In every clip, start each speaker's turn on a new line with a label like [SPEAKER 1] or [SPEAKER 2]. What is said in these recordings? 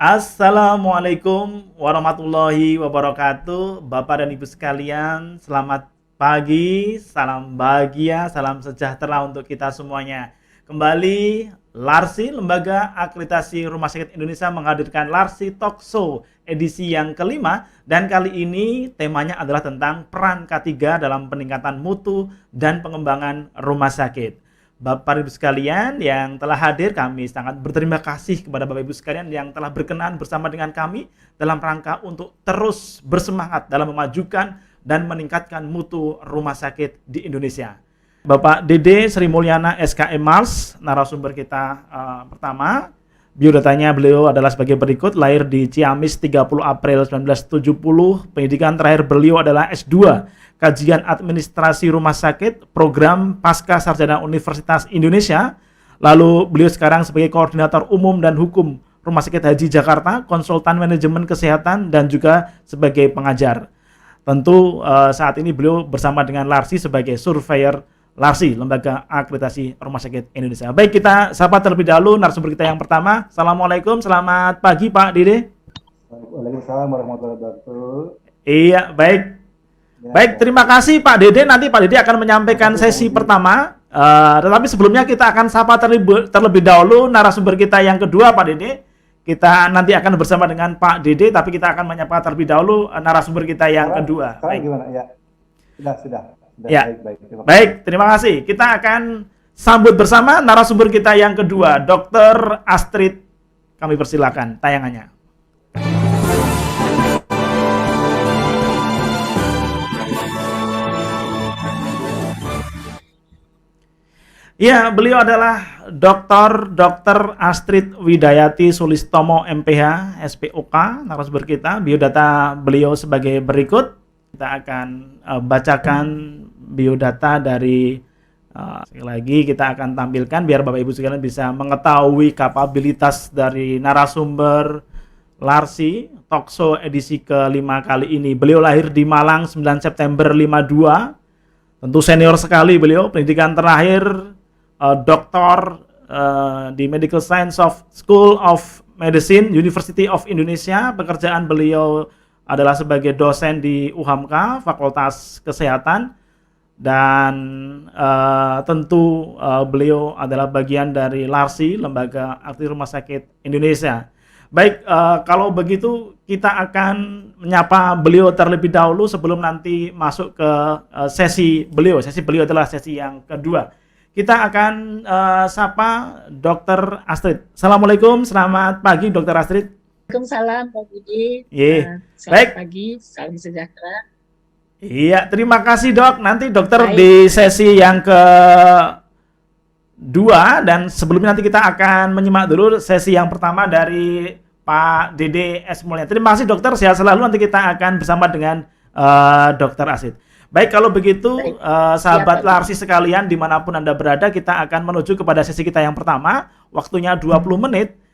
[SPEAKER 1] Assalamualaikum warahmatullahi wabarakatuh. Bapak dan Ibu sekalian, selamat pagi, salam bahagia, salam sejahtera untuk kita semuanya. Kembali Larsi, Lembaga Akreditasi Rumah Sakit Indonesia menghadirkan Larsi Talk Show edisi yang kelima, dan kali ini temanya adalah tentang peran K3 dalam peningkatan mutu dan pengembangan rumah sakit. Bapak Ibu sekalian yang telah hadir, kami sangat berterima kasih kepada Bapak Ibu sekalian yang telah berkenan bersama dengan kami dalam rangka untuk terus bersemangat dalam memajukan dan meningkatkan mutu rumah sakit di Indonesia. Bapak Dede Sri Mulyana SKM Mars, narasumber kita pertama. Biodatanya beliau adalah sebagai berikut: lahir di Ciamis 30 April 1970, pendidikan terakhir beliau adalah S2 Kajian Administrasi Rumah Sakit, program Pasca Sarjana Universitas Indonesia. Lalu beliau sekarang sebagai Koordinator Umum dan Hukum Rumah Sakit Haji Jakarta, Konsultan Manajemen Kesehatan, dan juga sebagai pengajar. Tentu saat ini beliau bersama dengan Larsi sebagai Surveyor Larsi, Lembaga Akreditasi Rumah Sakit Indonesia. Baik, kita sapa terlebih dahulu narasumber kita yang pertama. Assalamualaikum, selamat pagi Pak Dede.
[SPEAKER 2] Waalaikumsalam warahmatullahi wabarakatuh.
[SPEAKER 1] Iya, baik. Baik, terima kasih Pak Dede. Nanti Pak Dede akan menyampaikan sesi pertama. Tetapi sebelumnya kita akan sapa terlebih dahulu narasumber kita yang kedua, Pak Dede. Kita nanti akan bersama dengan Pak Dede, tapi kita akan menyapa terlebih dahulu narasumber kita yang kedua.
[SPEAKER 2] Sekarang gimana? Ya, sudah.
[SPEAKER 1] Ya. Baik, terima kasih. Kita akan sambut bersama narasumber kita yang kedua, Dr. Astrid. Kami persilakan tayangannya. Ya, beliau adalah Dr. Astrid Widayati Sulistomo MPH SPOK, narasumber kita. Biodata beliau sebagai berikut. Kita akan bacakan biodata dari sekali lagi kita akan tampilkan biar Bapak Ibu sekalian bisa mengetahui kapabilitas dari narasumber Larsi Talkshow edisi kelima kali ini. Beliau lahir di Malang 9 September 52. Tentu senior sekali beliau, pendidikan terakhir doktor di Medical Science of School of Medicine University of Indonesia. Pekerjaan beliau adalah sebagai dosen di UHAMKA Fakultas Kesehatan, dan tentu beliau adalah bagian dari Larsi, Lembaga Akreditasi Rumah Sakit Indonesia. Baik, kalau begitu kita akan menyapa beliau terlebih dahulu sebelum nanti masuk ke sesi beliau. Sesi beliau adalah sesi yang kedua. Kita akan sapa Dr. Astrid. Assalamualaikum, selamat pagi Dr. Astrid.
[SPEAKER 3] Waalaikumsalam Pak Budi.
[SPEAKER 1] Selamat
[SPEAKER 3] baik. Pagi, salam sejahtera.
[SPEAKER 1] Iya, terima kasih Dok. Nanti dokter di sesi yang kedua, dan sebelumnya nanti kita akan menyimak dulu sesi yang pertama dari Pak Dede S. Mulyana. Terima kasih dokter, sehat selalu. Nanti kita akan bersama dengan Dr. Astrid. Baik, kalau begitu sahabat Larsi sekalian dimanapun Anda berada, kita akan menuju kepada sesi kita yang pertama. Waktunya 20 menit.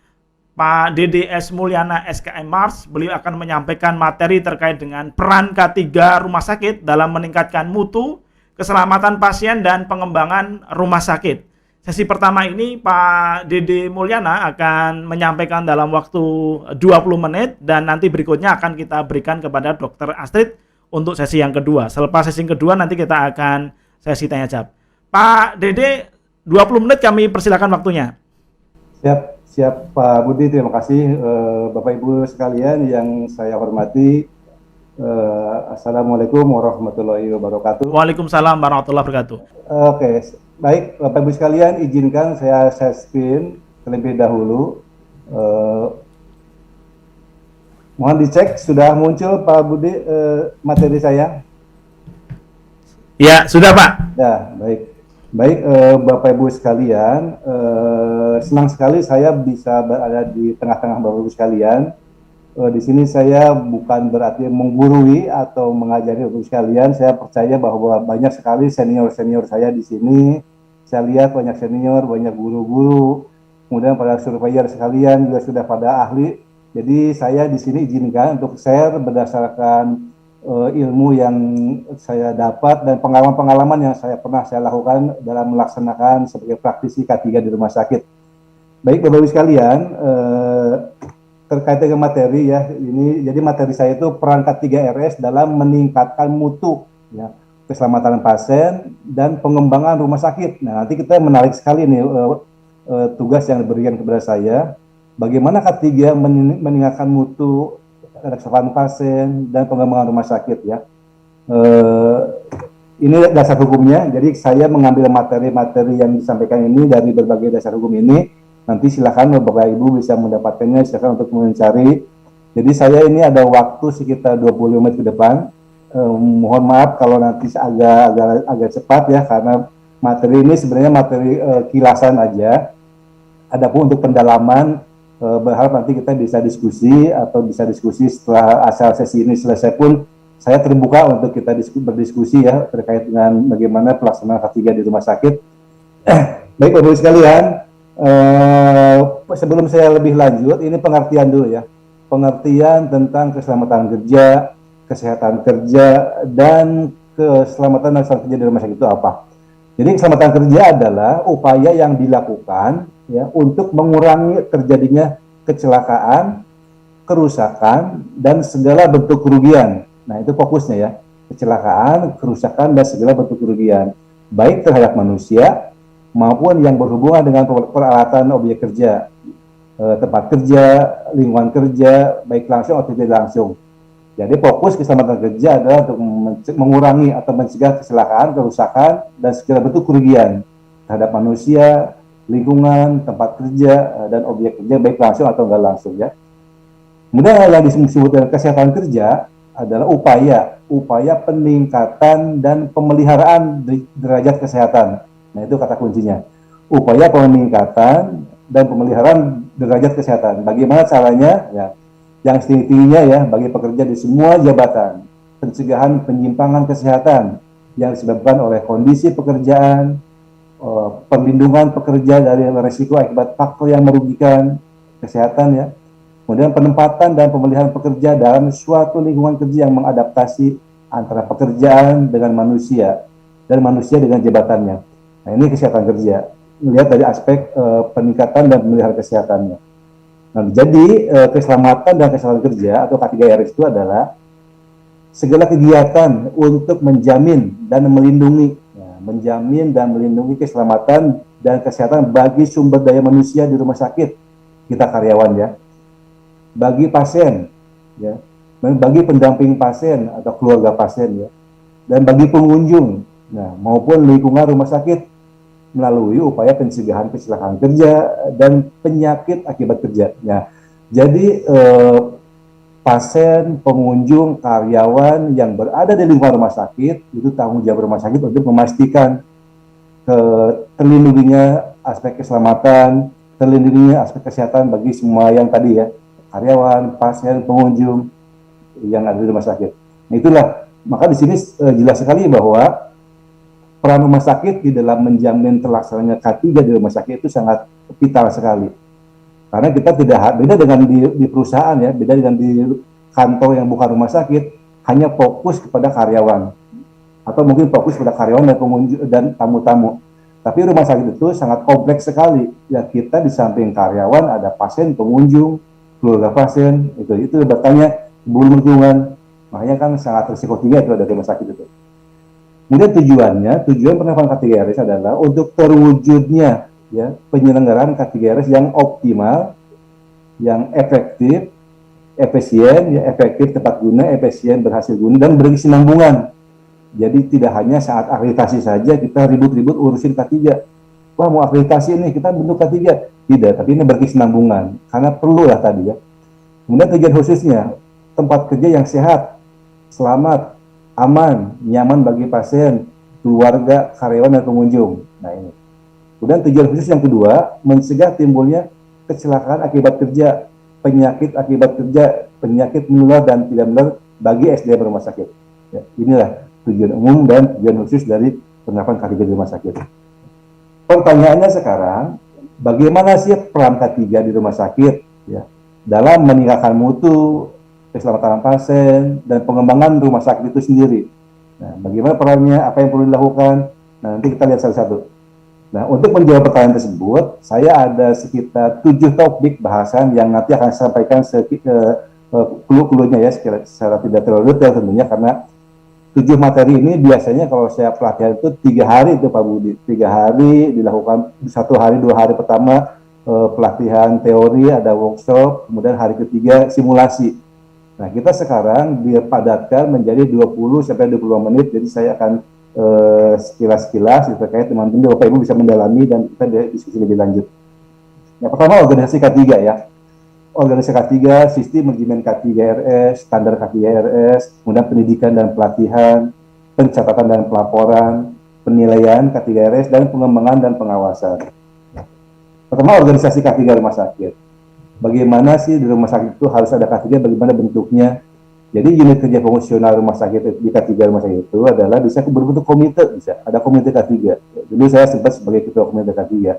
[SPEAKER 1] Pak Dede S. Mulyana SKM Mars, beliau akan menyampaikan materi terkait dengan peran K3 rumah sakit dalam meningkatkan mutu, keselamatan pasien, dan pengembangan rumah sakit. Sesi pertama ini Pak Dede Mulyana akan menyampaikan dalam waktu 20 menit, dan nanti berikutnya akan kita berikan kepada Dr. Astrid untuk sesi yang kedua. Selepas sesi yang kedua nanti kita akan sesi tanya jawab. Pak Dede, 20 menit kami persilakan waktunya.
[SPEAKER 2] Siap Pak Budi, terima kasih. Bapak Ibu sekalian yang saya hormati, Assalamualaikum warahmatullahi wabarakatuh.
[SPEAKER 1] Waalaikumsalam warahmatullahi wabarakatuh.
[SPEAKER 2] Oke, baik Bapak Ibu sekalian, izinkan saya share screen terlebih dahulu. Mohon dicek, sudah muncul Pak Budi materi saya?
[SPEAKER 1] Ya, sudah Pak.
[SPEAKER 2] Ya, baik. Baik, Bapak Ibu sekalian, senang sekali saya bisa berada di tengah-tengah Bapak Ibu sekalian. Di sini saya bukan berarti menggurui atau mengajari Bapak Ibu sekalian. Saya percaya bahwa banyak sekali senior-senior saya di sini. Saya lihat banyak senior, banyak guru-guru, kemudian para surveyor sekalian juga sudah pada ahli. Jadi saya di sini izinkan untuk share berdasarkan ilmu yang saya dapat dan pengalaman-pengalaman yang pernah saya lakukan dalam melaksanakan sebagai praktisi K3 di rumah sakit. Baik Bapak Ibu sekalian, terkait dengan materi ya, ini jadi materi saya itu peran K3RS dalam meningkatkan mutu ya, keselamatan pasien dan pengembangan rumah sakit. Nah, nanti kita menarik sekali nih tugas yang diberikan kepada saya, bagaimana K3 meningkatkan mutu keselamatan pasien dan pengembangan rumah sakit ya. Ini dasar hukumnya, jadi saya mengambil materi-materi yang disampaikan ini dari berbagai dasar hukum ini. Nanti silakan Bapak Ibu bisa mendapatkannya, silakan untuk mencari. Jadi saya ini ada waktu sekitar 25 menit ke depan. Mohon maaf kalau nanti agak cepat ya, karena materi ini sebenarnya materi kilasan aja. Adapun untuk pendalaman, berharap nanti kita bisa diskusi setelah asal sesi ini selesai pun saya terbuka untuk kita berdiskusi ya terkait dengan bagaimana pelaksanaan K3 di rumah sakit. Baik Bapak Ibu sekalian, sebelum saya lebih lanjut, ini pengertian dulu ya. Pengertian tentang keselamatan kerja, kesehatan kerja, dan keselamatan kerja di rumah sakit itu apa? Jadi keselamatan kerja adalah upaya yang dilakukan ya untuk mengurangi terjadinya kecelakaan, kerusakan, dan segala bentuk kerugian. Nah, itu fokusnya ya. Kecelakaan, kerusakan, dan segala bentuk kerugian. Baik terhadap manusia, maupun yang berhubungan dengan peralatan objek kerja, tempat kerja, lingkungan kerja, baik langsung atau tidak langsung. Jadi fokus keselamatan kerja adalah untuk mengurangi atau mencegah kecelakaan, kerusakan, dan segala bentuk kerugian terhadap manusia, lingkungan, tempat kerja, dan objek kerja, baik langsung atau tidak langsung ya. Kemudian yang disebut dengan kesehatan kerja adalah upaya peningkatan dan pemeliharaan derajat kesehatan. Nah, itu kata kuncinya. Upaya peningkatan dan pemeliharaan derajat kesehatan. Bagaimana caranya? Ya, yang setinggi-tingginya ya bagi pekerja di semua jabatan. Pencegahan penyimpangan kesehatan yang disebabkan oleh kondisi pekerjaan, perlindungan pekerja dari risiko akibat faktor yang merugikan kesehatan ya. Kemudian penempatan dan pemeliharaan pekerja dalam suatu lingkungan kerja yang mengadaptasi antara pekerjaan dengan manusia dan manusia dengan jabatannya. Nah, ini kesehatan kerja. Melihat dari aspek peningkatan dan pemeliharaan kesehatannya. Nah, jadi keselamatan dan keselamatan kerja atau K3RS itu adalah segala kegiatan untuk menjamin dan melindungi, keselamatan dan kesehatan bagi sumber daya manusia di rumah sakit kita karyawan ya. Bagi pasien, ya, bagi pendamping pasien atau keluarga pasien, ya, dan bagi pengunjung, nah, maupun lingkungan rumah sakit melalui upaya pencegahan kecelakaan kerja dan penyakit akibat kerja. Nah, jadi pasien, pengunjung, karyawan yang berada di lingkungan rumah sakit itu tanggung jawab rumah sakit untuk memastikan terlindunginya aspek keselamatan, terlindunginya aspek kesehatan bagi semua yang tadi ya. Karyawan, pasien, pengunjung yang ada di rumah sakit. Nah, itulah, maka di sini jelas sekali bahwa peran rumah sakit di dalam menjamin terlaksananya K3 di rumah sakit itu sangat vital sekali. Karena kita tidak beda dengan di perusahaan ya, beda dengan di kantor yang bukan rumah sakit, hanya fokus kepada karyawan atau mungkin fokus kepada karyawan dan pengunjung dan tamu-tamu. Tapi rumah sakit itu sangat kompleks sekali. Ya, kita di samping karyawan ada pasien, pengunjung, keluarga pasien, itu bertanya belum lingkungan, makanya kan sangat risiko tinggi itu ada di rumah sakit itu. Kemudian tujuan penerapan K3RS adalah untuk terwujudnya ya penyelenggaraan K3RS yang optimal, yang efektif, efisien, ya efektif tepat guna, efisien berhasil guna dan berkesinambungan. Jadi tidak hanya saat akreditasi saja kita ribut-ribut urusin K3. Wah, mau akreditasi nih kita bentuk K3. Tidak, tapi ini berkesinambungan karena perlu lah tadi ya. Kemudian tujuan khususnya tempat kerja yang sehat, selamat, aman, nyaman bagi pasien, keluarga, karyawan dan pengunjung. Nah, ini. Kemudian tujuan khusus yang kedua, mencegah timbulnya kecelakaan akibat kerja, penyakit akibat kerja, penyakit menular dan tidak menular bagi SDM rumah sakit. Ya, inilah tujuan umum dan tujuan khusus dari penerapan K3 di rumah sakit. Pertanyaannya sekarang, bagaimana sih peran K3 di rumah sakit ya, dalam meningkatkan mutu, keselamatan pasien, dan pengembangan rumah sakit itu sendiri. Nah, bagaimana perannya, apa yang perlu dilakukan? Nah, nanti kita lihat satu-satu. Nah, untuk menjawab pertanyaan tersebut, saya ada sekitar 7 topik bahasan yang nanti akan saya sampaikan clue-cluenya ya, secara tidak terlalu detail tentunya, karena 7 materi ini biasanya kalau saya pelatihan itu 3 hari itu Pak Budi. 3 hari dilakukan, 1 hari 2 hari pertama pelatihan teori, ada workshop, kemudian hari ketiga simulasi. Nah, kita sekarang dipadatkan menjadi 20 sampai 25 menit, jadi saya akan sekilas-sekilas terkait teman-teman Bapak Ibu bisa mendalami dan kita diskusi lebih lanjut. Yang pertama organisasi K3 ya. Organisasi K3, sistem manajemen K3RS, standar K3RS, kemudian pendidikan dan pelatihan, pencatatan dan pelaporan, penilaian K3RS, dan pengembangan dan pengawasan. Pertama, organisasi K3 rumah sakit. Bagaimana sih di rumah sakit itu harus ada K3, bagaimana bentuknya? Jadi unit kerja fungsional rumah sakit di K3 rumah sakit itu adalah bisa berbentuk komite, bisa ada komite K3. Dulu saya sempat sebagai ketua komite K3.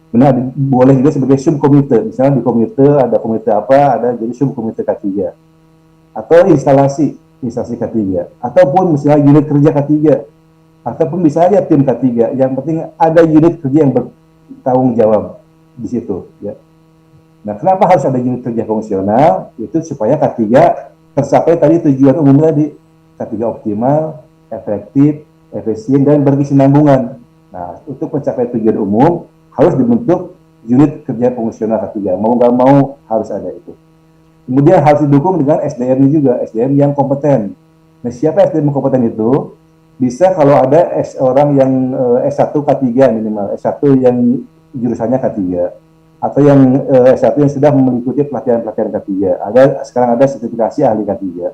[SPEAKER 2] Benar, boleh juga sebagai subkomite. Misalnya di komite ada komite apa, ada jadi subkomite K3. Atau instalasi K3. Ataupun misalnya unit kerja K3. Ataupun bisa aja tim K3. Yang penting ada unit kerja yang bertanggung jawab di situ. Ya. Nah, kenapa harus ada unit kerja fungsional? Itu supaya K3 tercapai tadi tujuan umum tadi, K3 optimal, efektif, efisien, dan berkesinambungan. Nah, untuk mencapai tujuan umum harus dibentuk unit kerja fungsional K3. Mau nggak mau harus ada itu. Kemudian harus didukung dengan SDM juga, SDM yang kompeten. Nah, siapa SDM yang kompeten itu? Bisa kalau ada orang yang S1 K3 minimal, S1 yang jurusannya K3. Atau yang S1 yang sudah mengikuti pelatihan-pelatihan K3. Sekarang ada sertifikasi ahli K3.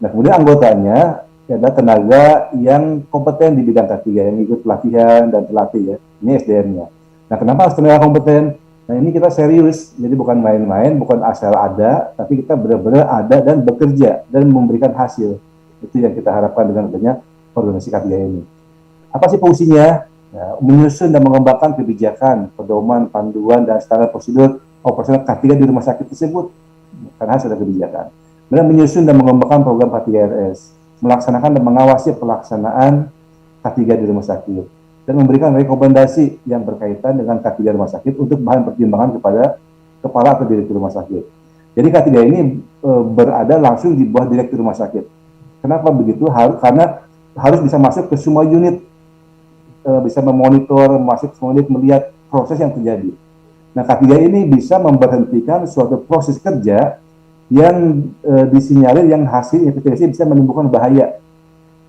[SPEAKER 2] Nah, kemudian anggotanya adalah tenaga yang kompeten di bidang K3, yang ikut pelatihan dan pelatih ya. Ini SDM-nya. Nah, kenapa harus tenaga kompeten? Nah, ini kita serius, jadi bukan main-main, bukan asal ada, tapi kita benar-benar ada dan bekerja dan memberikan hasil. Itu yang kita harapkan dengan adanya organisasi K3 ini. Apa sih fungsinya? Ya, menyusun dan mengembangkan kebijakan, pedoman, panduan, dan standar prosedur operasional K3 di rumah sakit tersebut, karena harus ada kebijakan. Kemudian menyusun dan mengembangkan program K3RS, melaksanakan dan mengawasi pelaksanaan K3 di rumah sakit, dan memberikan rekomendasi yang berkaitan dengan K3 rumah sakit untuk bahan pertimbangan kepada kepala atau direktur rumah sakit. Jadi K3 ini berada langsung di bawah direktur rumah sakit. Kenapa begitu? Karena harus bisa masuk ke semua unit, bisa memonitor, masuk semua unit, melihat proses yang terjadi. Nah, K3 ini bisa memberhentikan suatu proses kerja yang disinyalir yang hasil investigasi bisa menimbulkan bahaya.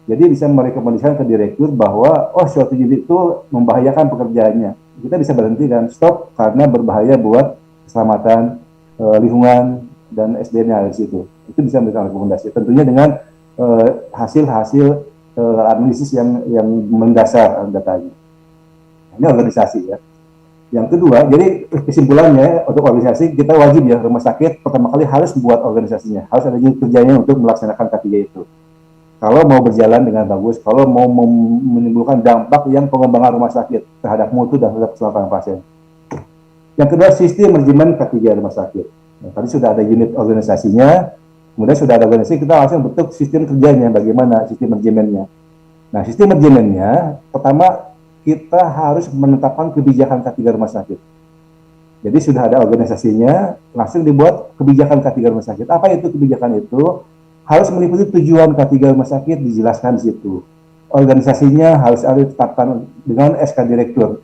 [SPEAKER 2] Jadi bisa merekomendasikan ke direktur bahwa suatu unit itu membahayakan pekerjaannya. Kita bisa berhentikan, stop karena berbahaya buat keselamatan lingkungan dan SDM-nya di situ. Itu bisa memberikan rekomendasi. Tentunya dengan hasil-hasil analisis yang mendasar datanya. Ini organisasi ya. Yang kedua, jadi kesimpulannya untuk organisasi kita wajib ya, rumah sakit pertama kali harus buat organisasinya, harus ada unit kerjanya untuk melaksanakan K3 itu. Kalau mau berjalan dengan bagus, kalau mau menimbulkan dampak yang pengembangan rumah sakit terhadap mutu dan terhadap keselamatan pasien. Yang kedua, sistem manajemen K3 rumah sakit. Nah, tadi sudah ada unit organisasinya. Kemudian sudah ada organisasi, kita langsung bentuk sistem kerjanya, bagaimana sistem manajemennya. Nah, sistem manajemennya, pertama kita harus menetapkan kebijakan K3 rumah sakit. Jadi sudah ada organisasinya, langsung dibuat kebijakan K3 rumah sakit. Apa itu kebijakan itu? Harus meliputi tujuan K3 rumah sakit, dijelaskan di situ. Organisasinya harus ada ditetapkan dengan SK direktur.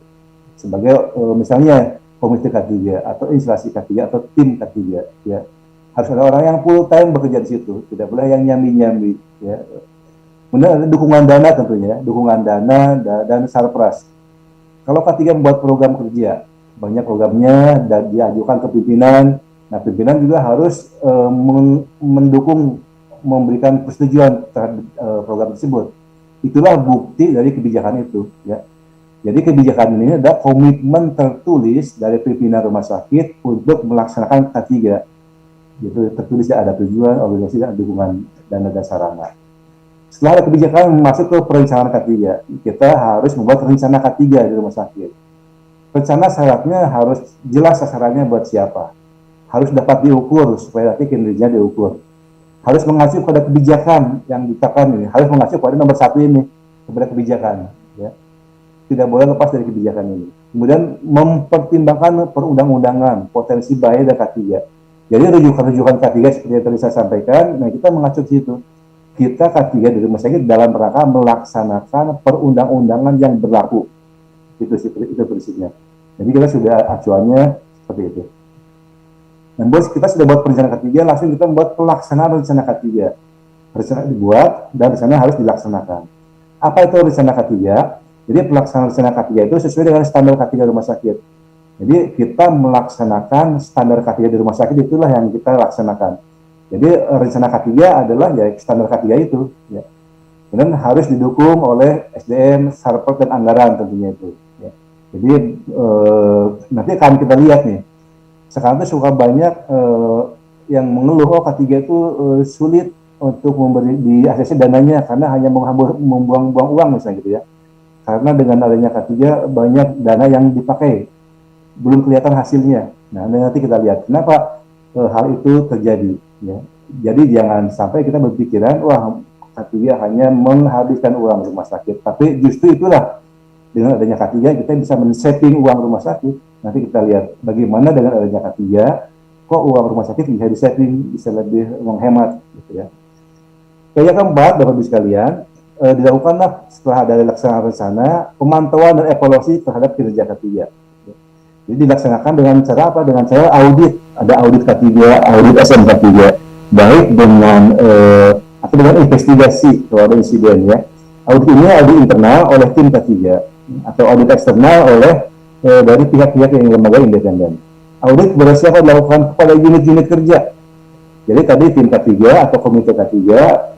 [SPEAKER 2] Sebagai misalnya komite K3, atau instalasi K3, atau tim K3. Ya. Harus ada orang yang full time bekerja di situ, tidak boleh yang nyambi-nyambi. Ya. Kemudian ada dukungan dana tentunya, dukungan dana dan sarpras. Kalau K3 membuat program kerja, banyak programnya dan diajukan ke pimpinan. Nah, pimpinan juga harus mendukung, memberikan persetujuan terhadap program tersebut. Itulah bukti dari kebijakan itu. Ya. Jadi kebijakan ini adalah komitmen tertulis dari pimpinan rumah sakit untuk melaksanakan K3. Itu tertulisnya ada tujuan, organisasi, dan dukungan dana dan sarana. Setelah ada kebijakan masuk ke perencanaan K3, kita harus membuat rencana K3 di rumah sakit. Rencana syaratnya harus jelas sasarannya buat siapa. Harus dapat diukur supaya nanti kinerjanya diukur. Harus mengacu pada kebijakan yang ditetapkan ini. Harus mengacu pada nomor 1 ini, kepada kebijakan. Ya. tidak boleh lepas dari kebijakan ini. Kemudian mempertimbangkan perundang-undangan, potensi bahaya dan K3. Jadi rujukan-rujukan K3 seperti yang tadi saya sampaikan, nah kita mengacu di situ. Kita K3 di rumah sakit dalam rangka melaksanakan perundang-undangan yang berlaku. Itu prinsipnya. Jadi kita sudah acuannya seperti itu. Dan bos, kita sudah buat perencanaan K3, langsung kita membuat pelaksanaan rencana K3. Rencana dibuat dan rencana harus dilaksanakan. Apa itu rencana K3? Jadi pelaksanaan rencana K3 itu sesuai dengan standar K3 rumah sakit. Jadi kita melaksanakan standar K3 di rumah sakit, itulah yang kita laksanakan. Jadi rencana K3 adalah ya standar K3 itu. Ya. Kemudian harus didukung oleh SDM, sarper dan anggaran tentunya itu. Ya. Jadi nanti akan kita lihat nih. Sekarang tuh suka banyak yang mengeluh K3 itu sulit untuk memberi di ACC dananya karena hanya membuang-buang uang misalnya gitu ya. Karena dengan adanya K3 banyak dana yang dipakai, belum kelihatan hasilnya. Nah, nanti kita lihat kenapa hal itu terjadi. Ya. Jadi jangan sampai kita berpikiran, wah K3 hanya menghabiskan uang rumah sakit. Tapi justru itulah, dengan adanya K3 kita bisa men-saving uang rumah sakit. Nanti kita lihat bagaimana dengan adanya K3, kok uang rumah sakit bisa di-saving, bisa lebih menghemat. Gitu ya. Yang keempat, Bapak Ibu sekalian, dilakukanlah setelah ada pelaksanaan rencana, pemantauan dan evaluasi terhadap kinerja K3. Jadi dilaksanakan dengan cara apa? Dengan cara audit. Ada audit K3, audit SMK3, baik dengan atau dengan investigasi kalau ada insiden ya. Audit ini audit internal oleh tim K3 atau audit eksternal oleh dari pihak-pihak yang lembaga independen. Audit bersiapa dilakukan kepada unit-unit kerja. Jadi tadi tim K3 atau komite K3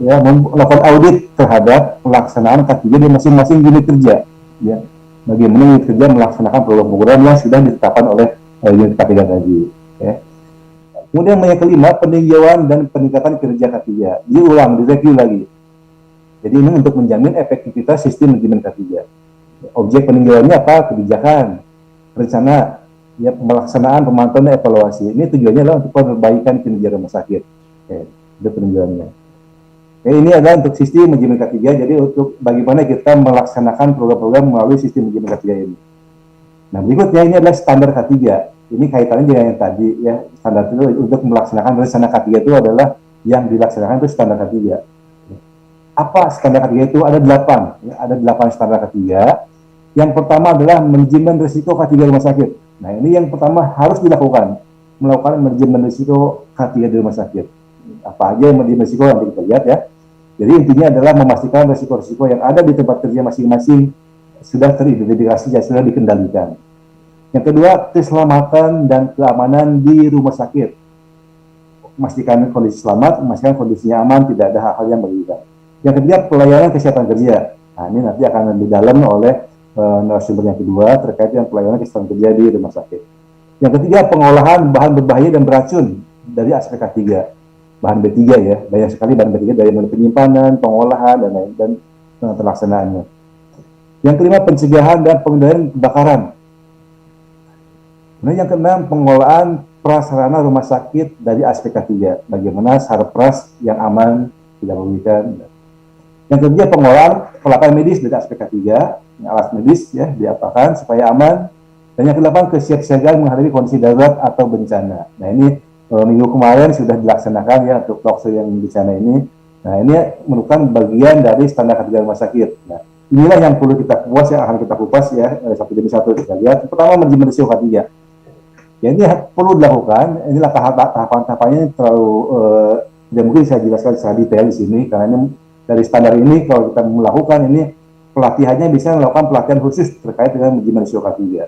[SPEAKER 2] ya melakukan audit terhadap pelaksanaan K3 di masing-masing unit kerja. Ya. Bagaimana unit kerja melaksanakan program-program yang sudah ditetapkan oleh unit K3 tadi. Ya. Kemudian yang kelima, peninjauan dan peningkatan kinerja K3. Diulang, direview lagi. Jadi ini untuk menjamin efektivitas sistem manajemen K3. Objek peninjauannya apa? Kebijakan, rencana, ya, pelaksanaan, pemantauan, dan evaluasi. Ini tujuannya adalah untuk perbaikan kinerja rumah sakit. Itu peninjauannya. Ini adalah untuk sistem manajemen K3, jadi untuk bagaimana kita melaksanakan program-program melalui sistem manajemen K3 ini. Nah, berikutnya ini adalah standar K3. Ini kaitannya dengan yang tadi, ya, standar itu untuk melaksanakan rencana K3 itu adalah yang dilaksanakan itu standar K3. Apa standar K3 itu? Ada 8. Ya, ada 8 standar K3. Yang pertama adalah manajemen risiko K3 rumah sakit. Nah, ini yang pertama harus dilakukan, melakukan manajemen risiko K3 di rumah sakit. Apa aja yang manajemen risiko nanti kita lihat ya. Jadi intinya adalah memastikan risiko-risiko yang ada di tempat kerja masing-masing sudah teridentifikasi dan sudah dikendalikan. Yang kedua, keselamatan dan keamanan di rumah sakit. Memastikan kondisi selamat, memastikan kondisinya aman, tidak ada hal-hal yang merugikan. Yang ketiga, pelayanan kesehatan kerja. Nah, ini nanti akan lebih dalam oleh narasumber yang kedua terkait dengan pelayanan kesehatan kerja di rumah sakit. Yang ketiga, pengolahan bahan berbahaya dan beracun dari aspek K3. Bahan B3 ya, banyak sekali bahan B3 dari mulai penyimpanan, pengolahan, dan lain dan pelaksanaannya. Yang kelima, pencegahan dan pengendalian kebakaran. Nah, yang keenam, pengolahan prasarana rumah sakit dari aspek K3. Bagaimana sarpras yang aman, tidak merugikan. Yang ketiga, pengolahan peralatan medis dari aspek K3, alat medis ya diapakan supaya aman. Dan yang kedelapan, kesiapsiagaan menghadapi kondisi darurat atau bencana. Nah, ini minggu kemarin sudah dilaksanakan ya untuk talkshow yang bencana ini. Nah, ini merupakan bagian dari standar K3 rumah sakit. Nah, inilah yang perlu kita kupas, yang akan kita kupas ya satu demi satu kita lihat. Pertama, manajemen risiko K3. Ya, ini perlu dilakukan. Inilah tahapan-tahapannya terlalu tidak mungkin saya jelaskan secara detail di sini karena ini dari standar ini kalau kita melakukan ini pelatihannya bisa melakukan pelatihan khusus terkait dengan manajemen risiko K3.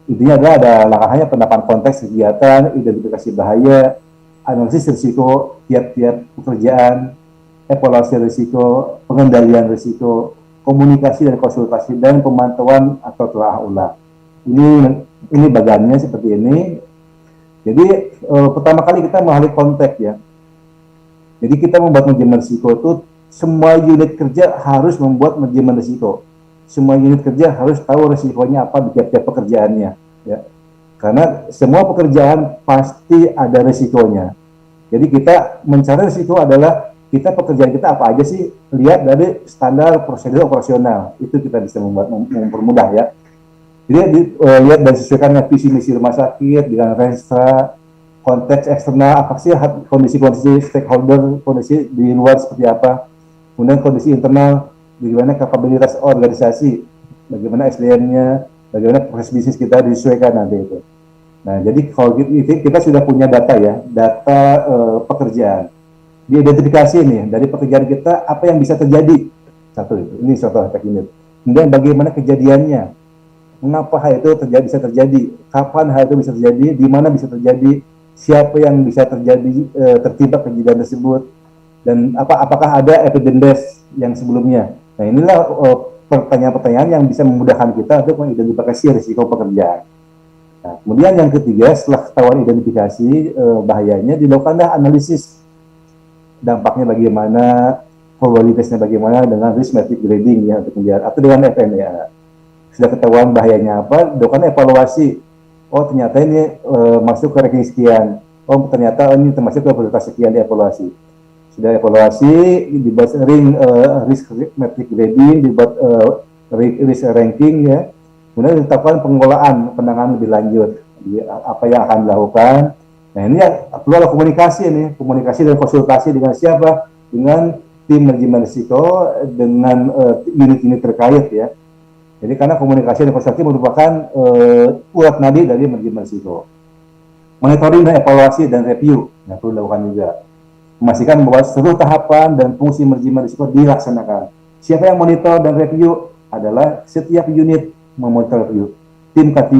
[SPEAKER 2] Intinya adalah ada langkahnya penerapan konteks kegiatan, identifikasi bahaya, analisis risiko tiap-tiap pekerjaan, evaluasi risiko, pengendalian risiko, komunikasi dan konsultasi, dan pemantauan atau telah ulang. Ini bagiannya seperti ini. Jadi pertama kali kita mengalami konteks ya. Jadi kita membuat manajemen risiko itu semua unit kerja harus membuat manajemen risiko. Semua unit kerja harus tahu risikonya apa di tiap-tiap pekerjaannya, ya. Karena semua pekerjaan pasti ada risikonya. Jadi kita mencari risiko adalah kita pekerjaan kita apa aja sih, lihat dari standar prosedur operasional, itu kita bisa mempermudah ya. Jadi lihat dan sesuaikan dengan visi misi rumah sakit dengan renstra, konteks eksternal apa sih kondisi-kondisi stakeholder, kondisi di luar seperti apa, kemudian kondisi internal, bagaimana kapabilitas organisasi, bagaimana SDM-nya, bagaimana proses bisnis kita disesuaikan nanti itu. Nah, jadi kalau kita sudah punya data ya, data pekerjaan, diidentifikasi nih dari pekerjaan kita apa yang bisa terjadi. Satu itu, ini contoh efek unit. Kemudian bagaimana kejadiannya, mengapa hal itu bisa terjadi, kapan hal itu bisa terjadi, di mana bisa terjadi, siapa yang bisa terjadi tertimpa kejadian tersebut, dan apakah ada evidence yang sebelumnya. Nah, inilah pertanyaan-pertanyaan yang bisa memudahkan kita untuk mengidentifikasi risiko pekerjaan. Nah, kemudian yang ketiga, setelah ketahuan identifikasi bahayanya, dilakukanlah analisis dampaknya bagaimana, probabilitasnya bagaimana dengan risk matrix grading ya untuk melihat, atau dengan FMEA. Sudah ketahuan bahayanya apa, dilakukan evaluasi. Oh, ternyata ini masuk ke ranking sekian. Oh, ternyata ini termasuk ke prioritas sekian, dievaluasi. Sudah evaluasi, dibuat risk matrix grading, dibuat risk ranking ya. Kemudian ditetapkan pengelolaan penanganan lebih lanjut. Jadi, apa yang akan dilakukan. Nah, ini perlu ada komunikasi dan konsultasi dengan siapa? Dengan tim manajemen risiko, dengan unit-unit terkait ya. Jadi karena komunikasi dan konsultasi merupakan urat nadi dari manajemen risiko. Monitoring dan evaluasi dan review yang perlu dilakukan juga. Memastikan bahwa seluruh tahapan dan fungsi manajemen risiko dilaksanakan. Siapa yang monitor dan review adalah setiap unit memonitor review. Tim K3,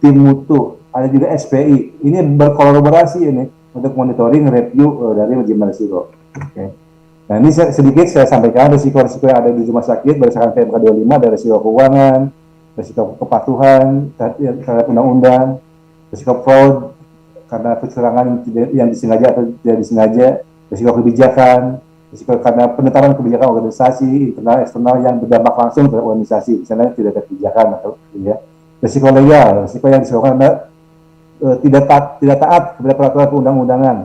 [SPEAKER 2] tim mutu, ada juga SPI. Ini berkolaborasi ini untuk monitoring review dari manajemen risiko. Okay. Nah, ini sedikit saya sampaikan risiko-risiko yang ada di rumah sakit berdasarkan PMK 25, ada risiko keuangan, risiko kepatuhan terhadap undang-undang, risiko fraud karena kecurangan yang disengaja atau tidak disengaja, risiko kebijakan, risiko karena penetapan kebijakan organisasi, internal, eksternal yang berdampak langsung terhadap organisasi, misalnya tidak ada kebijakan atau ya. Risiko legal, risiko yang disebabkan karena tidak taat kepada peraturan perundang-undangan.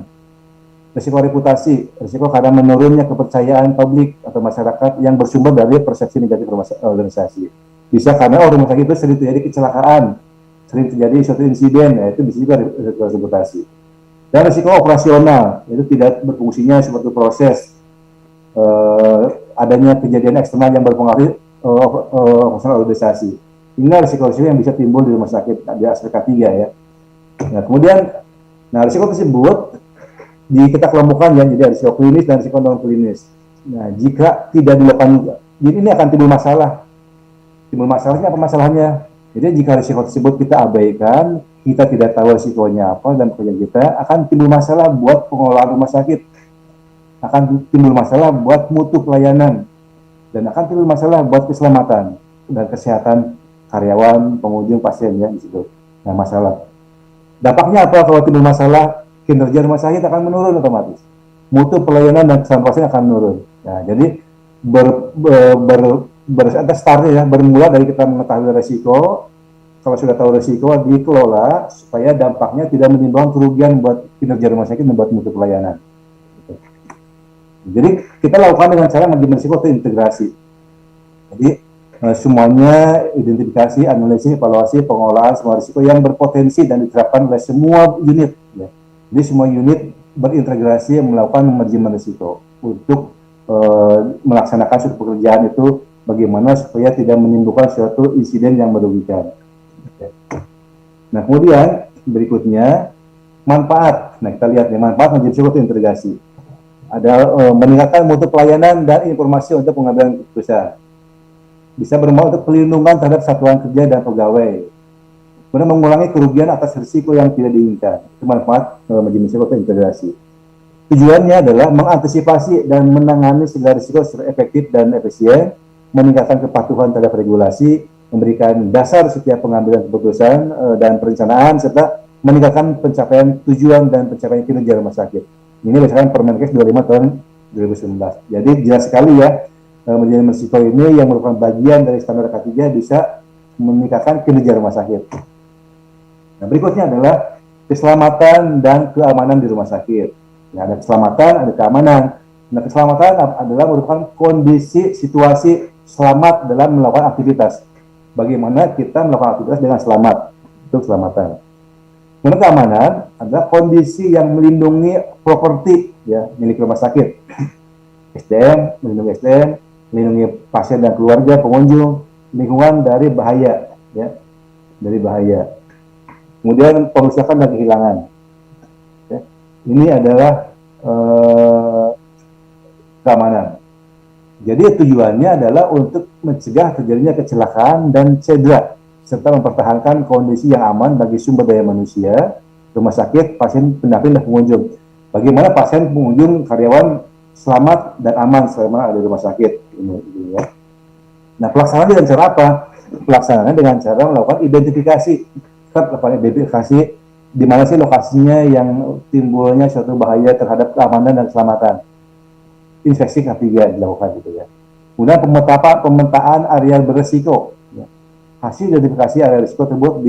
[SPEAKER 2] Risiko reputasi, risiko karena menurunnya kepercayaan publik atau masyarakat yang bersumber dari persepsi negatif organisasi. Bisa karena rumah sakit itu sering terjadi kecelakaan, sering terjadi suatu insiden, ya, itu bisa juga risiko reputasi. Dan risiko operasional, itu tidak berfungsinya suatu proses, adanya kejadian eksternal yang berpengaruh operasional organisasi. Inilah risiko-risiko yang bisa timbul di rumah sakit di aspek K3 ya. Nah, kemudian, risiko tersebut kita kelompokkan ya, jadi ada risiko klinis dan risiko non klinis. Nah, jika tidak dilakukan, jadi ini akan timbul masalah. Timbul masalahnya apa masalahnya? Jadi jika risiko tersebut kita abaikan, kita tidak tahu risikonya apa dan pekerjaan kita, akan timbul masalah buat pengelolaan rumah sakit, akan timbul masalah buat mutu pelayanan, dan akan timbul masalah buat keselamatan dan kesehatan karyawan, pengunjung, pasien ya di situ. Nah, masalah. Dampaknya apa kalau timbul masalah? Kinerja rumah sakit akan menurun otomatis. Mutu pelayanan dan keselamatan pasien akan menurun. Nah, jadi startnya ya, bermula dari kita mengetahui resiko. Kalau sudah tahu resiko, dikelola supaya dampaknya tidak menimbulkan kerugian buat kinerja rumah sakit dan buat mutu pelayanan. Jadi kita lakukan dengan cara manajemen risiko terintegrasi. Jadi semuanya identifikasi, analisis, evaluasi, pengelolaan semua risiko yang berpotensi dan diterapkan oleh semua unit. Ya. Jadi semua unit berintegrasi melakukan manajemen risiko untuk melaksanakan suatu pekerjaan itu bagaimana supaya tidak menimbulkan suatu insiden yang merugikan. Okay. Nah, kemudian berikutnya manfaat. Nah, kita lihat nih manfaat manajemen risiko terintegrasi. Ada meningkatkan mutu pelayanan dan informasi untuk pengambilan keputusan. Bisa bermanfaat untuk pelindungan terhadap satuan kerja dan pegawai. Kemudian mengurangi kerugian atas risiko yang tidak diinginkan. Itu manfaat manajemen risiko terintegrasi. Tujuannya adalah mengantisipasi dan menangani segala risiko secara efektif dan efisien, meningkatkan kepatuhan terhadap regulasi, memberikan dasar setiap pengambilan keputusan dan perencanaan, serta meningkatkan pencapaian tujuan dan pencapaian kinerja rumah sakit. Ini berdasarkan Permenkes 25 tahun 2019. Jadi jelas sekali ya, manajemen risiko ini yang merupakan bagian dari standar K3 bisa meningkatkan kinerja rumah sakit. Nah, berikutnya adalah keselamatan dan keamanan di rumah sakit. Nah, ada keselamatan, ada keamanan. Nah, keselamatan adalah merupakan kondisi situasi selamat dalam melakukan aktivitas. Bagaimana kita melakukan aktivitas dengan selamat, itu keselamatan. Kemudian keamanan adalah kondisi yang melindungi properti ya milik rumah sakit, SDM, melindungi SDM, melindungi pasien dan keluarga, pengunjung, lingkungan dari bahaya, ya, dari bahaya. Kemudian perusakan dan kehilangan. Ya. Ini adalah keamanan. Jadi tujuannya adalah untuk mencegah terjadinya kecelakaan dan cedera, serta mempertahankan kondisi yang aman bagi sumber daya manusia, rumah sakit, pasien, pendamping, dan pengunjung. Bagaimana pasien, pengunjung, karyawan selamat dan aman selama ada di rumah sakit. Ini, ya. Nah, pelaksanaan dengan cara apa? Pelaksanaannya dengan cara melakukan identifikasi. Kita melakukan identifikasi di mana sih lokasinya yang timbulnya suatu bahaya terhadap keamanan dan keselamatan. Inspeksi K3 dilakukan gitu ya. Kemudian pemetaan area berisiko. Ya. Hasil identifikasi area risiko tersebut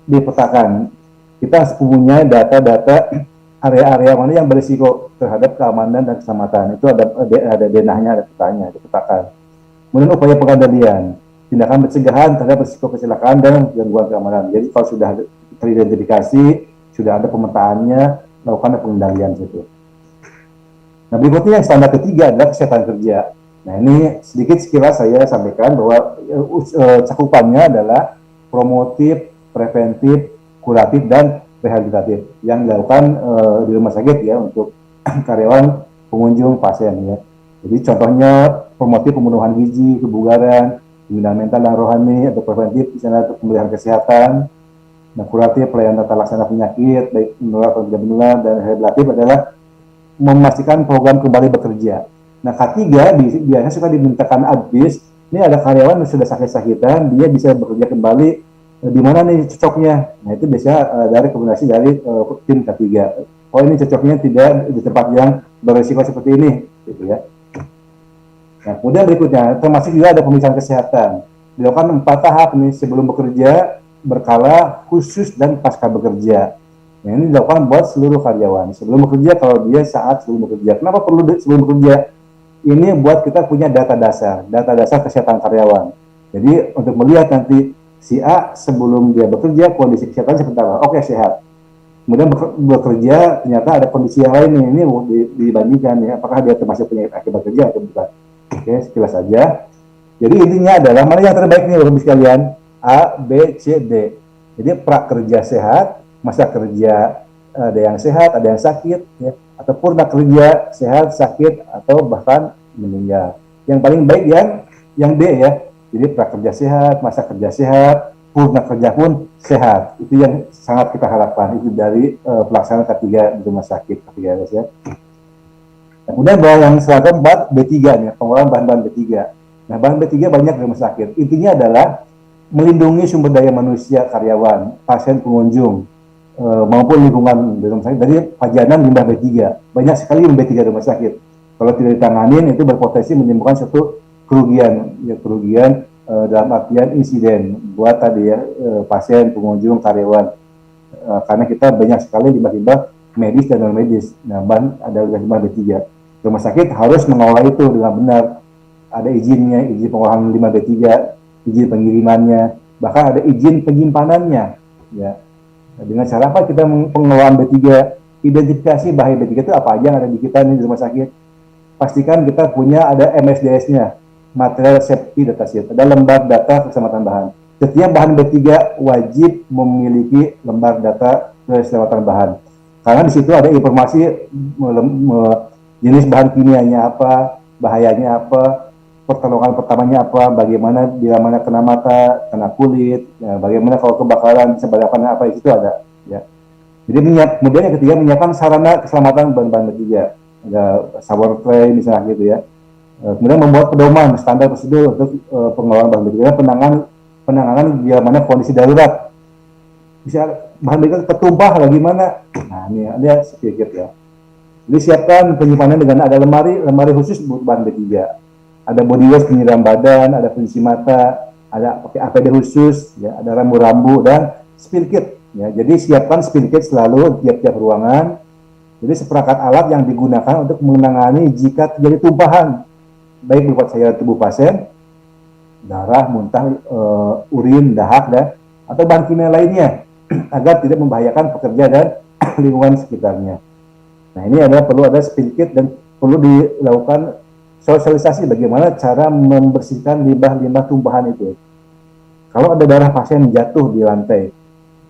[SPEAKER 2] dipetakan. Kita punya data-data area-area mana yang berisiko terhadap keamanan dan keselamatan. Itu ada denahnya, ada petanya, dipetakan. Kemudian upaya pengendalian, tindakan pencegahan terhadap risiko kecelakaan dan gangguan keamanan. Jadi kalau sudah teridentifikasi, sudah ada pemetaannya, lakukan pengendalian situ. Nah, berikutnya yang standar ketiga adalah kesehatan kerja. Nah, ini sedikit sekilas saya sampaikan bahwa cakupannya adalah promotif, preventif, kuratif, dan rehabilitatif yang dilakukan di rumah sakit ya untuk karyawan, pengunjung, pasien ya. Jadi contohnya promotif pembunuhan gizi, kebugaran, pembinaan mental dan rohani, atau preventif misalnya untuk pemeliharaan kesehatan. Nah, kuratif pelayanan tata laksana penyakit baik menular atau tidak menular, dan rehabilitatif adalah memastikan program kembali bekerja. Nah, K3 biasanya suka dimintakan advis. Ini ada karyawan yang sudah sakit-sakitan, dia bisa bekerja kembali. Di mana nih cocoknya? Nah, itu biasanya dari rekomendasi dari tim K3. Oh, ini cocoknya tidak di tempat yang berisiko seperti ini, gitu ya. Nah, kemudian berikutnya, termasuk juga ada pemeriksaan kesehatan. Dilakukan 4 tahap nih sebelum bekerja, berkala, khusus, dan pasca bekerja. Nah, ini dilakukan buat seluruh karyawan. Sebelum bekerja, kalau dia saat sebelum bekerja. Kenapa perlu sebelum bekerja? Ini buat kita punya data dasar kesehatan karyawan. Jadi untuk melihat nanti si A sebelum dia bekerja, kondisi kesehatan seperti apa? Oke, sehat. Kemudian bekerja, ternyata ada kondisi yang lain ini dibandingkan ya. Apakah dia termasuk penyakit akibat kerja atau bukan? Oke, sekilas saja. Jadi intinya adalah mana yang terbaik nih Bapak sekalian? A, B, C, D. Jadi prakerja sehat, masa kerja ada yang sehat, ada yang sakit, ya, atau purna kerja sehat, sakit, atau bahkan meninggal. Yang paling baik yang D ya. Jadi prakerja sehat, masa kerja sehat, purna kerja pun sehat. Itu yang sangat kita harapkan. Itu dari pelaksanaan K3 di rumah sakit K3 ya. Kemudian yang setelah keempat B3 nih, pengelolaan bahan-bahan B3. Nah, bahan B3 banyak di rumah sakit. Intinya adalah melindungi sumber daya manusia, karyawan, pasien, pengunjung, maupun lingkungan di rumah sakit dari pajanan limbah B3. Banyak sekali limbah B3 di rumah sakit. Kalau tidak ditanganin itu berpotensi menimbulkan suatu kerugian, ya kerugian dalam artian insiden buat tadi ya pasien, pengunjung, karyawan. Karena kita banyak sekali limbah-limbah medis dan non medis. Nah, ada limbah B3. Rumah sakit harus mengolah itu dengan benar. Ada izinnya, izin pengolahan limbah B3, izin pengirimannya, bahkan ada izin penyimpanannya. Ya. Nah, dengan cara apa kita pengelolaan B3? Identifikasi bahaya B3 itu apa aja yang ada di kita nih di rumah sakit. Pastikan kita punya ada MSDS-nya, Material Safety Data Sheet, ada lembar data keselamatan bahan. Setiap bahan B3 wajib memiliki lembar data keselamatan bahan. Karena di situ ada informasi jenis bahan kimianya apa, bahayanya apa, pertolongan pertamanya apa, bagaimana bila mana kena mata, kena kulit, ya, bagaimana kalau kebakaran bisa berdampak apa, itu ada. Ya. Jadi kemudian yang ketiga menyiapkan sarana keselamatan bahan-bahan B3, ada shower tray misalnya gitu ya. Kemudian membuat pedoman standar prosedur untuk pengelolaan bahan B3, penanganan bila mana kondisi darurat. Bisa bahan B3 ketumpah lagi mana? Nah, ini ada sedikit ya. Jadi siapkan penyimpanan dengan ada lemari khusus buat bahan B3. Ada body wash penyiram badan, ada pencuci mata, ada pakai APD khusus, ya, ada rambu-rambu dan spill kit. Ya. Jadi siapkan spill kit selalu tiap-tiap ruangan. Jadi seperangkat alat yang digunakan untuk menangani jika terjadi tumpahan, baik berupa cairan tubuh pasien, darah, muntah, urin, dahak, atau bahan kimia lainnya, agar tidak membahayakan pekerja dan lingkungan sekitarnya. Nah, ini adalah perlu ada spill kit dan perlu dilakukan sosialisasi bagaimana cara membersihkan limbah-limbah tumpahan itu. Kalau ada darah pasien jatuh di lantai,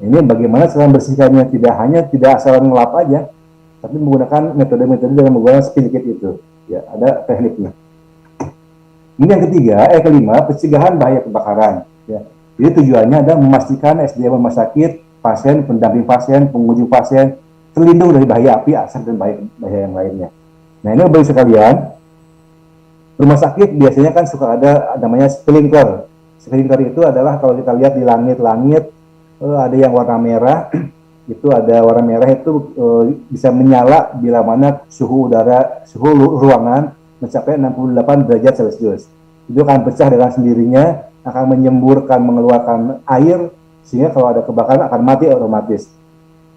[SPEAKER 2] ini bagaimana cara membersihkannya, tidak asal ngelap aja, tapi menggunakan metode-metode dengan menggunakan spill kit itu. Ya, ada tekniknya. Ini yang kelima, pencegahan bahaya kebakaran. Ya. Jadi tujuannya adalah memastikan SDM rumah sakit, pasien, pendamping pasien, pengunjung pasien terlindung dari bahaya api, asap, dan bahaya yang lainnya. Nah, ini Bapak sekalian, rumah sakit biasanya kan suka ada namanya sprinkler. Sprinkler itu adalah kalau kita lihat di langit-langit, ada yang warna merah. Itu ada warna merah itu bisa menyala bila mana suhu ruangan mencapai 68 derajat Celcius. Itu akan pecah dengan sendirinya, akan menyemburkan, mengeluarkan air, sehingga kalau ada kebakaran akan mati otomatis.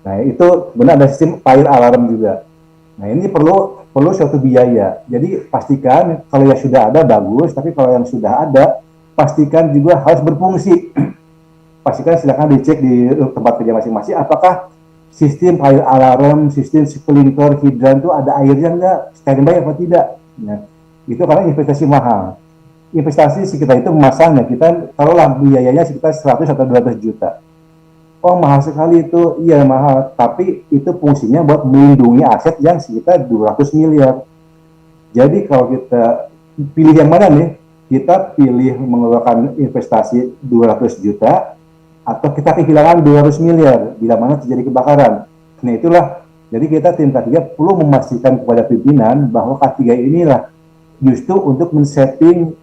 [SPEAKER 2] Nah, itu benar ada sistem fire alarm juga. Nah, ini perlu suatu biaya. Jadi pastikan kalau yang sudah ada bagus, tapi kalau yang sudah ada pastikan juga harus berfungsi. Pastikan silakan dicek di tempat kerja masing-masing apakah sistem fire alarm, sistem sprinkler, hidran itu ada airnya enggak, standby apa tidak. Nah, itu karena investasi mahal. Investasi sekitar itu memasangnya, kita taruhlah biayanya sekitar 100 atau 200 juta. Oh, mahal sekali itu. Iya, mahal. Tapi itu fungsinya buat melindungi aset yang sekitar 200 miliar. Jadi kalau kita pilih yang mana nih? Kita pilih mengeluarkan investasi 200 juta atau kita kehilangan 200 miliar bila mana terjadi kebakaran. Nah, itulah. Jadi kita tim K3 perlu memastikan kepada pimpinan bahwa K3 inilah justru untuk men-setting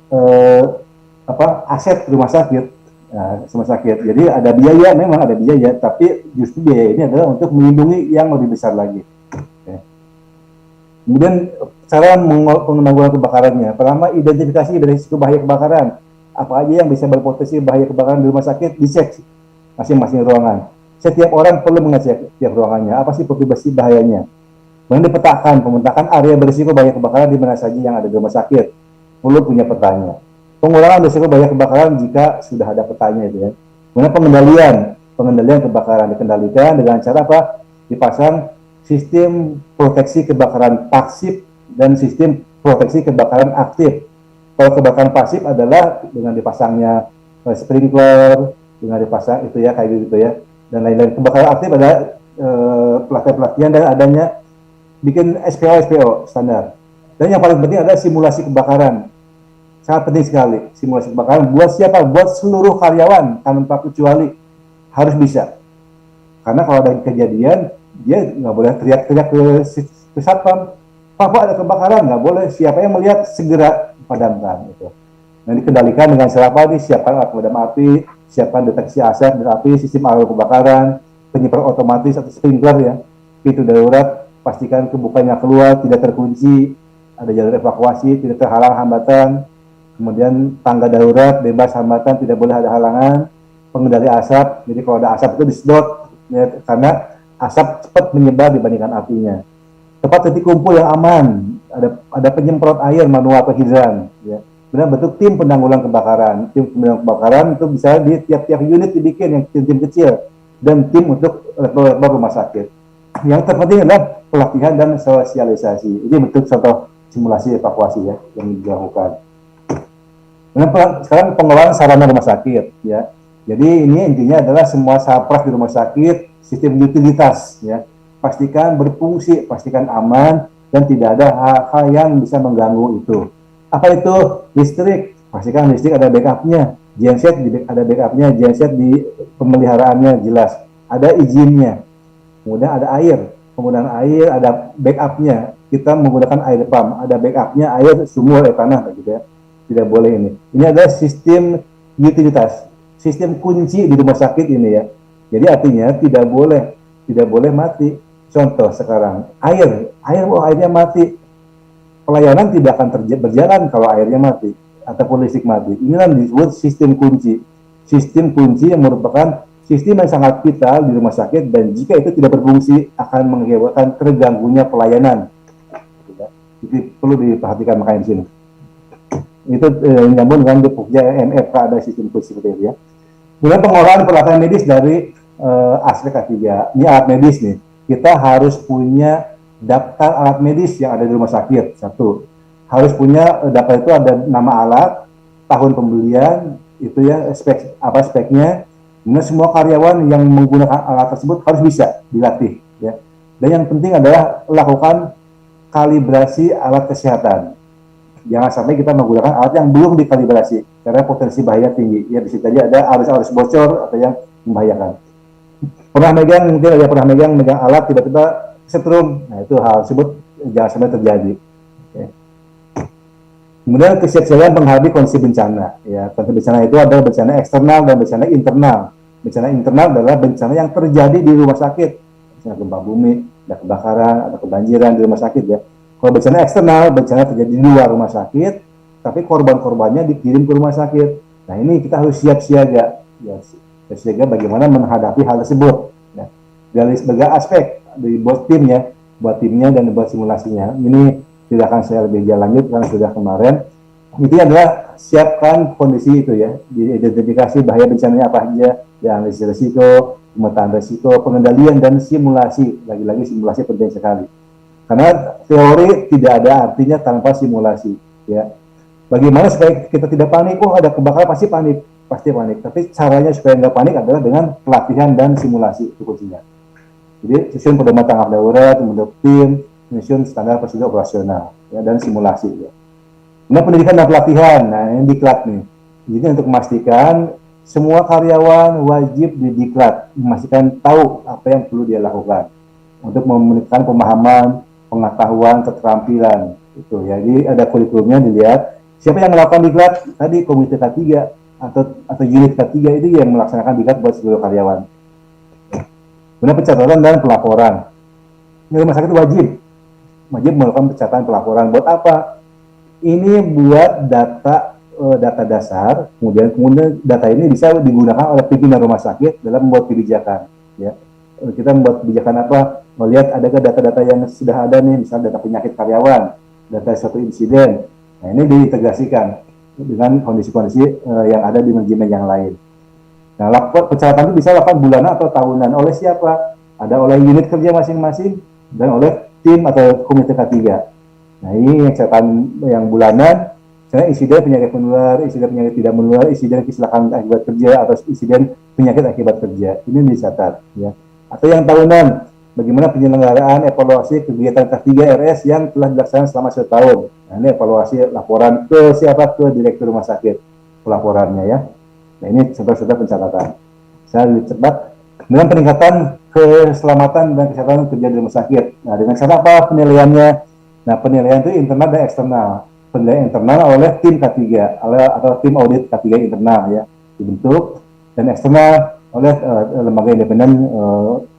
[SPEAKER 2] aset rumah sakit. Nah, rumah sakit. Jadi ada biaya, memang ada biaya, tapi justru biaya ini adalah untuk melindungi yang lebih besar lagi. Oke. Kemudian cara penanggulangan kebakarannya. Pertama, identifikasi dari risiko bahaya kebakaran. Apa aja yang bisa berpotensi bahaya kebakaran di rumah sakit, dicek masing-masing ruangan. Setiap orang perlu mengecek tiap ruangannya, apa sih potensi bahayanya. Kemudian pemetakan area berisiko bahaya kebakaran di mana saja yang ada di rumah sakit. Perlu punya petanya. Pengurangan risiko bahaya kebakaran jika sudah ada petanya itu ya. Kemudian pengendalian kebakaran dikendalikan dengan cara apa? Dipasang sistem proteksi kebakaran pasif dan sistem proteksi kebakaran aktif. Kalau kebakaran pasif adalah dengan dipasangnya sprinkler, dengan dipasang itu ya kayak gitu ya, dan lain-lain. Kebakaran aktif adalah pelatihan dan adanya bikin SPO standar. Dan yang paling penting adalah simulasi kebakaran. Sangat penting sekali simulasi kebakaran. Buat siapa? Buat seluruh karyawan tanpa kecuali harus bisa. Karena kalau ada kejadian, dia nggak boleh teriak-teriak ke satpam. Pak, ada kebakaran, nggak boleh. Siapa yang melihat segera padamkan. Gitu. Nah, dikendalikan dengan siapa nih? Siapkan alat pemadam api, siapkan deteksi asap dan api, sistem alarm kebakaran, penyemprot otomatis atau sprinkler ya, pintu darurat, pastikan kebukanya keluar, tidak terkunci, ada jalur evakuasi, tidak terhalang hambatan. Kemudian tangga darurat, bebas hambatan, tidak boleh ada halangan. Pengendali asap, jadi kalau ada asap itu disedot, ya, karena asap cepat menyebar dibandingkan apinya. Tempat titik kumpul yang aman, ada penyemprot air manual atau hidran. Ya. Kemudian bentuk tim penanggulangan kebakaran. Tim penanggulangan kebakaran itu bisa di tiap-tiap unit dibikin yang tim kecil dan tim untuk level rumah sakit. Yang terpenting adalah pelatihan dan sosialisasi. Ini bentuk contoh simulasi evakuasi ya yang dilakukan. Sekarang pengelolaan sarana rumah sakit ya. Jadi ini intinya adalah semua sapras di rumah sakit, sistem utilitas ya. Pastikan berfungsi, pastikan aman dan tidak ada hal-hal yang bisa mengganggu itu. Apa itu? Listrik. Pastikan listrik ada backupnya. Genset ada backupnya, genset di pemeliharaannya jelas. Ada izinnya. Kemudian ada air. Penggunaan air ada backupnya. Kita menggunakan air pump, ada backupnya air sumur tanah gitu ya. Tidak boleh ini. Ini adalah sistem utilitas, sistem kunci di rumah sakit ini ya. Jadi artinya tidak boleh mati. Contoh sekarang airnya mati, pelayanan tidak akan berjalan kalau airnya mati ataupun listrik mati. Inilah disebut sistem kunci. Sistem kunci yang merupakan sistem yang sangat vital di rumah sakit, dan jika itu tidak berfungsi akan mengakibatkan terganggunya pelayanan. Jadi perlu diperhatikan makanya di sini. Itu nyambung dengan Jogja MFK, ada sistem khusus seperti itu ya. Kemudian pengolahan peralatan medis dari aspek ketiga. Ini alat medis nih. Kita harus punya daftar alat medis yang ada di rumah sakit. Satu. Harus punya daftar itu ada nama alat, tahun pembelian, itu ya spek apa speknya. Kemudian semua karyawan yang menggunakan alat tersebut harus bisa dilatih ya. Dan yang penting adalah lakukan kalibrasi alat kesehatan. Jangan sampai kita menggunakan alat yang belum dikalibrasi karena potensi bahaya tinggi. Ya bisa saja ada arus-arus bocor atau yang membahayakan. Mungkin ada pernah megang alat tiba-tiba setrum. Nah, itu hal tersebut jangan sampai terjadi. Okay. Kemudian kesiapsiagaan menghadapi kondisi bencana. Ya, kondisi bencana itu adalah bencana eksternal dan bencana internal. Bencana internal adalah bencana yang terjadi di rumah sakit. Misalnya gempa bumi, ada kebakaran, ada kebanjiran di rumah sakit ya. Kalau bencana eksternal, bencana terjadi di luar rumah sakit, tapi korban-korbannya dikirim ke rumah sakit. Nah, ini kita harus siap siaga. Ya, siap siaga bagaimana menghadapi hal tersebut. Ya. Dari sebagai aspek buat timnya dan buat simulasinya. Ini tidak akan saya lebih lanjut karena sudah kemarin. Intinya adalah siapkan kondisi itu ya, identifikasi bahaya bencananya apa saja, ya, analisis risiko, pemetaan risiko, pengendalian dan simulasi. Lagi-lagi simulasi penting sekali. Karena teori tidak ada artinya tanpa simulasi. Ya, bagaimana supaya kita tidak panik? Oh, ada kebakaran pasti panik. Tapi caranya supaya nggak panik adalah dengan pelatihan dan simulasi, itu kuncinya. Jadi susun pedoman tanggap darurat, membentuk tim, menyusun standar prosedur operasional, ya, dan simulasi. Ya. Nah, pendidikan dan pelatihan, nah ini diklat nih. Jadi untuk memastikan semua karyawan wajib didiklat, memastikan tahu apa yang perlu dia lakukan untuk meningkatkan pemahaman, pengetahuan, keterampilan. Itu ya. Jadi ada kurikulumnya dilihat. Siapa yang melakukan diklat? Tadi komite K3 atau unit K3 itu yang melaksanakan diklat buat seluruh karyawan. Kemudian pencatatan dan pelaporan. Ini rumah sakit wajib melakukan pencatatan pelaporan. Buat apa? Ini buat data dasar. Kemudian data ini bisa digunakan oleh pimpinan rumah sakit dalam membuat kebijakan. Ya, kita membuat kebijakan apa? Melihat adakah data-data yang sudah ada nih, misalnya data penyakit karyawan, data suatu insiden. Nah, ini diintegrasikan dengan kondisi-kondisi yang ada di manajemen yang lain. Nah, pencatatan itu bisa lakukan bulanan atau tahunan. Oleh siapa? Ada oleh unit kerja masing-masing dan oleh tim atau komite K3. Nah, ini yang catatan yang bulanan, misalnya insiden penyakit menular, insiden penyakit tidak menular, insiden kecelakaan akibat kerja atau insiden penyakit akibat kerja. Ini dicatat, ya. Atau yang tahunan, bagaimana penyelenggaraan evaluasi kegiatan K3 RS yang telah dilaksanakan selama 1 tahun. Nah, ini evaluasi laporan ke siapa? Ke direktur rumah sakit pelaporannya ya. Nah, ini contoh-contoh pencatatan. Saya lebih cepat. Dengan peningkatan keselamatan dan kesehatan kerja di rumah sakit. Nah, dengan cara apa penilaiannya? Nah, penilaian itu internal dan eksternal. Penilaian internal oleh tim K3 atau tim audit K3 internal ya dibentuk, dan eksternal oleh lembaga independen,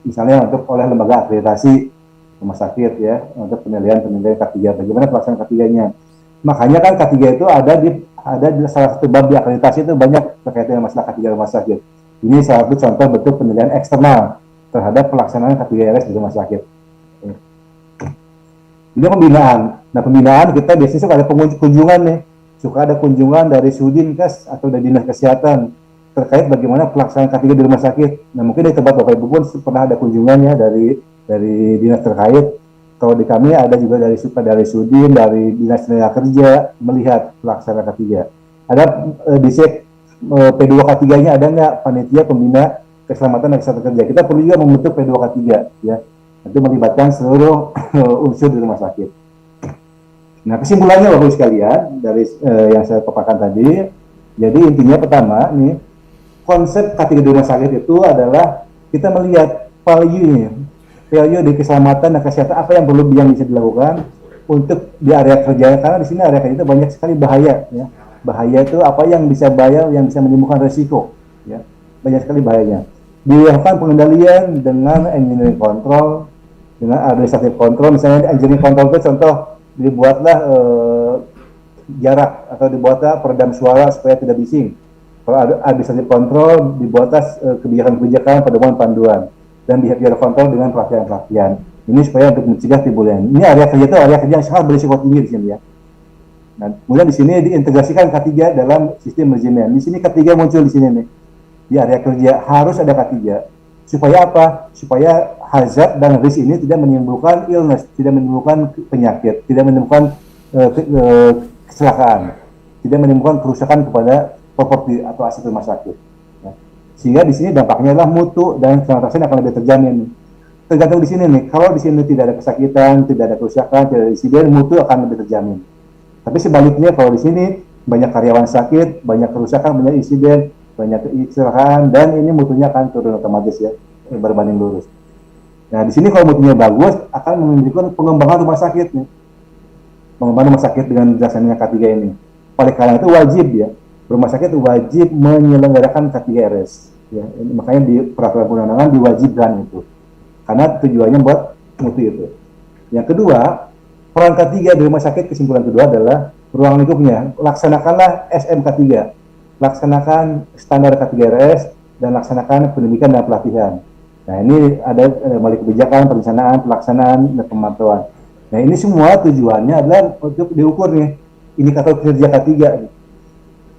[SPEAKER 2] misalnya oleh lembaga akreditasi rumah sakit ya, untuk penilaian K3. Bagaimana pelaksanaan K3-nya? Makanya kan K3 itu ada di salah satu bab di akreditasi itu banyak terkait dengan masalah K3 rumah sakit. Ini salah satu contoh bentuk penilaian eksternal terhadap pelaksanaan K3 RS di rumah sakit. Ini pembinaan. Nah, pembinaan kita biasanya suka ada kunjungan nih. Suka ada kunjungan dari Sudinkes atau dari Dinas Kesehatan terkait bagaimana pelaksanaan K3 di rumah sakit. Nah, mungkin di tempat Bapak Ibu pun pernah ada kunjungannya dari dinas terkait. Kalau di kami ada juga dari Sudin, dari Dinas Tenaga Kerja melihat pelaksanaan K3. Ada disek P2K3-nya ada nggak panitia pembina keselamatan dan kesehatan kerja. Kita perlu juga membentuk P2K3 ya. Itu melibatkan seluruh unsur di rumah sakit. Nah, kesimpulannya Bapak Ibu sekalian dari yang saya paparkan tadi, jadi intinya pertama nih, konsep K3 di rumah sakit itu adalah kita melihat value di keselamatan dan kesehatan, apa yang perlu yang bisa dilakukan untuk di area kerja, karena di sini area kerja itu banyak sekali bahaya ya. Bahaya itu apa yang bisa menimbulkan resiko ya. Banyak sekali bahayanya. Dilakukan pengendalian dengan engineering control, dengan administrative control. Misalnya engineering control itu contoh, dibuatlah jarak atau dibuatlah peredam suara supaya tidak bising. Kalau ada administratif kontrol dibuatlah kebijakan-kebijakan, pedoman, panduan, dan behavior kontrol dengan pelatihan-pelatihan. Ini supaya untuk mencegah timbulnya. Ini area kerja itu area kerja yang sangat berisiko tinggi di sini ya. Nah, kemudian di sini diintegrasikan K3 dalam sistem manajemen. Di sini K3 muncul di sini nih. Di area kerja harus ada K3. Supaya apa? Supaya hazard dan risk ini tidak menimbulkan illness, tidak menimbulkan penyakit, tidak menimbulkan kecelakaan, tidak menimbulkan kerusakan kepada properti atau aset rumah sakit. Ya. Sehingga di sini dampaknya adalah mutu dan keselamatan akan lebih terjamin. Tergantung di sini nih, kalau di sini tidak ada kesakitan, tidak ada kerusakan, tidak ada insiden, mutu akan lebih terjamin. Tapi sebaliknya kalau di sini banyak karyawan sakit, banyak kerusakan, banyak insiden, banyak kecelakaan, dan ini mutunya akan turun otomatis ya, berbanding lurus. Nah di sini kalau mutunya bagus akan memberikan pengembangan rumah sakit nih, pengembangan rumah sakit dengan dilaksanakannya K3 ini. Oleh karena itu wajib ya, rumah sakit wajib menyelenggarakan K3 RS. Ya, makanya di peraturan perundang-undangan diwajibkan itu, karena tujuannya buat mutu itu. Yang kedua, peran K3 di rumah sakit, kesimpulan kedua adalah ruang lingkupnya. Laksanakanlah SMK3, laksanakan standar K3 RS, dan laksanakan pendidikan dan pelatihan. Nah ini ada melalui kebijakan, perencanaan, pelaksanaan, dan pemantauan. Nah ini semua tujuannya adalah untuk diukur nih indikator kinerja K3.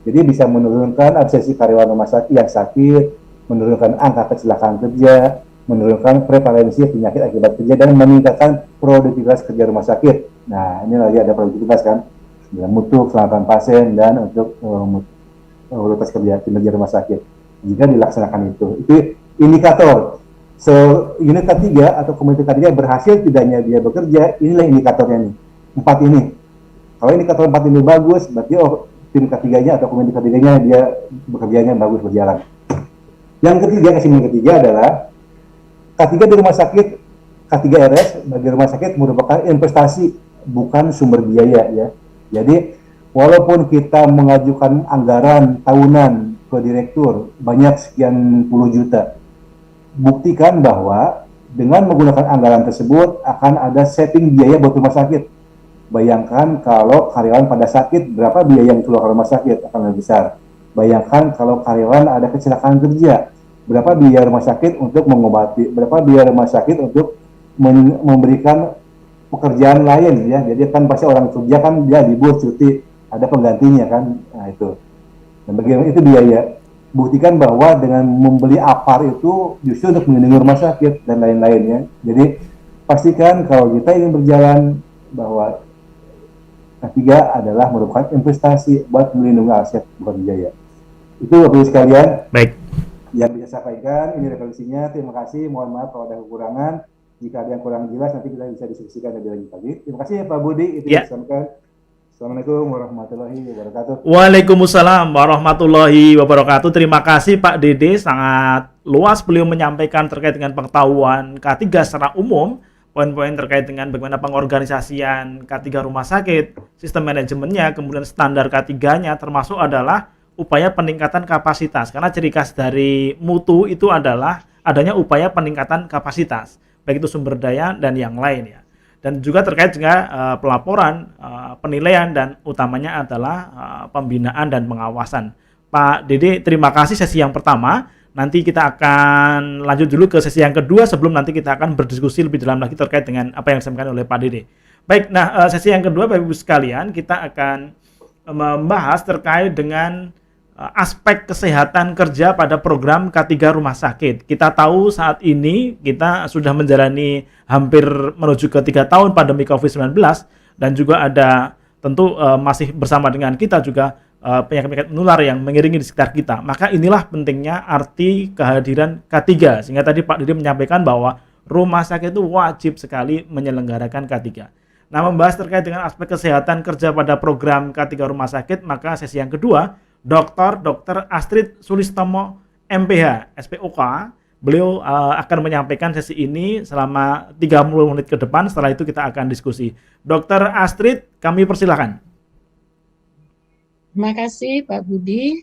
[SPEAKER 2] Jadi bisa menurunkan absensi karyawan rumah sakit yang sakit, menurunkan angka kecelakaan kerja, menurunkan prevalensi penyakit akibat kerja, dan meningkatkan produktivitas kerja rumah sakit. Nah, ini lagi ada produktivitas kan, mutu, keselamatan pasien, dan untuk kualitas kerja kinerja rumah sakit. Jika dilaksanakan itu indikator. Unit K3 atau komunitas K3 berhasil tidaknya dia bekerja, inilah indikatornya nih. 4 ini. Kalau indikator 4 ini bagus, berarti tim K3-nya atau komunitas K3-nya dia bekerjanya bagus, berjalan. Yang ketiga, kesimpulan ketiga adalah K3 di rumah sakit, K3 RS bagi rumah sakit merupakan investasi, bukan sumber biaya ya. Jadi walaupun kita mengajukan anggaran tahunan ke direktur banyak sekian puluh juta, buktikan bahwa dengan menggunakan anggaran tersebut akan ada setting biaya buat rumah sakit. Bayangkan kalau karyawan pada sakit, berapa biaya yang keluar rumah sakit akan lebih besar. Bayangkan kalau karyawan ada kecelakaan kerja, berapa biaya rumah sakit untuk mengobati, berapa biaya rumah sakit untuk memberikan pekerjaan lain ya. Jadi kan pasti orang kerja kan dia libur, cuti, ada penggantinya kan. Nah itu. Dan bagaimana itu biaya. Buktikan bahwa dengan membeli APAR itu justru untuk melindungi rumah sakit dan lain-lainnya. Jadi pastikan kalau kita ingin berjalan bahwa K3 adalah merupakan investasi buat melindungi aset, bukan biaya. Itu Bapak sekalian.
[SPEAKER 1] Baik.
[SPEAKER 2] Yang bisa sampaikan, ini referensinya. Terima kasih. Mohon maaf kalau ada kekurangan. Jika ada yang kurang jelas, nanti kita bisa diskusikan lebih lanjut lagi. Terima kasih Pak Budi. Itu yang disampaikan. Assalamualaikum warahmatullahi wabarakatuh.
[SPEAKER 1] Waalaikumsalam warahmatullahi wabarakatuh. Terima kasih Pak Dede, sangat luas beliau menyampaikan terkait dengan pengetahuan K3 secara umum, poin-poin terkait dengan bagaimana pengorganisasian K3 rumah sakit, sistem manajemennya, kemudian standar K3-nya, termasuk adalah upaya peningkatan kapasitas. Karena ciri khas dari mutu itu adalah adanya upaya peningkatan kapasitas, baik itu sumber daya dan yang lain ya. Dan juga terkait dengan pelaporan, penilaian, dan utamanya adalah pembinaan dan pengawasan. Pak Dede, terima kasih sesi yang pertama. Nanti kita akan lanjut dulu ke sesi yang kedua sebelum nanti kita akan berdiskusi lebih dalam lagi terkait dengan apa yang disampaikan oleh Pak Dede. Baik, nah sesi yang kedua Bapak Ibu sekalian, kita akan membahas terkait dengan aspek kesehatan kerja pada program K3 rumah sakit. Kita tahu saat ini kita sudah menjalani hampir menuju ke 3 tahun pandemi COVID-19, dan juga ada tentu masih bersama dengan kita juga penyakit-penyakit menular yang mengiringi di sekitar kita. Maka inilah pentingnya arti kehadiran K3. Sehingga tadi Pak Didi menyampaikan bahwa rumah sakit itu wajib sekali menyelenggarakan K3. Nah, membahas terkait dengan aspek kesehatan kerja pada program K3 rumah sakit, maka sesi yang kedua Dr. Astrid Sulistomo MPH SPOK, beliau akan menyampaikan sesi ini selama 30 menit ke depan. Setelah itu kita akan diskusi. Dr. Astrid, kami persilahkan.
[SPEAKER 3] Terima kasih Pak Budi.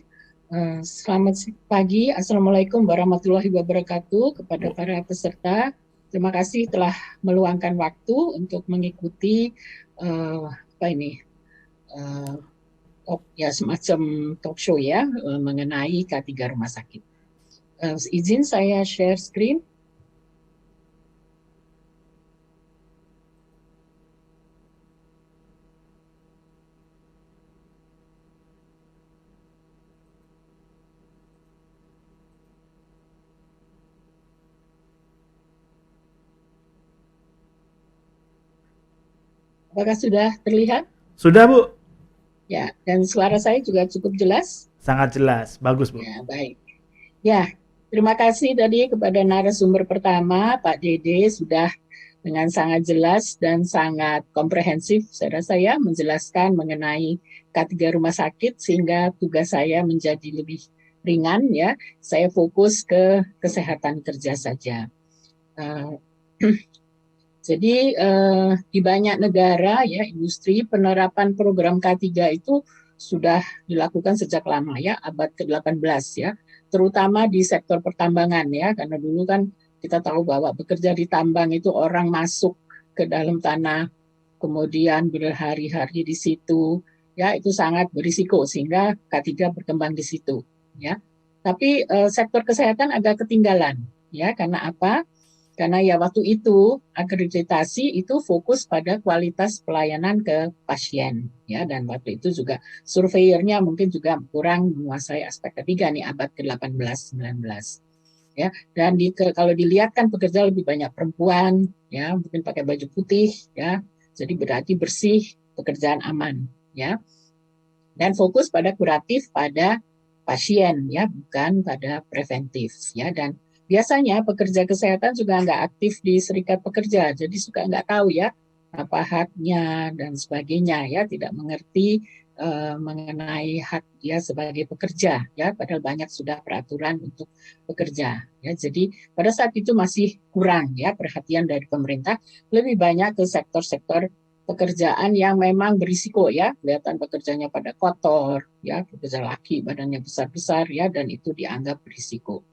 [SPEAKER 3] Selamat pagi. Assalamualaikum warahmatullahi wabarakatuh kepada para peserta. Terima kasih telah meluangkan waktu untuk mengikuti ya semacam talk show ya mengenai K3 rumah sakit. Izin saya share screen. Apakah sudah terlihat?
[SPEAKER 1] Sudah, Bu.
[SPEAKER 3] Ya, dan suara saya juga cukup jelas.
[SPEAKER 1] Sangat jelas. Bagus, Bu.
[SPEAKER 3] Ya, baik. Ya, terima kasih tadi kepada narasumber pertama, Pak Dede, sudah dengan sangat jelas dan sangat komprehensif, saya rasa ya, menjelaskan mengenai K3 rumah sakit, sehingga tugas saya menjadi lebih ringan ya. Saya fokus ke kesehatan kerja saja. Uh, Jadi di banyak negara ya industri penerapan program K3 itu sudah dilakukan sejak lama ya, abad ke-18 ya, terutama di sektor pertambangan ya, karena dulu kan kita tahu bahwa bekerja di tambang itu orang masuk ke dalam tanah, kemudian berhari-hari di situ ya, itu sangat berisiko sehingga K3 berkembang di situ ya. Tapi sektor kesehatan agak ketinggalan ya, karena apa? Karena ya waktu itu akreditasi itu fokus pada kualitas pelayanan ke pasien ya, dan waktu itu juga surveyornya mungkin juga kurang menguasai aspek ketiga nih, abad ke-18 19 ya. Dan kalau dilihat kan pekerja lebih banyak perempuan ya, mungkin pakai baju putih ya. Jadi berarti bersih, pekerjaan aman ya. Dan fokus pada kuratif pada pasien ya, bukan pada preventif ya. Dan biasanya pekerja kesehatan juga nggak aktif di serikat pekerja, jadi suka nggak tahu ya apa haknya dan sebagainya ya, tidak mengerti mengenai hak dia sebagai pekerja ya, padahal banyak sudah peraturan untuk pekerja ya. Jadi pada saat itu masih kurang ya perhatian dari pemerintah, lebih banyak ke sektor-sektor pekerjaan yang memang berisiko ya, kelihatan pekerjanya pada kotor ya, pekerja laki badannya besar-besar ya, dan itu dianggap berisiko.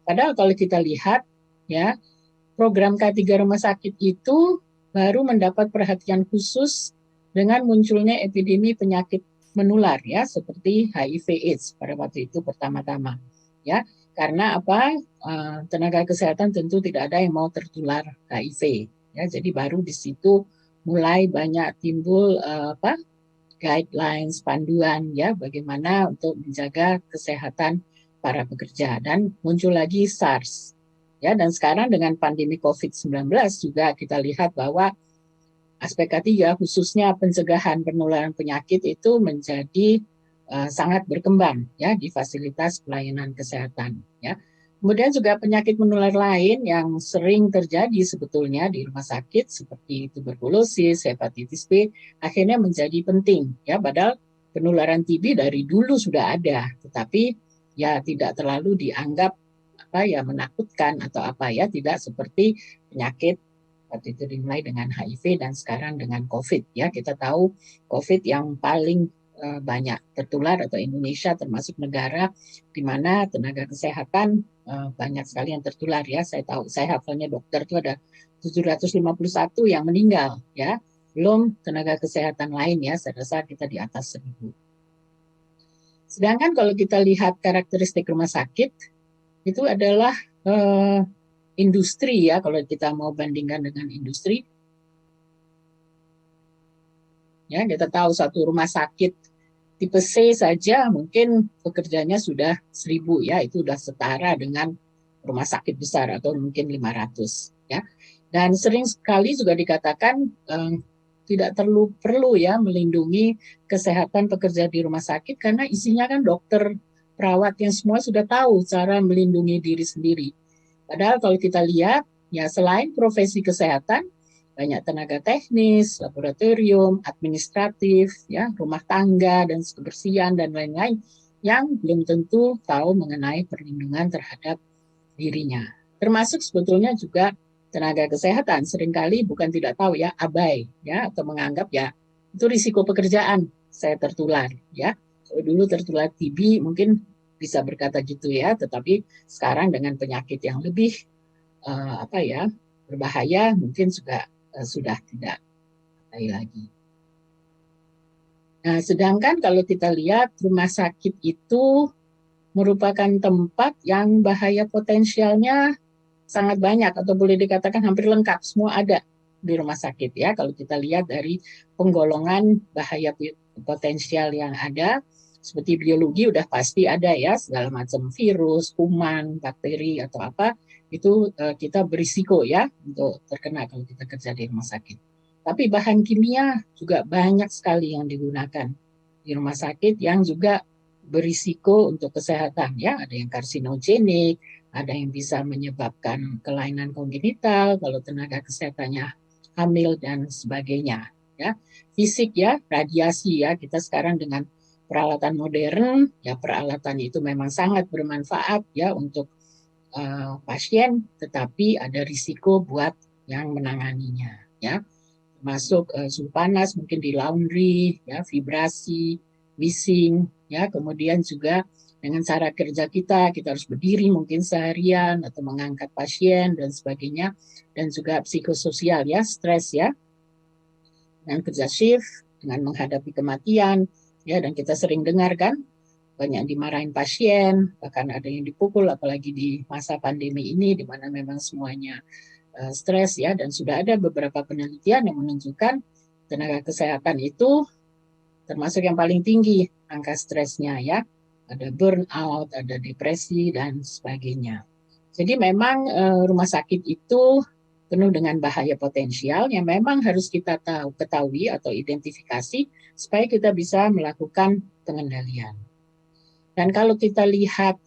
[SPEAKER 3] Padahal kalau kita lihat ya, program K3 rumah sakit itu baru mendapat perhatian khusus dengan munculnya epidemi penyakit menular ya, seperti HIV/AIDS pada waktu itu pertama-tama ya. Karena apa? Tenaga kesehatan tentu tidak ada yang mau tertular HIV ya, jadi baru di situ mulai banyak timbul guidelines, panduan ya, bagaimana untuk menjaga kesehatan para pekerja, dan muncul lagi SARS ya. Dan sekarang dengan pandemi COVID-19 juga kita lihat bahwa aspek ketiga khususnya pencegahan penularan penyakit itu menjadi sangat berkembang ya di fasilitas pelayanan kesehatan ya. Kemudian juga penyakit menular lain yang sering terjadi sebetulnya di rumah sakit seperti tuberkulosis, hepatitis B akhirnya menjadi penting ya, padahal penularan TB dari dulu sudah ada, tetapi ya tidak terlalu dianggap apa ya menakutkan atau apa ya, tidak seperti penyakit waktu itu dimulai dengan HIV dan sekarang dengan COVID ya. Kita tahu COVID yang paling banyak tertular atau Indonesia termasuk negara di mana tenaga kesehatan banyak sekali yang tertular ya. Saya tahu, saya hafalnya dokter itu ada 751 yang meninggal ya. Belum tenaga kesehatan lain ya, saya rasa kita di atas 1.000. Sedangkan kalau kita lihat karakteristik rumah sakit itu adalah industri ya, kalau kita mau bandingkan dengan industri. Ya, kita tahu satu rumah sakit tipe C saja mungkin pekerjanya sudah 1.000 ya, itu sudah setara dengan rumah sakit besar atau mungkin 500 ya. Dan sering sekali juga dikatakan tidak perlu ya melindungi kesehatan pekerja di rumah sakit karena isinya kan dokter, perawat yang semua sudah tahu cara melindungi diri sendiri. Padahal kalau kita lihat ya, selain profesi kesehatan, banyak tenaga teknis, laboratorium, administratif, ya, rumah tangga dan kebersihan dan lain-lain yang belum tentu tahu mengenai perlindungan terhadap dirinya. Termasuk sebetulnya juga tenaga kesehatan seringkali bukan tidak tahu ya, abai ya, atau menganggap ya itu risiko pekerjaan saya tertular ya. Kalau dulu tertular TB mungkin bisa berkata gitu ya, tetapi sekarang dengan penyakit yang lebih berbahaya mungkin juga sudah tidak lagi. Nah, sedangkan kalau kita lihat rumah sakit itu merupakan tempat yang bahaya potensialnya sangat banyak atau boleh dikatakan hampir lengkap, semua ada di rumah sakit ya. Kalau kita lihat dari penggolongan bahaya potensial yang ada, seperti biologi udah pasti ada ya, segala macam virus, kuman, bakteri atau apa, itu kita berisiko ya untuk terkena kalau kita kerja di rumah sakit. Tapi bahan kimia juga banyak sekali yang digunakan di rumah sakit yang juga berisiko untuk kesehatan ya, ada yang karsinogenik, ada yang bisa menyebabkan kelainan kongenital kalau tenaga kesehatannya hamil dan sebagainya ya. Fisik ya, radiasi ya, kita sekarang dengan peralatan modern ya, peralatan itu memang sangat bermanfaat ya untuk pasien, tetapi ada risiko buat yang menanganinya ya, masuk suhu panas mungkin di laundry ya, vibrasi, bising ya, kemudian juga dengan cara kerja kita harus berdiri mungkin seharian atau mengangkat pasien dan sebagainya, dan juga psikososial ya, stres ya, dengan kerja shift, dengan menghadapi kematian ya, dan kita sering dengar kan banyak dimarahin pasien, bahkan ada yang dipukul apalagi di masa pandemi ini di mana memang semuanya stres ya, dan sudah ada beberapa penelitian yang menunjukkan tenaga kesehatan itu termasuk yang paling tinggi angka stresnya ya, ada burnout, ada depresi dan sebagainya. Jadi memang rumah sakit itu penuh dengan bahaya potensial yang memang harus kita ketahui atau identifikasi supaya kita bisa melakukan pengendalian. Dan kalau kita lihat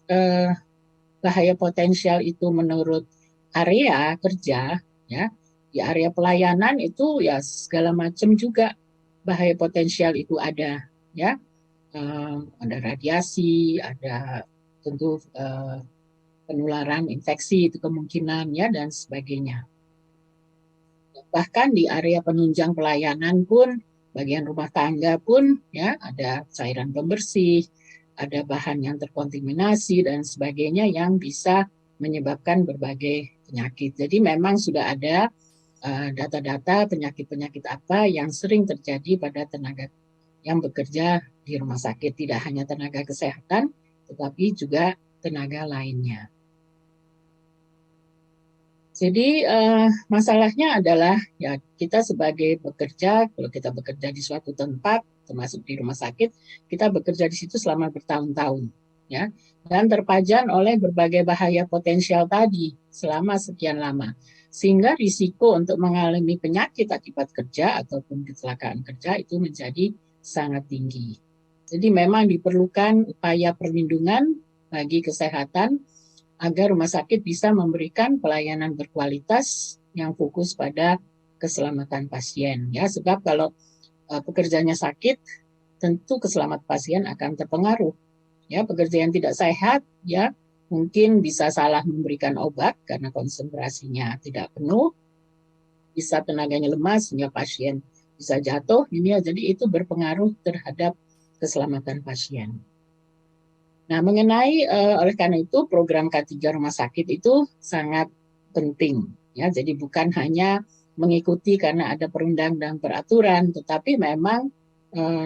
[SPEAKER 3] bahaya potensial itu menurut area kerja ya, di area pelayanan itu ya segala macam juga bahaya potensial itu ada ya, ada radiasi, ada tentu penularan infeksi itu kemungkinan ya, dan sebagainya. Bahkan di area penunjang pelayanan pun, bagian rumah tangga pun ya, ada cairan pembersih, ada bahan yang terkontaminasi dan sebagainya yang bisa menyebabkan berbagai penyakit. Jadi memang sudah ada data-data penyakit-penyakit apa yang sering terjadi pada tenaga yang bekerja di rumah sakit, tidak hanya tenaga kesehatan, tetapi juga tenaga lainnya. Jadi masalahnya adalah ya, kita sebagai bekerja, kalau kita bekerja di suatu tempat, termasuk di rumah sakit, kita bekerja di situ selama bertahun-tahun, ya, dan terpajan oleh berbagai bahaya potensial tadi selama sekian lama, sehingga risiko untuk mengalami penyakit akibat kerja ataupun kecelakaan kerja itu menjadi sangat tinggi. Jadi memang diperlukan upaya perlindungan bagi kesehatan agar rumah sakit bisa memberikan pelayanan berkualitas yang fokus pada keselamatan pasien ya, sebab kalau pekerjanya sakit tentu keselamatan pasien akan terpengaruh ya. Pekerja yang tidak sehat ya mungkin bisa salah memberikan obat karena konsentrasinya tidak penuh, bisa tenaganya lemah sehingga pasien bisa jatuh ini ya, jadi itu berpengaruh terhadap keselamatan pasien. Nah, mengenai oleh karena itu program K3 rumah sakit itu sangat penting ya. Jadi bukan hanya mengikuti karena ada perundang dan peraturan, tetapi memang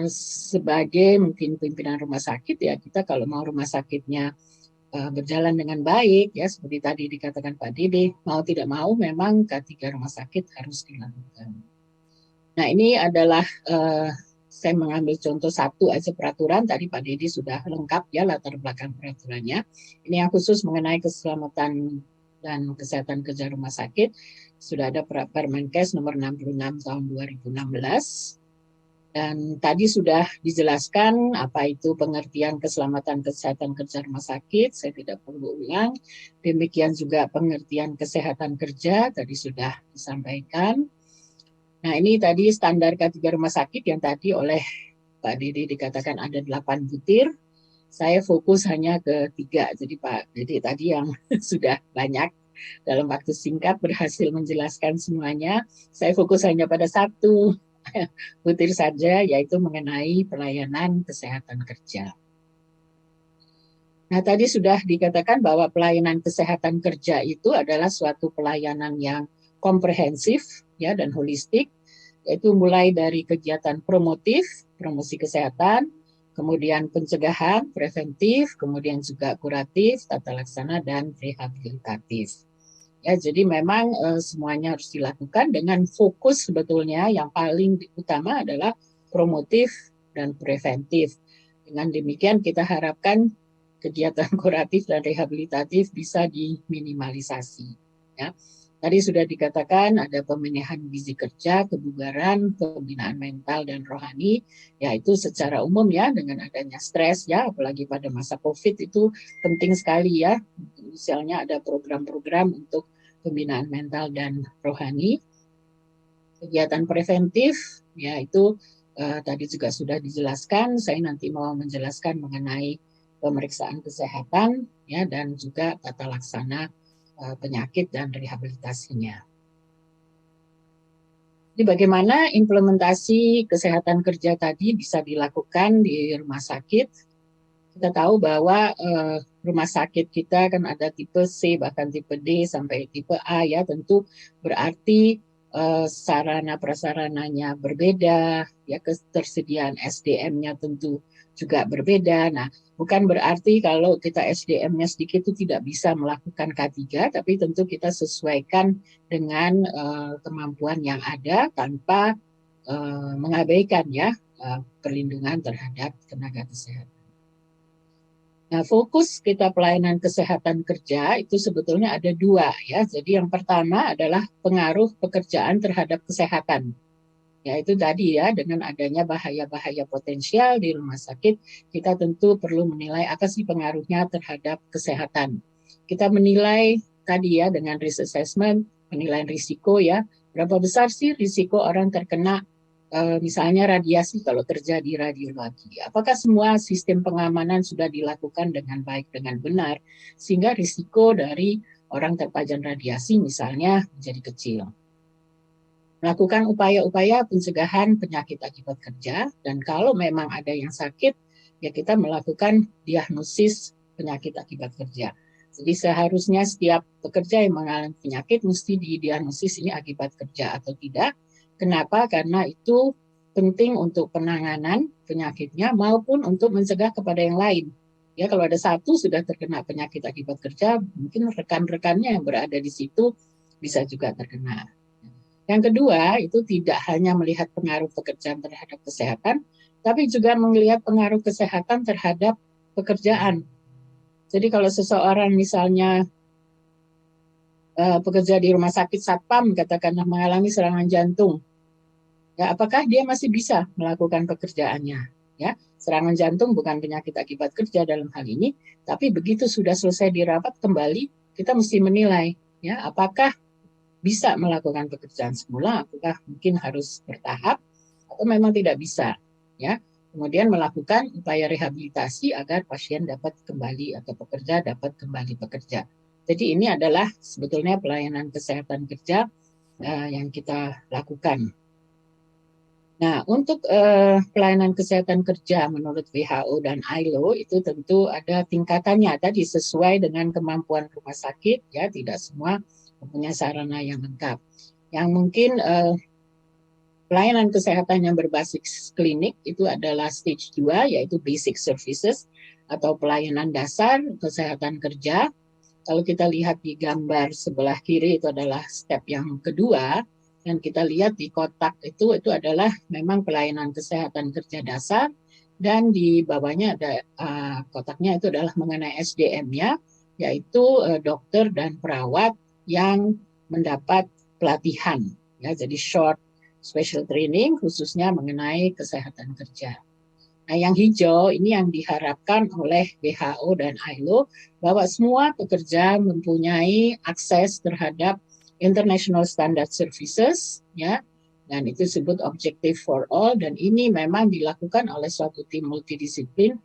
[SPEAKER 3] sebagai mungkin pimpinan rumah sakit ya, kita kalau mau rumah sakitnya berjalan dengan baik ya, seperti tadi dikatakan Pak Dede, mau tidak mau memang K3 rumah sakit harus dilakukan. Nah, ini adalah saya mengambil contoh satu aja peraturan, tadi Pak Dede sudah lengkap ya latar belakang peraturannya. Ini yang khusus mengenai keselamatan dan kesehatan kerja rumah sakit. Sudah ada Permenkes nomor 66 tahun 2016. Dan tadi sudah dijelaskan apa itu pengertian keselamatan kesehatan kerja rumah sakit, saya tidak perlu ulang. Demikian juga pengertian kesehatan kerja, tadi sudah disampaikan. Nah, ini tadi standar K3 rumah sakit yang tadi oleh Pak Dede dikatakan ada 8 butir. Saya fokus hanya ke 3. Jadi Pak Dede tadi yang sudah banyak dalam waktu singkat berhasil menjelaskan semuanya. Saya fokus hanya pada 1 butir saja, yaitu mengenai pelayanan kesehatan kerja. Nah, tadi sudah dikatakan bahwa pelayanan kesehatan kerja itu adalah suatu pelayanan yang komprehensif ya dan holistik, yaitu mulai dari kegiatan promotif promosi kesehatan, kemudian pencegahan, preventif, kemudian juga kuratif, tata laksana, dan rehabilitatif. Ya, jadi memang semuanya harus dilakukan dengan fokus sebetulnya yang paling utama adalah promotif dan preventif. Dengan demikian kita harapkan kegiatan kuratif dan rehabilitatif bisa diminimalisasi. Ya. Tadi sudah dikatakan ada pembenahan gizi kerja, kebugaran, pembinaan mental dan rohani, yaitu secara umum ya dengan adanya stres ya, apalagi pada masa COVID itu penting sekali ya. Misalnya ada program-program untuk pembinaan mental dan rohani. Kegiatan preventif yaitu tadi juga sudah dijelaskan, saya nanti mau menjelaskan mengenai pemeriksaan kesehatan ya dan juga tata laksana penyakit dan rehabilitasinya. Jadi bagaimana implementasi kesehatan kerja tadi bisa dilakukan di rumah sakit? Kita tahu bahwa rumah sakit kita kan ada tipe C bahkan tipe D sampai tipe A ya, tentu berarti sarana prasarananya berbeda, ya ketersediaan SDM-nya tentu juga berbeda. Nah, bukan berarti kalau kita SDM-nya sedikit itu tidak bisa melakukan K3, tapi tentu kita sesuaikan dengan kemampuan yang ada tanpa mengabaikan ya perlindungan terhadap tenaga kesehatan. Nah, fokus kita pelayanan kesehatan kerja itu sebetulnya ada dua ya. Jadi yang pertama adalah pengaruh pekerjaan terhadap kesehatan. Ya itu tadi ya, dengan adanya bahaya-bahaya potensial di rumah sakit, kita tentu perlu menilai apa sih pengaruhnya terhadap kesehatan. Kita menilai tadi ya dengan risk assessment, penilaian risiko ya. Berapa besar sih risiko orang terkena misalnya radiasi kalau terjadi radiologi. Apakah semua sistem pengamanan sudah dilakukan dengan baik, dengan benar, sehingga risiko dari orang terpajan radiasi misalnya menjadi kecil. Melakukan upaya-upaya pencegahan penyakit akibat kerja, dan kalau memang ada yang sakit, ya kita melakukan diagnosis penyakit akibat kerja. Jadi seharusnya setiap pekerja yang mengalami penyakit mesti didiagnosis ini akibat kerja atau tidak. Kenapa? Karena itu penting untuk penanganan penyakitnya maupun untuk mencegah kepada yang lain. Ya, kalau ada satu sudah terkena penyakit akibat kerja, mungkin rekan-rekannya yang berada di situ bisa juga terkena. Yang kedua, itu tidak hanya melihat pengaruh pekerjaan terhadap kesehatan, tapi juga melihat pengaruh kesehatan terhadap pekerjaan. Jadi kalau seseorang misalnya pekerja di rumah sakit satpam katakanlah mengalami serangan jantung, ya apakah dia masih bisa melakukan pekerjaannya? Ya, serangan jantung bukan penyakit akibat kerja dalam hal ini, tapi begitu sudah selesai dirawat kembali, kita mesti menilai, ya apakah bisa melakukan pekerjaan semula, apakah mungkin harus bertahap atau memang tidak bisa, ya. Kemudian melakukan upaya rehabilitasi agar pasien dapat kembali atau pekerja dapat kembali bekerja. Jadi ini adalah sebetulnya pelayanan kesehatan kerja yang kita lakukan. Nah, untuk pelayanan kesehatan kerja menurut WHO dan ILO itu tentu ada tingkatannya tadi sesuai dengan kemampuan rumah sakit, ya tidak semua mempunyai sarana yang lengkap. Yang mungkin pelayanan kesehatan yang berbasis klinik itu adalah stage 2 yaitu basic services atau pelayanan dasar kesehatan kerja. Kalau kita lihat di gambar sebelah kiri itu adalah step yang kedua dan kita lihat di kotak itu adalah memang pelayanan kesehatan kerja dasar dan di bawahnya ada kotaknya itu adalah mengenai SDM-nya yaitu dokter dan perawat yang mendapat pelatihan ya jadi short special training khususnya mengenai kesehatan kerja. Nah, yang hijau ini yang diharapkan oleh WHO dan ILO bahwa semua pekerja mempunyai akses terhadap international standard services ya dan itu disebut objective for all dan ini memang dilakukan oleh suatu tim multidisiplin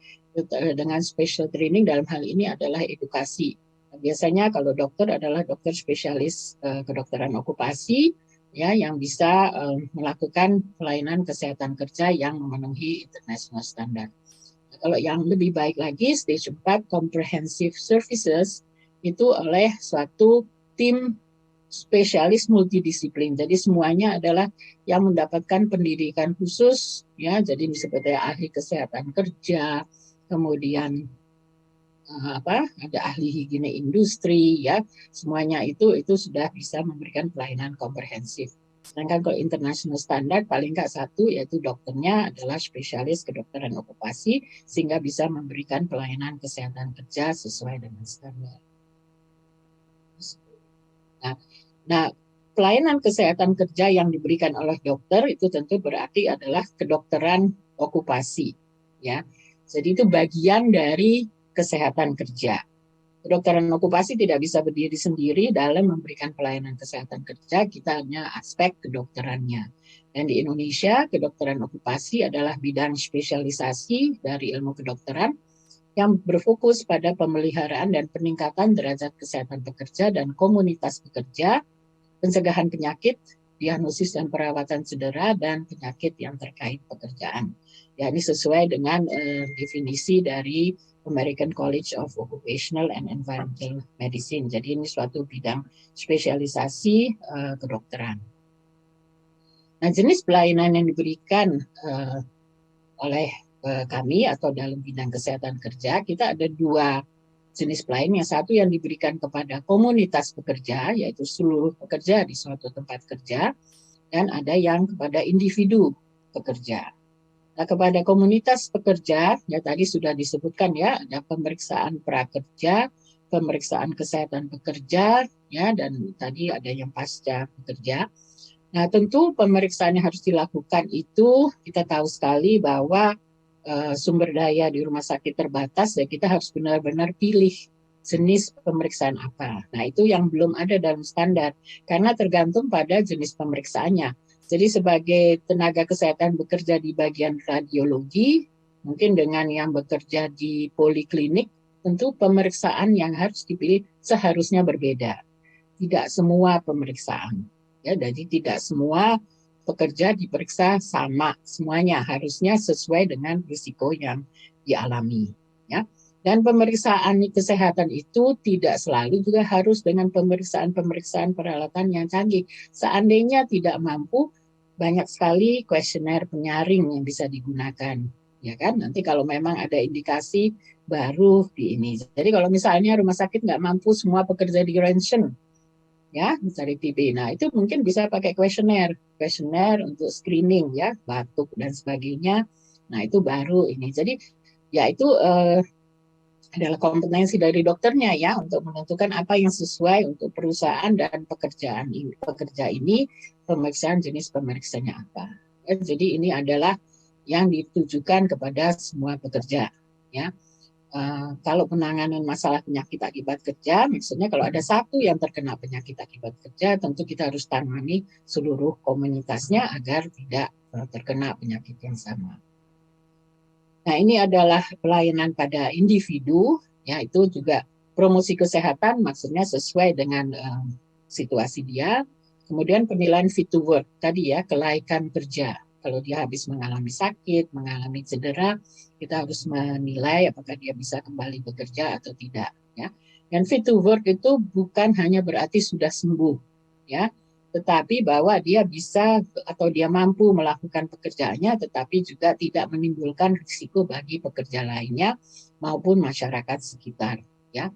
[SPEAKER 3] dengan special training dalam hal ini adalah edukasi. Biasanya kalau dokter adalah dokter spesialis kedokteran okupasi ya yang bisa melakukan pelayanan kesehatan kerja yang memenuhi international standard. Nah, kalau yang lebih baik lagi stage 4 comprehensive services itu oleh suatu tim spesialis multidisiplin. Jadi semuanya adalah yang mendapatkan pendidikan khusus, ya. Jadi seperti ahli kesehatan kerja, kemudian ada ahli higiene industri, ya. Semuanya itu sudah bisa memberikan pelayanan komprehensif. Sedangkan kalau international standard paling nggak satu, yaitu dokternya adalah spesialis kedokteran okupasi, sehingga bisa memberikan pelayanan kesehatan kerja sesuai dengan standar. Nah, pelayanan kesehatan kerja yang diberikan oleh dokter itu tentu berarti adalah kedokteran okupasi, ya. Jadi itu bagian dari kesehatan kerja. Kedokteran okupasi tidak bisa berdiri sendiri dalam memberikan pelayanan kesehatan kerja, kita hanya aspek kedokterannya. Dan di Indonesia, kedokteran okupasi adalah bidang spesialisasi dari ilmu kedokteran yang berfokus pada pemeliharaan dan peningkatan derajat kesehatan pekerja dan komunitas pekerja, pencegahan penyakit, diagnosis dan perawatan cedera, dan penyakit yang terkait pekerjaan. Ya, ini sesuai dengan definisi dari American College of Occupational and Environmental Medicine. Jadi ini suatu bidang spesialisasi kedokteran. Nah, jenis pelayanan yang diberikan oleh kami atau dalam bidang kesehatan kerja, kita ada dua jenis pelayanan. Yang satu yang diberikan kepada komunitas pekerja, yaitu seluruh pekerja di suatu tempat kerja, dan ada yang kepada individu pekerja. Nah, kepada komunitas pekerja, ya tadi sudah disebutkan ya, ada pemeriksaan prakerja, pemeriksaan kesehatan pekerja, ya, dan tadi ada yang pasca pekerja. Nah, tentu pemeriksaan yang harus dilakukan itu, kita tahu sekali bahwa sumber daya di rumah sakit terbatas, ya kita harus benar-benar pilih jenis pemeriksaan apa. Nah, itu yang belum ada dalam standar, karena tergantung pada jenis pemeriksaannya. Jadi sebagai tenaga kesehatan bekerja di bagian radiologi, mungkin dengan yang bekerja di poliklinik, tentu pemeriksaan yang harus dipilih seharusnya berbeda. Tidak semua pemeriksaan, ya, jadi tidak semua pekerja diperiksa sama semuanya, harusnya sesuai dengan risiko yang dialami, ya. Dan pemeriksaan kesehatan itu tidak selalu juga harus dengan pemeriksaan peralatan yang canggih. Seandainya tidak mampu, banyak sekali kuesioner penyaring yang bisa digunakan, ya kan? Nanti kalau memang ada indikasi baru di ini. Jadi kalau misalnya rumah sakit nggak mampu semua pekerja di ronsen, ya, mencari TB. Nah, itu mungkin bisa pakai kuesioner untuk screening, ya, batuk dan sebagainya. Nah, itu baru ini. Jadi ya itu adalah kompetensi dari dokternya, ya, untuk menentukan apa yang sesuai untuk perusahaan dan pekerja ini, pemeriksaan jenis pemeriksaannya apa. Ya, jadi ini adalah yang ditujukan kepada semua pekerja, ya. Kalau penanganan masalah penyakit akibat kerja, maksudnya kalau ada satu yang terkena penyakit akibat kerja, tentu kita harus tangani seluruh komunitasnya agar tidak terkena penyakit yang sama. Nah, ini adalah pelayanan pada individu, ya, itu juga promosi kesehatan, maksudnya sesuai dengan situasi dia. Kemudian penilaian fit to work, tadi ya, kelaikan kerja. Kalau dia habis mengalami sakit, mengalami cedera, kita harus menilai apakah dia bisa kembali bekerja atau tidak, ya. Dan fit to work itu bukan hanya berarti sudah sembuh, ya, tetapi bahwa dia bisa atau dia mampu melakukan pekerjaannya, tetapi juga tidak menimbulkan risiko bagi pekerja lainnya maupun masyarakat sekitar, ya.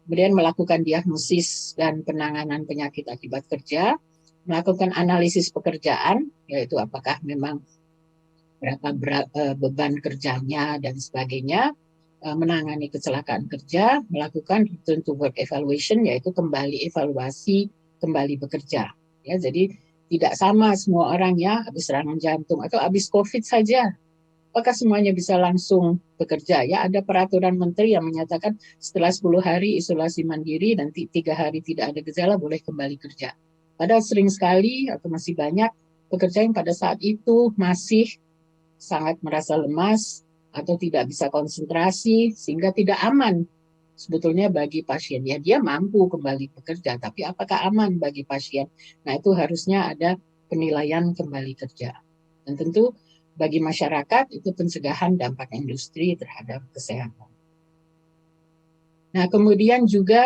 [SPEAKER 3] Kemudian melakukan diagnosis dan penanganan penyakit akibat kerja, melakukan analisis pekerjaan, yaitu apakah memang berapa beban kerjanya dan sebagainya, menangani kecelakaan kerja, melakukan return to work evaluation, yaitu evaluasi kembali bekerja. Ya, jadi tidak sama semua orang, ya, habis serangan jantung atau habis COVID saja. Apakah semuanya bisa langsung bekerja? Ya, ada peraturan menteri yang menyatakan setelah 10 hari isolasi mandiri dan 3 hari tidak ada gejala boleh kembali kerja. Padahal sering sekali atau masih banyak pekerja yang pada saat itu masih sangat merasa lemas atau tidak bisa konsentrasi sehingga tidak aman sebetulnya bagi pasien. Ya, dia mampu kembali bekerja, tapi apakah aman bagi pasien? Nah, itu harusnya ada penilaian kembali kerja. Dan tentu bagi masyarakat itu pencegahan dampak industri terhadap kesehatan. Nah, kemudian juga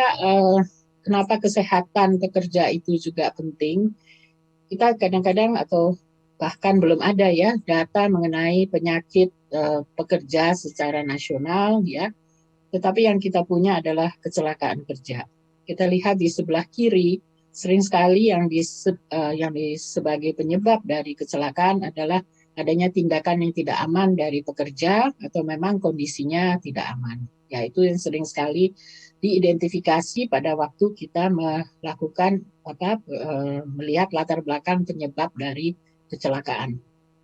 [SPEAKER 3] kenapa kesehatan pekerja itu juga penting. Kita kadang-kadang atau bahkan belum ada ya data mengenai penyakit pekerja secara nasional ya. Tetapi yang kita punya adalah kecelakaan kerja. Kita lihat di sebelah kiri, sering sekali yang sebagai penyebab dari kecelakaan adalah adanya tindakan yang tidak aman dari pekerja atau memang kondisinya tidak aman. Ya, itu yang sering sekali diidentifikasi pada waktu kita melakukan melihat latar belakang penyebab dari kecelakaan.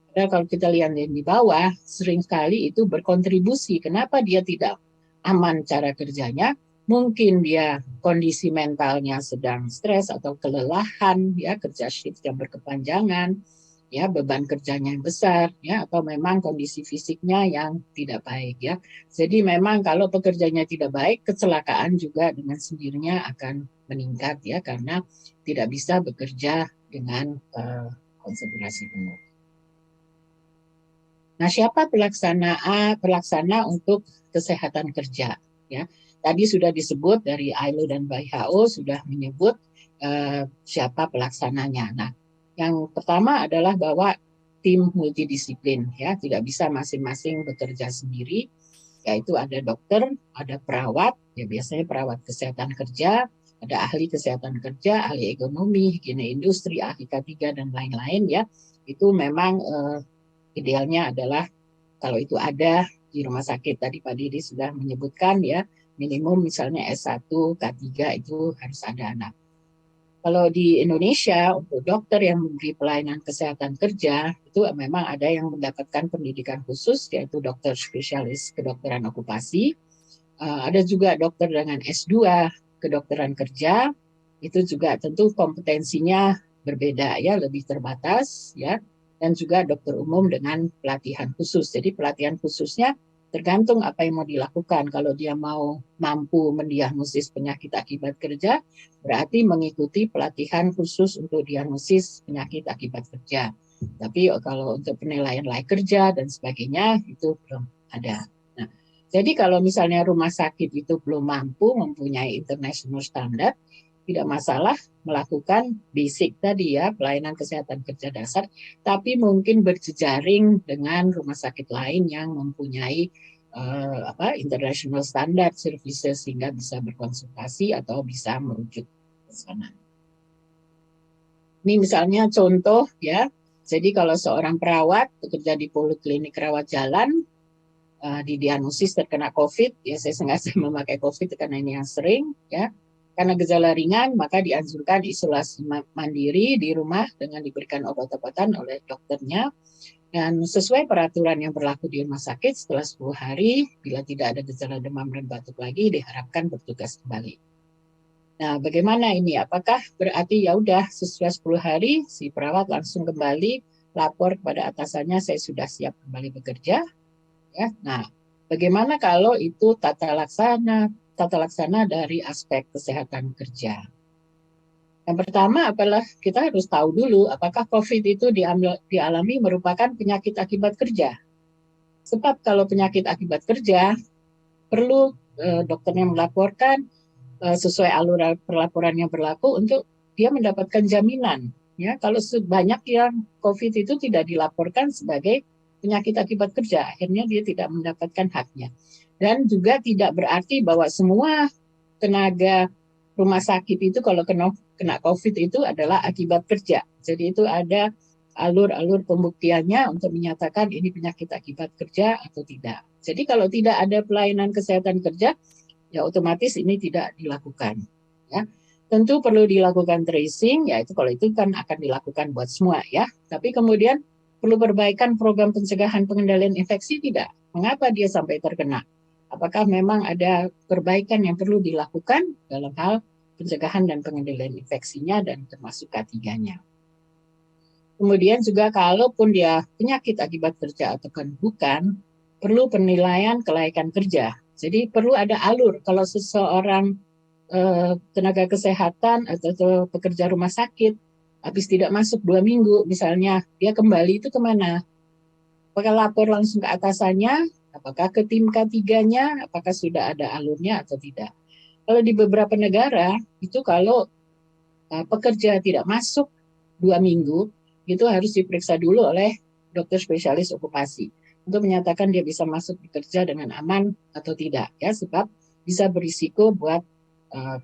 [SPEAKER 3] Padahal kalau kita lihat di bawah, sering sekali itu berkontribusi. Kenapa dia tidak aman cara kerjanya? Mungkin dia kondisi mentalnya sedang stres atau kelelahan, ya kerja shift yang berkepanjangan, ya beban kerjanya yang besar, ya atau memang kondisi fisiknya yang tidak baik, ya. Jadi memang kalau pekerjanya tidak baik, kecelakaan juga dengan sendirinya akan meningkat, ya, karena tidak bisa bekerja dengan konsentrasi penuh. Nah, siapa pelaksana untuk kesehatan kerja? Ya, tadi sudah disebut dari ILO dan WHO sudah menyebut siapa pelaksananya. Nah, yang pertama adalah bahwa tim multidisiplin, ya, tidak bisa masing-masing bekerja sendiri. Yaitu ada dokter, ada perawat, ya biasanya perawat kesehatan kerja, ada ahli kesehatan kerja, ahli ekonomi, higiene industri, ahli K3 dan lain-lain, ya. Itu memang idealnya adalah kalau itu ada di rumah sakit. Tadi Pak Didi sudah menyebutkan ya, minimum misalnya S1, K3 itu harus ada anak. Kalau di Indonesia untuk dokter yang memberi pelayanan kesehatan kerja itu memang ada yang mendapatkan pendidikan khusus yaitu dokter spesialis kedokteran okupasi. Ada juga dokter dengan S2 kedokteran kerja. Itu juga tentu kompetensinya berbeda ya, lebih terbatas ya. Dan juga dokter umum dengan pelatihan khusus. Jadi pelatihan khususnya tergantung apa yang mau dilakukan. Kalau dia mau mampu mendiagnosis penyakit akibat kerja, berarti mengikuti pelatihan khusus untuk diagnosis penyakit akibat kerja. Tapi kalau untuk penilaian layak kerja dan sebagainya itu belum ada. Nah, jadi kalau misalnya rumah sakit itu belum mampu mempunyai international standard, tidak masalah melakukan basic tadi ya, pelayanan kesehatan kerja dasar, tapi mungkin berjejaring dengan rumah sakit lain yang mempunyai international standard services sehingga bisa berkonsultasi atau bisa merujuk ke sana. Ini misalnya contoh ya, jadi kalau seorang perawat bekerja di poliklinik rawat jalan, didiagnosis terkena COVID, ya saya sengaja memakai COVID karena ini yang sering ya. Karena gejala ringan, maka dianjurkan isolasi mandiri di rumah dengan diberikan obat-obatan oleh dokternya. Dan sesuai peraturan yang berlaku di rumah sakit, setelah 10 hari, bila tidak ada gejala demam dan batuk lagi, diharapkan bertugas kembali. Nah, bagaimana ini? Apakah berarti ya udah sesuai 10 hari, si perawat langsung kembali, lapor kepada atasannya, saya sudah siap kembali bekerja? Ya, nah, bagaimana kalau itu tata laksana dari aspek kesehatan kerja. Yang pertama adalah kita harus tahu dulu apakah COVID itu dialami merupakan penyakit akibat kerja. Sebab kalau penyakit akibat kerja perlu dokternya melaporkan sesuai alur perlaporan yang berlaku untuk dia mendapatkan jaminan. Ya, kalau sebanyak yang COVID itu tidak dilaporkan sebagai penyakit akibat kerja, akhirnya dia tidak mendapatkan haknya. Dan juga tidak berarti bahwa semua tenaga rumah sakit itu kalau kena COVID itu adalah akibat kerja. Jadi itu ada alur-alur pembuktiannya untuk menyatakan ini penyakit akibat kerja atau tidak. Jadi kalau tidak ada pelayanan kesehatan kerja, ya otomatis ini tidak dilakukan. Ya. Tentu perlu dilakukan tracing, yaitu kalau itu kan akan dilakukan buat semua ya. Tapi kemudian perlu perbaikan program pencegahan pengendalian infeksi tidak? Mengapa dia sampai terkena? Apakah memang ada perbaikan yang perlu dilakukan dalam hal pencegahan dan pengendalian infeksinya dan termasuk K3-nya. Kemudian juga kalaupun dia penyakit akibat kerja atau bukan, perlu penilaian kelaikan kerja. Jadi perlu ada alur kalau seseorang tenaga kesehatan atau pekerja rumah sakit habis tidak masuk 2 minggu misalnya, dia kembali itu kemana? Apakah lapor langsung ke atasannya? Apakah ke tim K3-nya? Apakah sudah ada alurnya atau tidak? Kalau di beberapa negara itu kalau pekerja tidak masuk 2 minggu, itu harus diperiksa dulu oleh dokter spesialis okupasi untuk menyatakan dia bisa masuk bekerja dengan aman atau tidak, ya, sebab bisa berisiko buat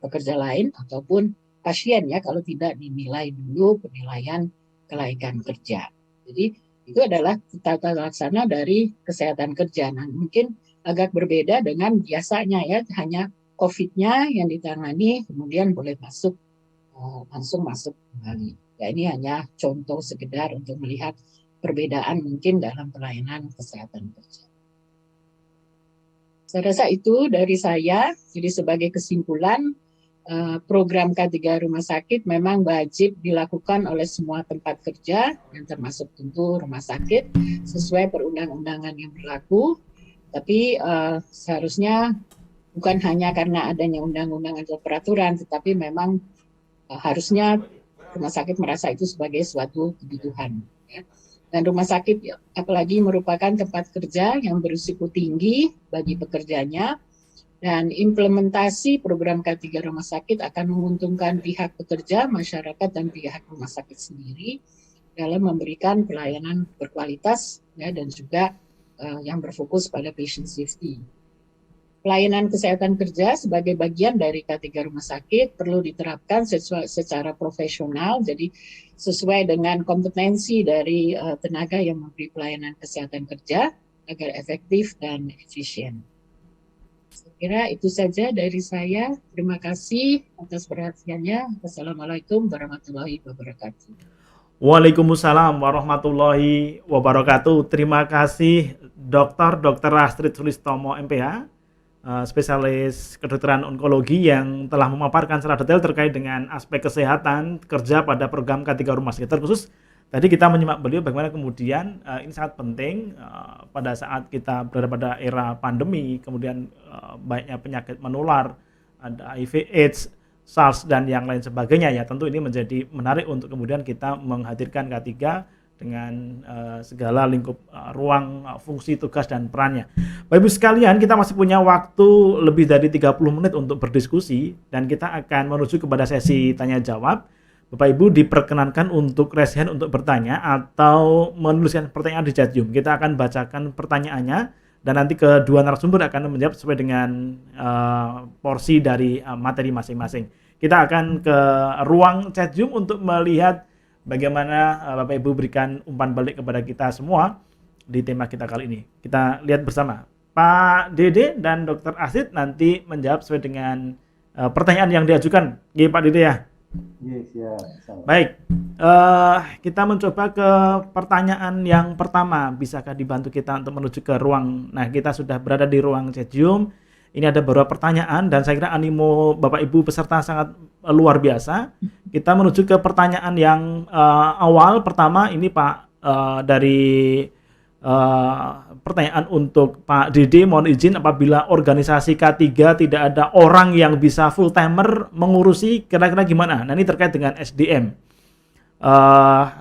[SPEAKER 3] pekerja lain ataupun pasien, ya, kalau tidak dinilai dulu penilaian kelaikan kerja. Jadi itu adalah tata laksana dari kesehatan kerja. Nah, mungkin agak berbeda dengan biasanya, ya, hanya COVID-nya yang ditangani kemudian boleh masuk, langsung masuk kembali. Ya, ini hanya contoh sekedar untuk melihat perbedaan mungkin dalam pelayanan kesehatan kerja. Saya rasa itu dari saya. Jadi sebagai kesimpulan, program K3 rumah sakit memang wajib dilakukan oleh semua tempat kerja, yang termasuk tentu rumah sakit, sesuai perundang-undangan yang berlaku. Tapi seharusnya bukan hanya karena adanya undang-undang atau peraturan, tetapi memang harusnya rumah sakit merasa itu sebagai suatu kebutuhan. Ya. Dan rumah sakit apalagi merupakan tempat kerja yang berisiko tinggi bagi pekerjanya, dan implementasi program K3 rumah sakit akan menguntungkan pihak pekerja, masyarakat, dan pihak rumah sakit sendiri dalam memberikan pelayanan berkualitas, ya, dan juga yang berfokus pada patient safety. Pelayanan kesehatan kerja sebagai bagian dari K3 rumah sakit perlu diterapkan secara profesional, jadi sesuai dengan kompetensi dari tenaga yang memberi pelayanan kesehatan kerja agar efektif dan efisien. Saya kira itu saja dari saya. Terima kasih atas perhatiannya. Wassalamualaikum warahmatullahi wabarakatuh.
[SPEAKER 1] Waalaikumsalam warahmatullahi wabarakatuh. Terima kasih Dr. Astrid Sulistomo MPH, spesialis kedokteran onkologi, yang telah memaparkan secara detail terkait dengan aspek kesehatan kerja pada program K3 rumah sakit. Terkhusus tadi kita menyimak beliau bagaimana kemudian ini sangat penting pada saat kita berada pada era pandemi, kemudian banyaknya penyakit menular, ada HIV, AIDS, SARS, dan yang lain sebagainya, ya. Tentu ini menjadi menarik untuk kemudian kita menghadirkan K3 dengan segala lingkup ruang, fungsi, tugas, dan perannya. Bapak Ibu sekalian, kita masih punya waktu lebih dari 30 menit untuk berdiskusi, dan kita akan menuju kepada sesi tanya jawab. Bapak Ibu diperkenankan untuk raise hand untuk bertanya atau menuliskan pertanyaan di chat Zoom. Kita akan bacakan pertanyaannya, dan nanti kedua narasumber akan menjawab sesuai dengan porsi dari materi masing-masing. Kita akan ke ruang chat Zoom untuk melihat bagaimana Bapak Ibu berikan umpan balik kepada kita semua di tema kita kali ini. Kita lihat bersama. Pak Dede dan Dr. Astrid nanti menjawab sesuai dengan pertanyaan yang diajukan. Iya Pak Dede, ya?
[SPEAKER 2] Yes, ya.
[SPEAKER 1] Baik, kita mencoba ke pertanyaan yang pertama. Bisakah dibantu kita untuk menuju ke ruang? Nah, kita sudah berada di ruang chat Zoom. Ini ada beberapa pertanyaan dan saya kira animo Bapak Ibu peserta sangat luar biasa. Kita menuju ke pertanyaan yang awal. Pertama ini Pak, dari pertanyaan untuk Pak Dede, mohon izin, apabila organisasi K3 tidak ada orang yang bisa full timer mengurusi, kira-kira gimana? Nah, ini terkait dengan SDM.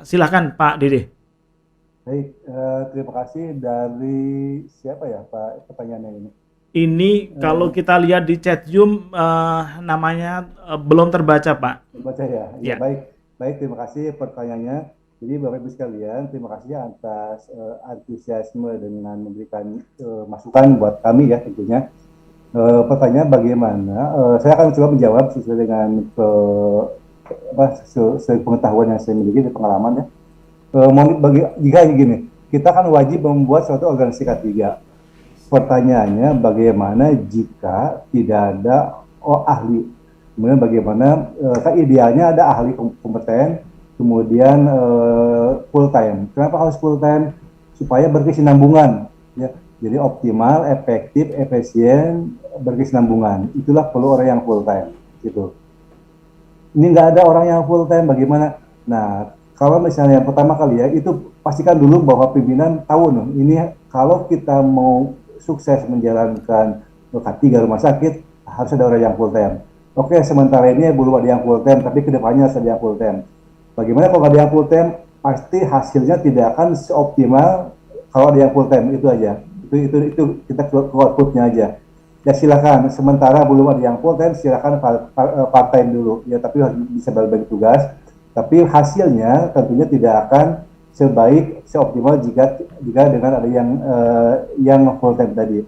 [SPEAKER 1] Silakan Pak Dede.
[SPEAKER 2] Baik, terima kasih. Dari siapa ya Pak pertanyaannya ini?
[SPEAKER 1] Ini kalau kita lihat di chat Zoom namanya belum terbaca, Pak.
[SPEAKER 2] Baca ya? Ya, baik, terima kasih pertanyaannya. Jadi Bapak Ibu sekalian, terima kasih atas antusiasme dengan memberikan masukan buat kami, ya, tentunya. Pertanyaan bagaimana? Saya akan coba menjawab sesuai dengan pengetahuan yang saya miliki, pengalaman, ya. Jika gini, kita kan wajib membuat suatu organisasi K3. Pertanyaannya bagaimana jika tidak ada ahli? Kemudian bagaimana idealnya ada ahli kompeten, kemudian full time. Kenapa harus full time? Supaya berkesinambungan, ya. Jadi optimal, efektif, efisien, berkesinambungan. Itulah perlu orang yang full time, gitu. Ini nggak ada orang yang full time, bagaimana? Nah, kalau misalnya pertama kali, ya, itu pastikan dulu bahwa pimpinan tahu, ini kalau kita mau sukses menjalankan K3 rumah sakit, harus ada orang yang full time. Oke, sementara ini belum ada yang full time, tapi kedepannya harus ada yang full time. Bagaimana kalau ada yang full time? Pasti hasilnya tidak akan seoptimal kalau ada yang full time. Itu aja. Itu kita outputnya aja. ya silakan. Sementara belum ada yang full time, silakan part time dulu. Ya, tapi harus bisa berbagi tugas. Tapi hasilnya tentunya tidak akan seoptimal jika dengan ada yang full time tadi.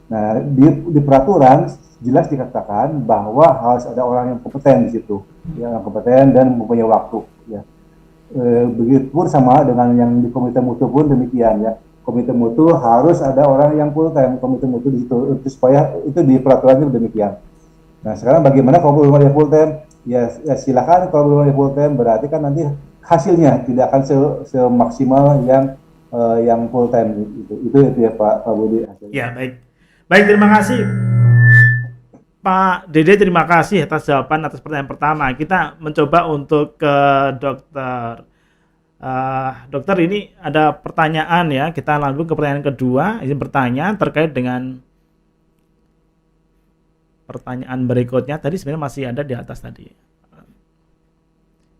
[SPEAKER 2] Nah, di peraturan jelas dikatakan bahwa harus ada orang yang kompeten di situ, yang kompeten dan mempunyai waktu. Ya. Begitupun sama dengan yang di komite mutu pun demikian ya. Komite mutu harus ada orang yang full time komite mutu di situ, supaya itu di peraturannya demikian. Nah, sekarang bagaimana kalau belum ada full time? Ya silakan, kalau belum ada full time berarti kan nanti hasilnya tidak akan semaksimal yang full time itu ya Pak Budi.
[SPEAKER 1] Ya, baik. Baik, terima kasih Pak Dede, terima kasih atas jawaban atas pertanyaan pertama. Kita mencoba untuk ke dokter. Dokter, ini ada pertanyaan ya. Kita lanjut ke pertanyaan kedua. Ini bertanya terkait dengan pertanyaan berikutnya. Tadi sebenarnya masih ada di atas tadi.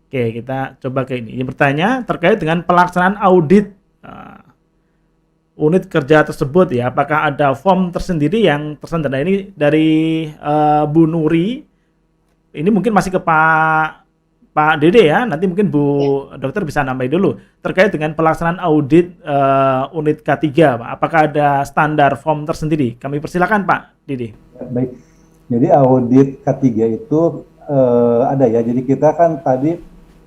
[SPEAKER 1] Oke, kita coba ke ini. Ini bertanya terkait dengan pelaksanaan audit unit kerja tersebut ya. Apakah ada form tersendiri yang tersendiri? Nah, ini dari Bu Nuri. Ini mungkin masih ke Pak Dede ya. Nanti mungkin Bu Dokter bisa nambahin dulu terkait dengan pelaksanaan audit unit K3, Pak. Apakah ada standar form tersendiri? Kami persilakan Pak Dede.
[SPEAKER 2] Baik. Jadi audit K3 itu ada ya. Jadi kita kan tadi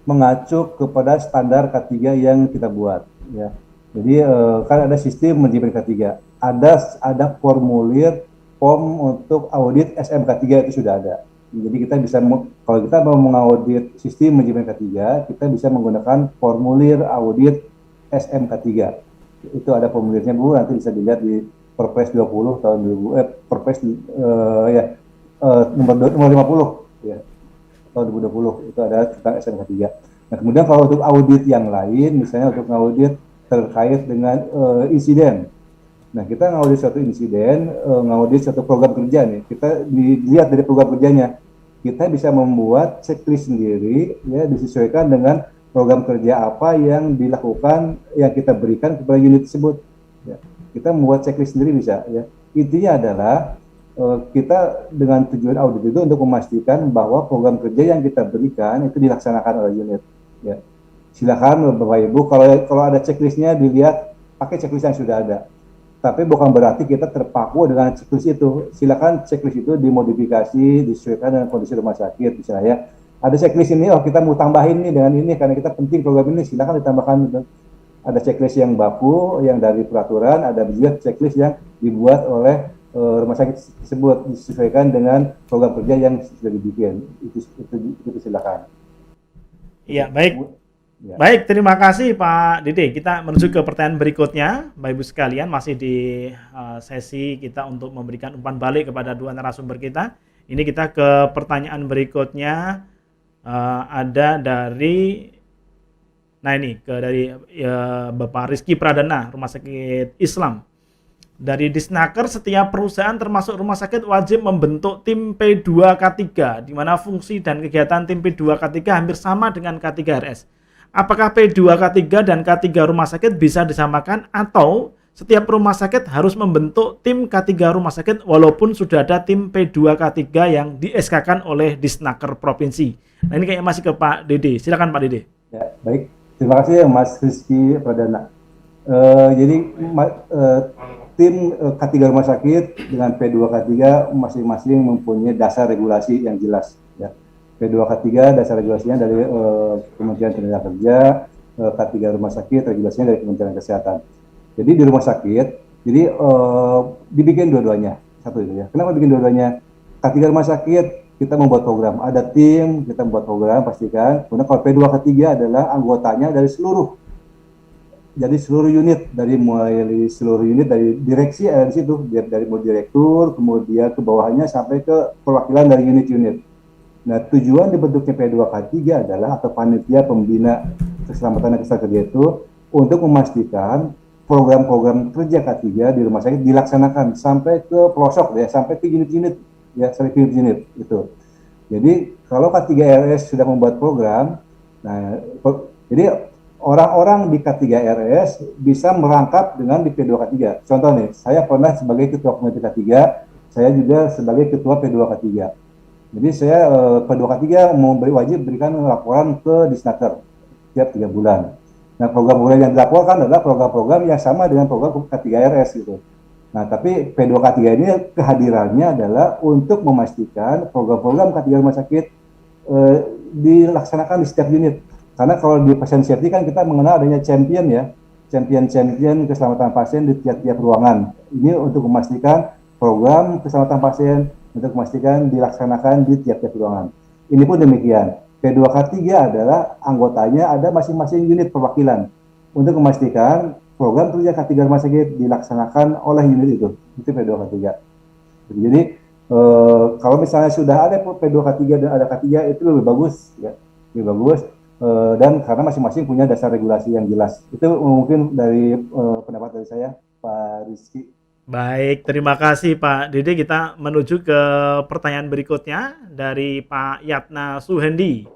[SPEAKER 2] mengacu kepada standar K3 yang kita buat ya. Jadi kan ada sistem manajemen K3, ada formulir form untuk audit SMK3 itu sudah ada. Jadi kita bisa, kalau kita mau mengaudit sistem manajemen K3, kita bisa menggunakan formulir audit SMK3. Itu ada formulirnya Bu, nanti bisa dilihat di Perpres 20 tahun 2000, Perpres nomor 50 ya tahun 2020 itu ada tentang SMK3. Nah kemudian kalau untuk audit yang lain, misalnya untuk audit terkait dengan insiden. Nah, kita ngaudit suatu insiden, ngaudit suatu program kerja nih. Kita dilihat dari program kerjanya. Kita bisa membuat checklist sendiri, ya, disesuaikan dengan program kerja apa yang dilakukan, yang kita berikan kepada unit tersebut. Ya. Kita membuat checklist sendiri bisa. Ya. Intinya adalah kita dengan tujuan audit itu untuk memastikan bahwa program kerja yang kita berikan itu dilaksanakan oleh unit. Ya. Silakan Bapak Ibu, kalau ada checklistnya dilihat, pakai checklist yang sudah ada. Tapi bukan berarti kita terpaku dengan checklist itu. Silakan checklist itu dimodifikasi, disesuaikan dengan kondisi rumah sakit. Misalnya ada checklist ini, kita mau tambahin nih dengan ini karena kita penting program ini, silakan ditambahkan. Ada checklist yang baku, yang dari peraturan, ada juga checklist yang dibuat oleh rumah sakit tersebut, disesuaikan dengan program kerja yang sudah dibikin. Itu silakan.
[SPEAKER 1] Iya, baik. Ya. Baik, terima kasih Pak Dede. Kita menuju ke pertanyaan berikutnya. Bapak Ibu sekalian, masih di sesi kita untuk memberikan umpan balik kepada dua narasumber kita. Ini kita ke pertanyaan berikutnya. Ada dari Bapak Rizky Pradana, Rumah Sakit Islam. Dari Disnaker, setiap perusahaan termasuk rumah sakit wajib membentuk tim P2K3, di mana fungsi dan kegiatan tim P2K3 hampir sama dengan K3RS. Apakah P2K3 dan K3 rumah sakit bisa disamakan atau setiap rumah sakit harus membentuk tim K3 rumah sakit walaupun sudah ada tim P2K3 yang di SK-kan oleh Disnaker Provinsi? Nah, ini kayaknya masih ke Pak Dede. Silakan Pak Dede.
[SPEAKER 2] Ya, baik. Terima kasih Mas Rizky Pradana. Jadi tim K3 rumah sakit dengan P2K3 masing-masing mempunyai dasar regulasi yang jelas. Ya. P2K3 dasar regulasinya dari Kementerian Tenaga Kerja, K3 rumah sakit regulasinya dari Kementerian Kesehatan. Jadi di rumah sakit, jadi dibikin dua-duanya, satu itu ya. Kenapa bikin dua-duanya? K3 rumah sakit kita membuat program, ada tim, kita membuat program pastikan. Kemudian kalau P2K3 adalah anggotanya dari seluruh unit, dari seluruh unit, dari direksi ada di situ, dari mulai direktur, kemudian ke bawahnya sampai ke perwakilan dari unit-unit. Nah, tujuan dibentuknya P2K3 adalah atau panitia pembina keselamatan dan kesehatan kerja itu untuk memastikan program-program kerja K3 di rumah sakit dilaksanakan sampai ke pelosok ya, sampai ke unit-unit ya, sampai ke unit itu. Jadi kalau K3RS sudah membuat program, nah jadi orang-orang di K3RS bisa merangkap dengan di P2K3. Contoh nih, saya pernah sebagai ketua komite K3, saya juga sebagai ketua P2K3. Jadi saya P2K3 wajib berikan laporan ke Disnaker tiap 3 bulan. Nah, program-program yang dilaporkan adalah program-program yang sama dengan program K3RS gitu. Nah, tapi P2K3 ini kehadirannya adalah untuk memastikan program-program K3 rumah sakit dilaksanakan di setiap unit. Karena kalau di pasien safety kan kita mengenal adanya champion ya, champion keselamatan pasien di tiap-tiap ruangan. Ini untuk memastikan program keselamatan pasien, untuk memastikan dilaksanakan di tiap-tiap ruangan. Ini pun demikian. P2K3 adalah anggotanya ada masing-masing unit perwakilan untuk memastikan program kerja K3 rumah sakit dilaksanakan oleh unit itu. Itu P2K3. Jadi kalau misalnya sudah ada P2K3 dan ada K3 itu lebih bagus ya, lebih bagus. Dan karena masing-masing punya dasar regulasi yang jelas. Itu mungkin dari pendapat dari saya, Pak Rizky.
[SPEAKER 1] Baik, terima kasih Pak Dede. Kita menuju ke pertanyaan berikutnya dari Pak Yatna Suhendi.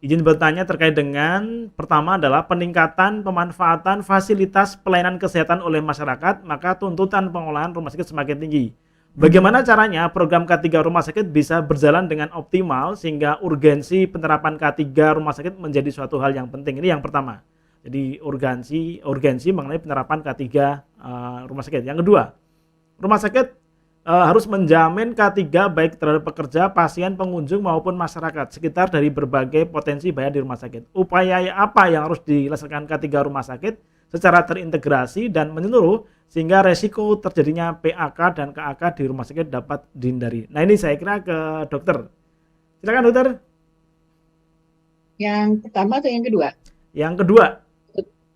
[SPEAKER 1] Izin bertanya terkait dengan pertama adalah peningkatan pemanfaatan fasilitas pelayanan kesehatan oleh masyarakat, maka tuntutan pengolahan rumah sakit semakin tinggi. Bagaimana caranya program K3 rumah sakit bisa berjalan dengan optimal sehingga urgensi penerapan K3 rumah sakit menjadi suatu hal yang penting. Ini yang pertama. Jadi urgensi mengenai penerapan K3 rumah sakit. Yang kedua, rumah sakit harus menjamin K3 baik terhadap pekerja, pasien, pengunjung maupun masyarakat sekitar dari berbagai potensi bahaya di rumah sakit. Upaya apa yang harus dilaksanakan K3 rumah sakit secara terintegrasi dan menyeluruh sehingga resiko terjadinya PAK dan KAK di rumah sakit dapat dihindari. Nah, ini saya kira ke dokter. Silakan dokter.
[SPEAKER 3] Yang pertama atau yang kedua?
[SPEAKER 1] Yang kedua.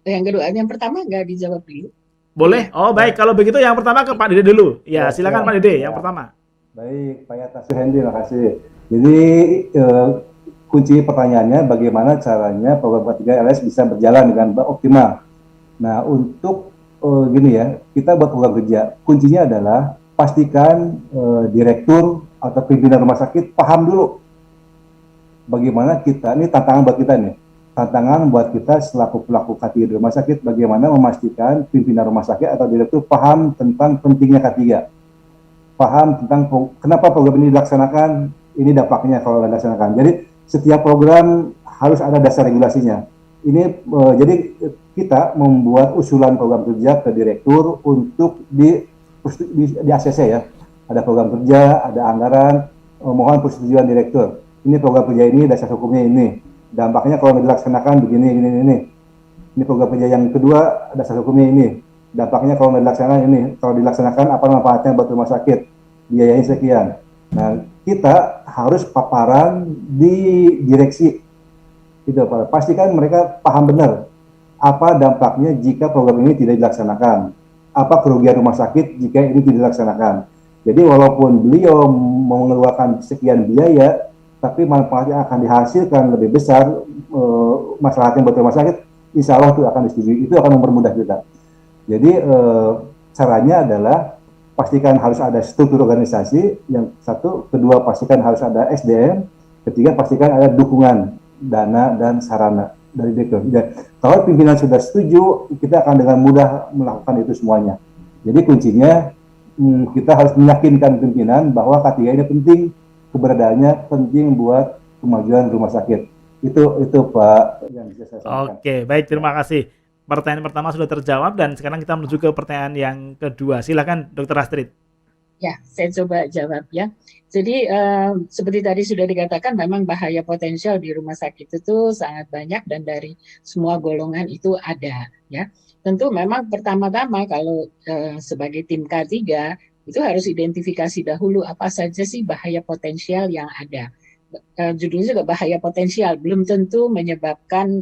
[SPEAKER 3] Yang kedua, yang pertama nggak dijawab dulu.
[SPEAKER 1] Boleh? Oh baik, kalau begitu yang pertama ke Pak Dede dulu. Ya, silakan Pak Dede, yang pertama.
[SPEAKER 2] Baik, Pak Yatna Suhendi, terima kasih. Jadi kunci pertanyaannya bagaimana caranya program K3RS bisa berjalan dengan optimal. Nah, untuk gini ya, kita buat program kerja, kuncinya adalah pastikan direktur atau pimpinan rumah sakit paham dulu bagaimana kita, ini tantangan buat kita nih, tantangan buat kita selaku pelaku K3 di rumah sakit, bagaimana memastikan pimpinan rumah sakit atau direktur paham tentang pentingnya K3, paham tentang kenapa program ini dilaksanakan, ini dampaknya kalau dilaksanakan. Jadi setiap program harus ada dasar regulasinya. Ini jadi kita membuat usulan program kerja ke direktur untuk di ACC ya. Ada program kerja, ada anggaran, mohon persetujuan direktur. Ini program kerja ini, dasar hukumnya ini. Dampaknya kalau dilaksanakan begini, ini. Ini program kerja yang kedua, dasar hukumnya ini. Dampaknya kalau dilaksanakan ini. Kalau dilaksanakan apa manfaatnya buat rumah sakit? Biayanya sekian. Nah, kita harus paparan di direksi. Gitu, Pak. Pastikan mereka paham benar apa dampaknya jika program ini tidak dilaksanakan. Apa kerugian rumah sakit jika ini tidak dilaksanakan. Jadi walaupun beliau mengeluarkan sekian biaya, tapi manfaatnya akan dihasilkan lebih besar, masalahnya buat rumah sakit, insya Allah itu akan disetujui. Itu akan mempermudah kita. Jadi caranya adalah pastikan harus ada struktur organisasi, yang satu, kedua pastikan harus ada SDM, ketiga pastikan ada dukungan dana dan sarana dari direktur. Kalau pimpinan sudah setuju, kita akan dengan mudah melakukan itu semuanya. Jadi kuncinya kita harus meyakinkan pimpinan bahwa K3 ini penting, keberadaannya penting buat kemajuan rumah sakit. Itu Pak yang bisa saya sampaikan.
[SPEAKER 1] Oke, baik, terima kasih. Pertanyaan pertama sudah terjawab dan sekarang kita menuju ke pertanyaan yang kedua. Silakan Dr. Astrid.
[SPEAKER 3] Ya, saya coba jawab ya. Jadi seperti tadi sudah dikatakan, memang bahaya potensial di rumah sakit itu sangat banyak dan dari semua golongan itu ada. Ya, tentu memang pertama-tama kalau sebagai tim K3 itu harus identifikasi dahulu apa saja sih bahaya potensial yang ada. Judulnya juga bahaya potensial, belum tentu menyebabkan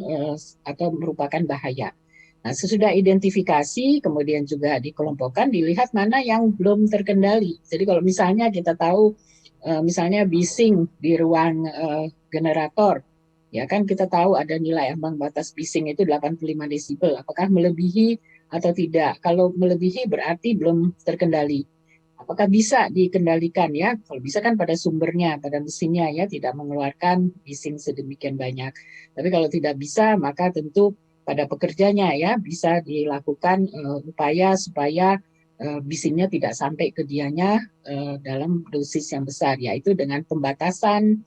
[SPEAKER 3] atau merupakan bahaya. Nah, sesudah identifikasi, kemudian juga dikelompokkan, dilihat mana yang belum terkendali. Jadi kalau misalnya kita tahu, misalnya bising di ruang generator, ya kan kita tahu ada nilai ambang batas bising itu 85 desibel. Apakah melebihi atau tidak? Kalau melebihi berarti belum terkendali. Apakah bisa dikendalikan ya? Kalau bisa kan pada sumbernya, pada mesinnya ya, tidak mengeluarkan bising sedemikian banyak. Tapi kalau tidak bisa, maka tentu pada pekerjanya ya bisa dilakukan upaya supaya bisingnya tidak sampai ke dianya dalam dosis yang besar, yaitu dengan pembatasan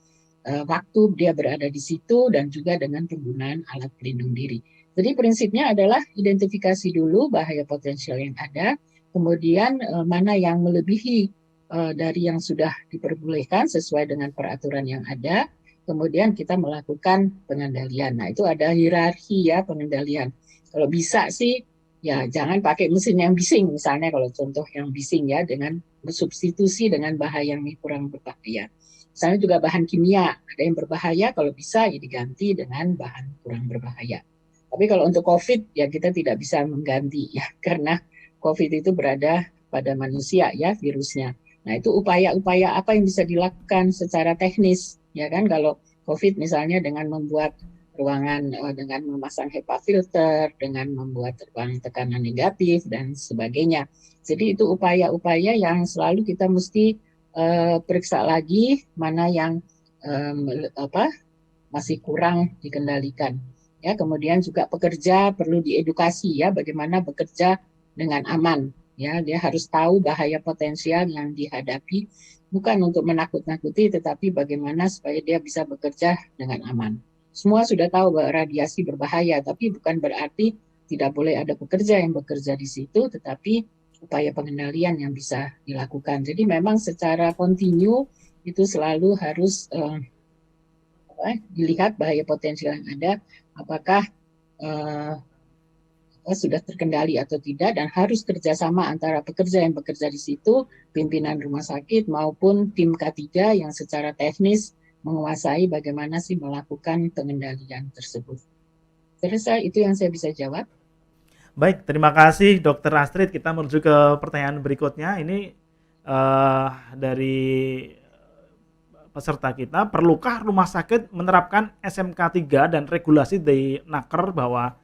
[SPEAKER 3] waktu dia berada di situ dan juga dengan penggunaan alat pelindung diri. Jadi prinsipnya adalah identifikasi dulu bahaya potensial yang ada, kemudian mana yang melebihi dari yang sudah diperbolehkan sesuai dengan peraturan yang ada, kemudian kita melakukan pengendalian. Nah, itu ada hierarki ya pengendalian. Kalau bisa sih, ya jangan pakai mesin yang bising, misalnya kalau contoh yang bising ya, dengan bersubstitusi dengan bahan yang kurang berbahaya. Misalnya juga bahan kimia, ada yang berbahaya, kalau bisa ya diganti dengan bahan kurang berbahaya. Tapi kalau untuk COVID ya kita tidak bisa mengganti ya, karena COVID itu berada pada manusia ya virusnya. Nah itu upaya-upaya apa yang bisa dilakukan secara teknis ya kan, kalau COVID misalnya dengan membuat ruangan dengan memasang HEPA filter, dengan membuat ruang tekanan negatif dan sebagainya. Jadi itu upaya-upaya yang selalu kita mesti periksa lagi mana yang masih kurang dikendalikan. Ya, kemudian juga pekerja perlu diedukasi ya bagaimana bekerja dengan aman. Ya, dia harus tahu bahaya potensial yang dihadapi, bukan untuk menakut-nakuti, tetapi bagaimana supaya dia bisa bekerja dengan aman. Semua sudah tahu bahwa radiasi berbahaya, tapi bukan berarti tidak boleh ada pekerja yang bekerja di situ, tetapi upaya pengendalian yang bisa dilakukan. Jadi memang secara kontinu itu selalu harus dilihat bahaya potensial yang ada, apakah sudah terkendali atau tidak, dan harus kerjasama antara pekerja yang bekerja di situ, pimpinan rumah sakit maupun tim K3 yang secara teknis menguasai bagaimana sih melakukan pengendalian tersebut. Terus itu yang saya bisa jawab.
[SPEAKER 1] Baik, terima kasih Dokter Astrid. Kita menuju ke pertanyaan berikutnya. Ini dari peserta kita, perlukah rumah sakit menerapkan SMK 3 dan regulasi di Naker bahwa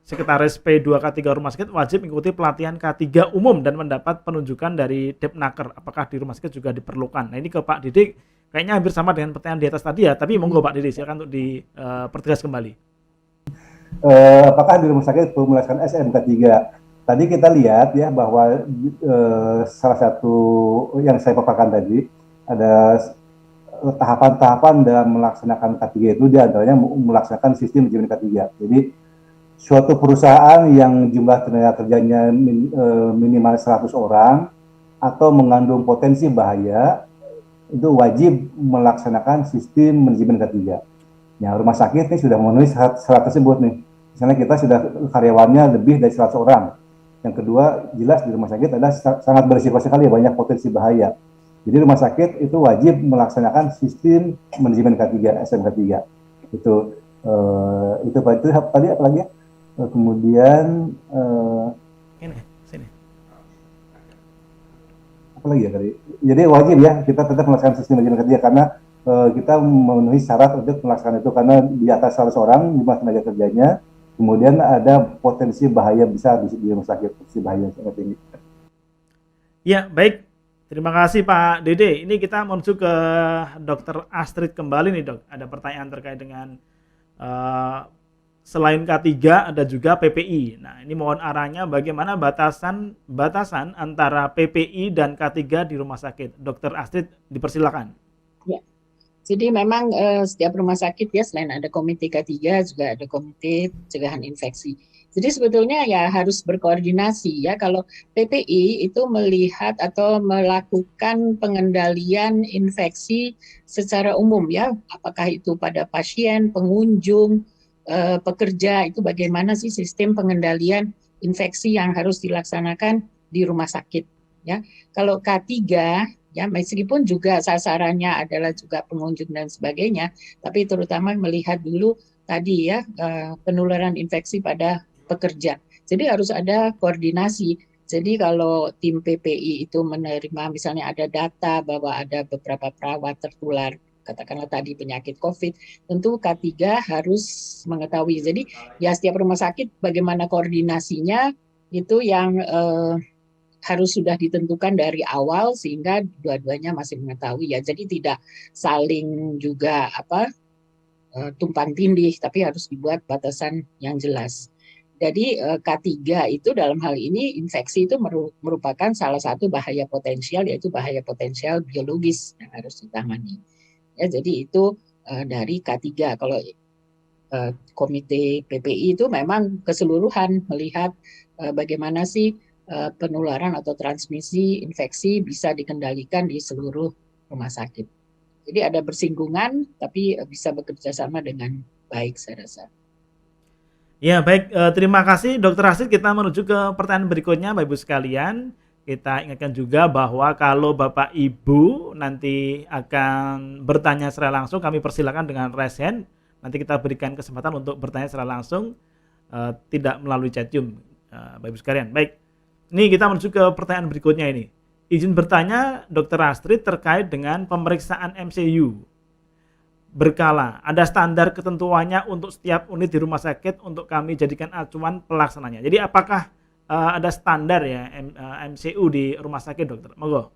[SPEAKER 1] Sekretaris P2K3 rumah sakit wajib mengikuti pelatihan K3 umum dan mendapat penunjukan dari Depnaker? Apakah di rumah sakit juga diperlukan? Nah ini ke Pak Didik, kayaknya hampir sama dengan pertanyaan di atas tadi ya, tapi monggo Pak Didik, silakan untuk dipertegas kembali.
[SPEAKER 2] Apakah di rumah sakit perlu melaksanakan SMK 3? Tadi kita lihat ya bahwa salah satu yang saya paparkan tadi, ada tahapan-tahapan dalam melaksanakan K3 itu diantaranya melaksanakan sistem manajemen K3. Jadi suatu perusahaan yang jumlah tenaga kerjanya minimal 100 orang atau mengandung potensi bahaya itu wajib melaksanakan sistem manajemen K3. Ya, rumah sakit ini sudah memenuhi syarat tersebut nih. Misalnya kita sudah karyawannya lebih dari 100 orang. Yang kedua, jelas di rumah sakit ada sangat berisiko sekali banyak potensi bahaya. Jadi rumah sakit itu wajib melaksanakan sistem manajemen K3, SMK 3. Itu tadi apa lagi? Kemudian
[SPEAKER 1] sini.
[SPEAKER 2] Apa lagi ya tadi? Jadi wajib ya kita tetap melaksanakan sistem manajemen K3 karena kita memenuhi syarat untuk melaksanakan itu karena di atas 100 orang jumlah tenaga kerjanya, kemudian ada potensi bahaya besar di rumah sakit, potensi bahaya sangat tinggi.
[SPEAKER 1] Ya, baik. Terima kasih Pak Dede. Ini kita menuju ke Dr. Astrid kembali nih Dok. Ada pertanyaan terkait dengan selain K3 ada juga PPI. Nah, ini mohon arahnya bagaimana batasan antara PPI dan K3 di rumah sakit. Dr. Astrid, dipersilakan.
[SPEAKER 3] Ya. Jadi memang setiap rumah sakit ya selain ada komite K3 juga ada komite pencegahan infeksi. Jadi sebetulnya ya harus berkoordinasi ya. Kalau PPI itu melihat atau melakukan pengendalian infeksi secara umum ya, apakah itu pada pasien, pengunjung, pekerja, itu bagaimana sih sistem pengendalian infeksi yang harus dilaksanakan di rumah sakit ya. Kalau K3 ya, meskipun juga sasarannya adalah juga pengunjung dan sebagainya, tapi terutama melihat dulu tadi ya penularan infeksi pada pekerja. Jadi harus ada koordinasi. Jadi kalau tim PPI itu menerima misalnya ada data bahwa ada beberapa perawat tertular, katakanlah tadi penyakit COVID, tentu K3 harus mengetahui. Jadi ya setiap rumah sakit bagaimana koordinasinya itu yang harus sudah ditentukan dari awal sehingga dua-duanya masih mengetahui ya. Jadi tidak saling juga tumpang tindih, tapi harus dibuat batasan yang jelas. Jadi K3 itu dalam hal ini infeksi itu merupakan salah satu bahaya potensial, yaitu bahaya potensial biologis yang harus ditangani. Ya, jadi itu dari K3. Kalau Komite PPI itu memang keseluruhan melihat bagaimana sih penularan atau transmisi infeksi bisa dikendalikan di seluruh rumah sakit. Jadi ada bersinggungan, tapi bisa bekerja sama dengan baik, saya rasa.
[SPEAKER 1] Ya, baik. Terima kasih Dokter Astrid. Kita menuju ke pertanyaan berikutnya, Bapak Ibu sekalian. Kita ingatkan juga bahwa kalau Bapak Ibu nanti akan bertanya secara langsung, kami persilakan dengan raise hand. Nanti kita berikan kesempatan untuk bertanya secara langsung, tidak melalui chat Zoom, Bapak Ibu sekalian. Baik, ini kita menuju ke pertanyaan berikutnya ini. Izin bertanya, Dokter Astrid, terkait dengan pemeriksaan MCU berkala. Ada standar ketentuannya untuk setiap unit di rumah sakit untuk kami jadikan acuan pelaksananya. Jadi apakah ada standar ya MCU di rumah sakit, dokter? Monggo.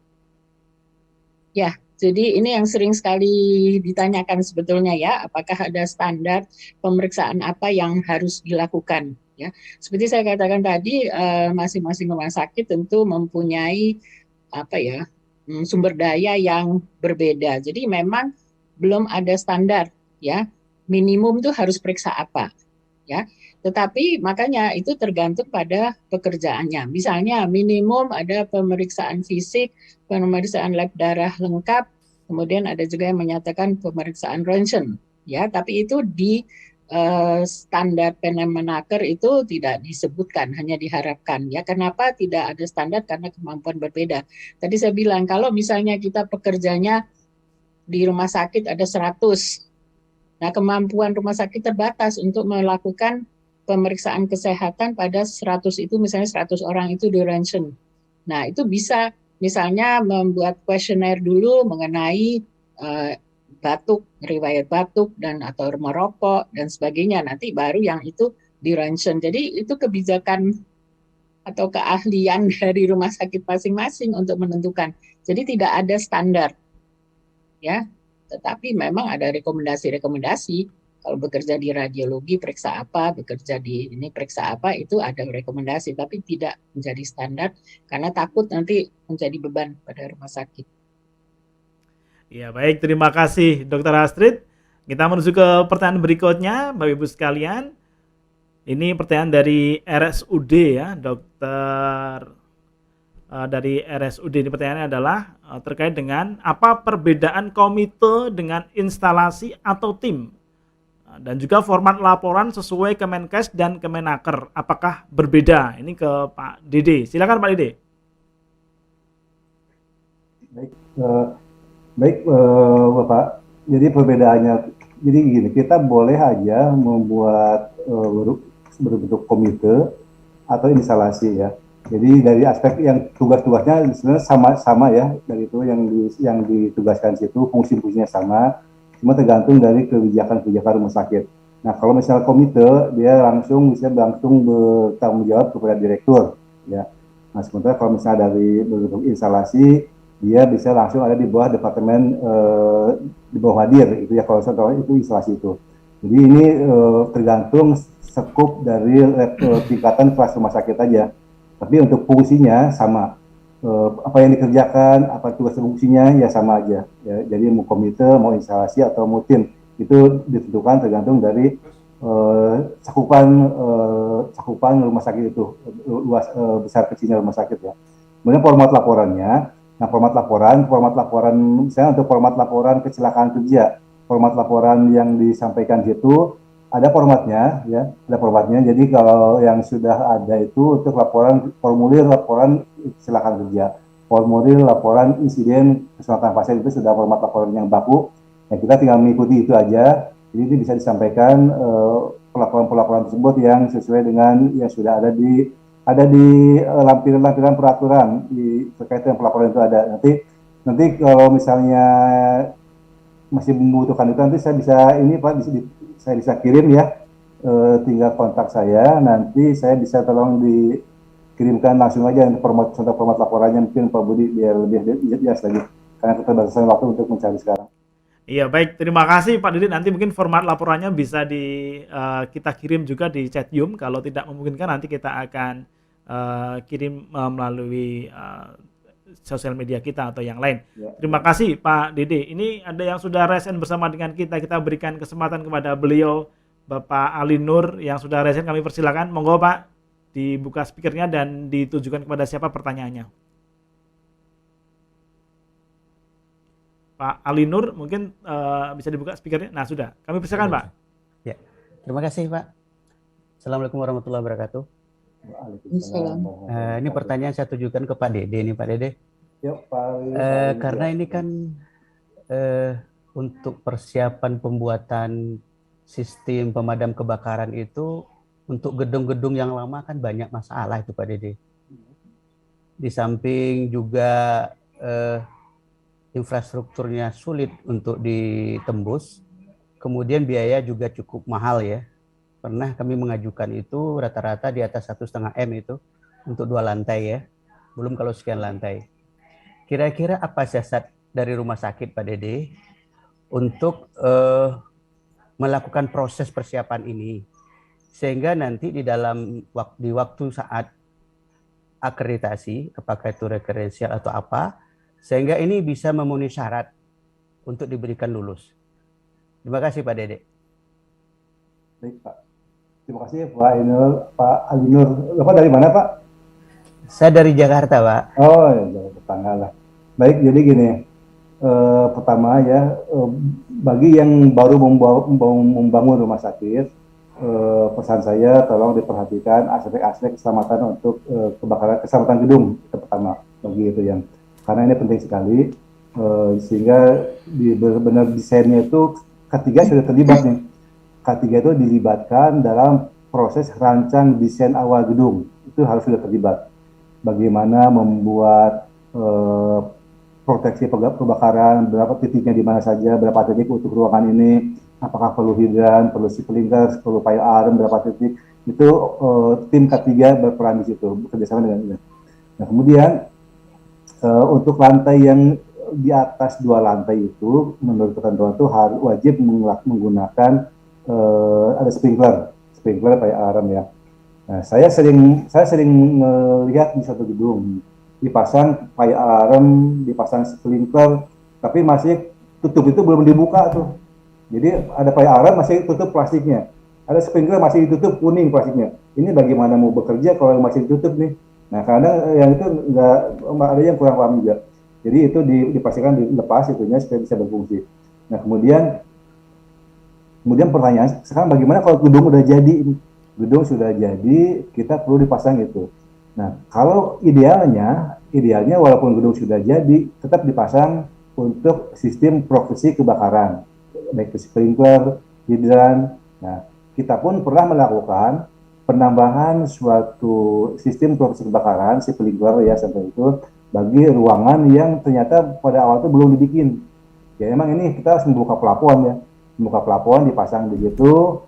[SPEAKER 3] Ya, jadi ini yang sering sekali ditanyakan sebetulnya ya, apakah ada standar pemeriksaan apa yang harus dilakukan ya. Seperti saya katakan tadi, masing-masing rumah sakit tentu mempunyai apa ya, sumber daya yang berbeda. Jadi memang belum ada standar ya. Minimum tuh harus periksa apa ya. Tetapi makanya itu tergantung pada pekerjaannya. Misalnya minimum ada pemeriksaan fisik, pemeriksaan lab darah lengkap, kemudian ada juga yang menyatakan pemeriksaan ronsen ya, tapi itu di standar Kemenaker itu tidak disebutkan, hanya diharapkan ya. Kenapa tidak ada standar? Karena kemampuan berbeda. Tadi saya bilang kalau misalnya kita pekerjanya di rumah sakit ada 100, nah kemampuan rumah sakit terbatas untuk melakukan pemeriksaan kesehatan pada 100 itu, misalnya 100 orang itu di ronsen. Nah itu bisa misalnya membuat kuesioner dulu mengenai batuk, riwayat batuk dan atau merokok dan sebagainya. Nanti baru yang itu di ronsen. Jadi itu kebijakan atau keahlian dari rumah sakit masing-masing untuk menentukan. Jadi tidak ada standar, ya. Tetapi memang ada rekomendasi-rekomendasi. Kalau bekerja di radiologi periksa apa, bekerja di ini periksa apa, itu ada rekomendasi, tapi tidak menjadi standar karena takut nanti menjadi beban pada rumah sakit.
[SPEAKER 1] Ya, baik, terima kasih Dokter Astrid. Kita menuju ke pertanyaan berikutnya, Bapak Ibu sekalian. Ini pertanyaan dari RSUD ya, Dokter dari RSUD. Ini pertanyaannya adalah terkait dengan apa perbedaan komite dengan instalasi atau tim, dan juga format laporan sesuai Kemenkes dan Kemenaker. Apakah berbeda? Ini ke Pak Dede. Silakan Pak Dede.
[SPEAKER 2] Baik, baik Bapak. Jadi perbedaannya, jadi gini, kita boleh aja membuat berbentuk komite atau instalasi ya. Jadi dari aspek yang tugas-tugasnya sebenarnya sama-sama ya, dari itu yang ditugaskan situ fungsi-fungsinya sama, cuma tergantung dari kebijakan-kebijakan rumah sakit. Nah kalau misalnya komite dia bisa langsung bertanggung jawab kepada direktur ya. Nah sementara kalau misalnya dari bentuk instalasi dia bisa langsung ada di bawah departemen di bawah hadir itu ya, kalau itu instalasi itu. Jadi ini tergantung skup dari tingkatan kelas rumah sakit aja. Tapi untuk fungsinya sama. Apa yang dikerjakan, apa tugas fungsinya ya sama aja. Ya, jadi mau komite, mau instalasi atau mau tim itu ditentukan tergantung dari cakupan rumah sakit itu, luas besar kecilnya rumah sakit ya. Kemudian format laporannya. Nah, format laporan misalnya untuk format laporan kecelakaan kerja, format laporan yang disampaikan situ ada formatnya ya, ada formatnya. Jadi kalau yang sudah ada itu untuk formulir laporan kecelakaan kerja, formulir laporan insiden keselamatan pasien itu sudah format laporan yang baku. Ya, kita tinggal mengikuti itu aja. Jadi ini bisa disampaikan pelaporan-pelaporan tersebut yang sesuai dengan yang sudah ada di lampiran-lampiran peraturan terkait dengan pelaporan itu ada. Nanti kalau misalnya masih membutuhkan itu, nanti saya bisa saya bisa kirim ya, tinggal kontak saya, nanti saya bisa tolong dikirimkan langsung aja untuk format laporannya, mungkin Pak Budi biar lebih jelas lagi karena keterbatasan waktu untuk mencari sekarang.
[SPEAKER 1] Iya, baik. Terima kasih Pak Didi. Nanti mungkin format laporannya bisa kita kirim juga di Chatium. Kalau tidak memungkinkan nanti kita akan kirim melalui sosial media kita atau yang lain.
[SPEAKER 2] Ya,
[SPEAKER 1] Terima kasih Pak Dede. Ini ada yang sudah resen bersama dengan kita. Kita berikan kesempatan kepada beliau, Bapak Ali Nur yang sudah resen. Kami persilakan. Monggo Pak, dibuka speakernya dan ditujukan kepada siapa pertanyaannya. Pak Ali Nur mungkin bisa dibuka speakernya. Nah sudah, kami persilakan Pak.
[SPEAKER 4] Ya, terima kasih Pak. Assalamualaikum warahmatullahi wabarakatuh.
[SPEAKER 3] Waalaikumsalam.
[SPEAKER 4] Ini pertanyaan saya tujukan ke Pak Dede nih Pak Dede.
[SPEAKER 2] Yuk, Pak.
[SPEAKER 4] Karena ini kan untuk persiapan pembuatan sistem pemadam kebakaran itu untuk gedung-gedung yang lama kan banyak masalah itu Pak Dede. Di samping juga infrastrukturnya sulit untuk ditembus, kemudian biaya juga cukup mahal ya. Pernah kami mengajukan itu rata-rata di atas 1,5 M itu untuk 2 lantai ya, belum kalau sekian lantai. Kira-kira apa siasat dari rumah sakit Pak Dede untuk melakukan proses persiapan ini, sehingga nanti di waktu saat akreditasi, apakah itu referensial atau apa, sehingga ini bisa memenuhi syarat untuk diberikan lulus. Terima kasih Pak Dede.
[SPEAKER 2] Baik Pak. Terima kasih Pak Ainul, Pak Ali Nur. Bapak dari mana Pak?
[SPEAKER 4] Saya dari Jakarta Pak.
[SPEAKER 2] Oh, ya, dari tetangga lah. Baik, jadi gini. Pertama ya, bagi yang baru membangun rumah sakit, pesan saya tolong diperhatikan aspek-aspek keselamatan untuk kebakaran, keselamatan gedung itu pertama bagi itu yang karena ini penting sekali sehingga benar-benar desainnya itu K3 sudah terlibat nih. K3 itu dilibatkan dalam proses rancang desain awal gedung, itu harus sudah terlibat. Bagaimana membuat proteksi kebakaran, berapa titiknya di mana saja, berapa titik untuk ruangan ini, apakah perlu hidran, perlu sprinkler, perlu fire alarm, berapa titik, itu tim K3 berperan di situ, bekerjasama dengan ini. Nah kemudian untuk lantai yang di atas 2 lantai itu, menurut ketentuan itu harus wajib menggunakan ada sprinkler fire alarm ya. Nah, saya sering melihat di satu gedung dipasang fire alarm, dipasang sprinkler, tapi masih tutup itu belum dibuka tuh. Jadi ada fire alarm masih tutup plastiknya, ada sprinkler masih ditutup kuning plastiknya. Ini bagaimana mau bekerja kalau masih ditutup nih? Nah kadang yang itu ada yang kurang paham juga. Jadi itu dipastikan dilepas itunya supaya bisa berfungsi. Nah kemudian pertanyaan sekarang bagaimana kalau gedung udah jadi? Gedung sudah jadi, kita perlu dipasang itu. Nah kalau idealnya walaupun gedung sudah jadi, tetap dipasang untuk sistem proteksi kebakaran, baik itu sprinkler, hidran. Nah kita pun pernah melakukan penambahan suatu sistem proteksi kebakaran, sprinkler ya sampai itu bagi ruangan yang ternyata pada awal itu belum dibikin. Ya emang ini kita harus membuka pelapon dipasang di situ,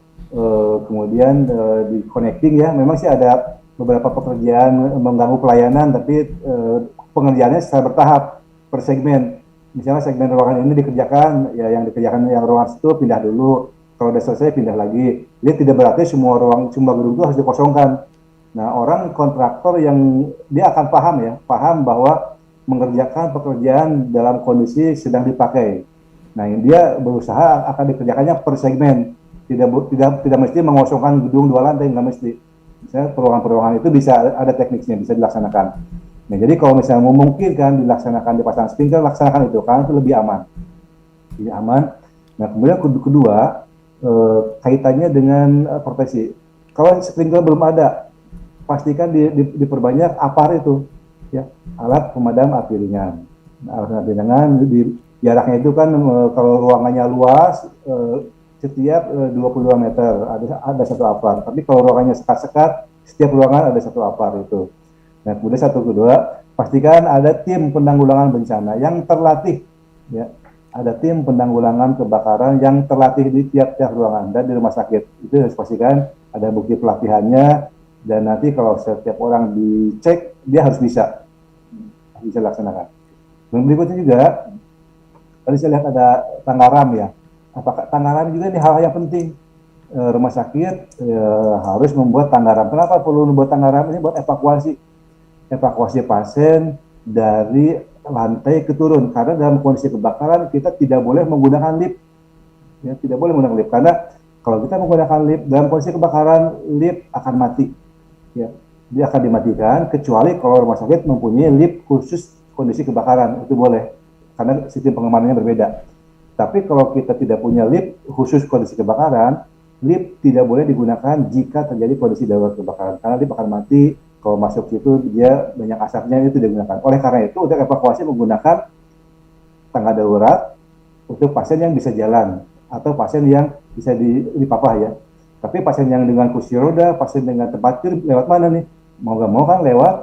[SPEAKER 2] kemudian di connecting ya. Memang sih ada beberapa pekerjaan mengganggu pelayanan, tapi pengerjaannya secara bertahap per segmen. Misalnya segmen ruangan ini dikerjakan, ya yang dikerjakan yang ruangan itu pindah dulu. Kalau udah selesai pindah lagi. Jadi tidak berarti semua gedung itu harus dikosongkan. Nah, orang kontraktor yang dia akan paham bahwa mengerjakan pekerjaan dalam kondisi sedang dipakai. Nah, yang dia berusaha akan dikerjakannya per segmen. Tidak mesti mengosongkan gedung 2 lantai, nggak mesti. Misalnya peruangan-peruangan itu bisa ada tekniknya, bisa dilaksanakan. Nah, jadi kalau misalnya memungkinkan dilaksanakan dipasang sprinkler, laksanakan itu karena itu lebih aman. Lebih aman. Nah, kemudian kedua kaitannya dengan proteksi. Kalau sprinkler belum ada, pastikan diperbanyak APAR itu, ya, alat pemadam api ringan. Alat api ringan jaraknya itu kan kalau ruangannya luas, setiap 22 meter ada satu APAR. Tapi kalau ruangannya sekat-sekat, setiap ruangan ada satu APAR itu. Nah, kemudian kedua, pastikan ada tim penanggulangan bencana yang terlatih, ya. Ada tim penanggulangan kebakaran yang terlatih di tiap-tiap ruangan dan di rumah sakit. Itu harus pastikan ada bukti pelatihannya, dan nanti kalau setiap orang dicek, dia harus bisa laksanakan. Dan berikutnya juga, Tadi saya lihat ada tangga RAM ya. Apakah tangga RAM juga ini hal yang penting? Rumah sakit harus membuat tangga RAM. Kenapa perlu membuat tangga RAM? Ini buat evakuasi pasien dari lantai ke turun. Karena dalam kondisi kebakaran kita tidak boleh menggunakan lift. Ya, tidak boleh menggunakan lift karena kalau kita menggunakan lift dalam kondisi kebakaran, lift akan mati. Ya, dia akan dimatikan kecuali kalau rumah sakit mempunyai lift khusus kondisi kebakaran, itu boleh karena sistem pengamanannya berbeda. Tapi kalau kita tidak punya lift khusus kondisi kebakaran, lift tidak boleh digunakan jika terjadi kondisi darurat kebakaran karena lift akan mati. Kalau masuk situ dia banyak asapnya, itu digunakan. Oleh karena itu untuk evakuasi menggunakan tangga darurat untuk pasien yang bisa jalan atau pasien yang bisa dipapah ya. Tapi pasien yang dengan kursi roda, pasien dengan tempat tidur lewat mana nih? Mau nggak mau kan lewat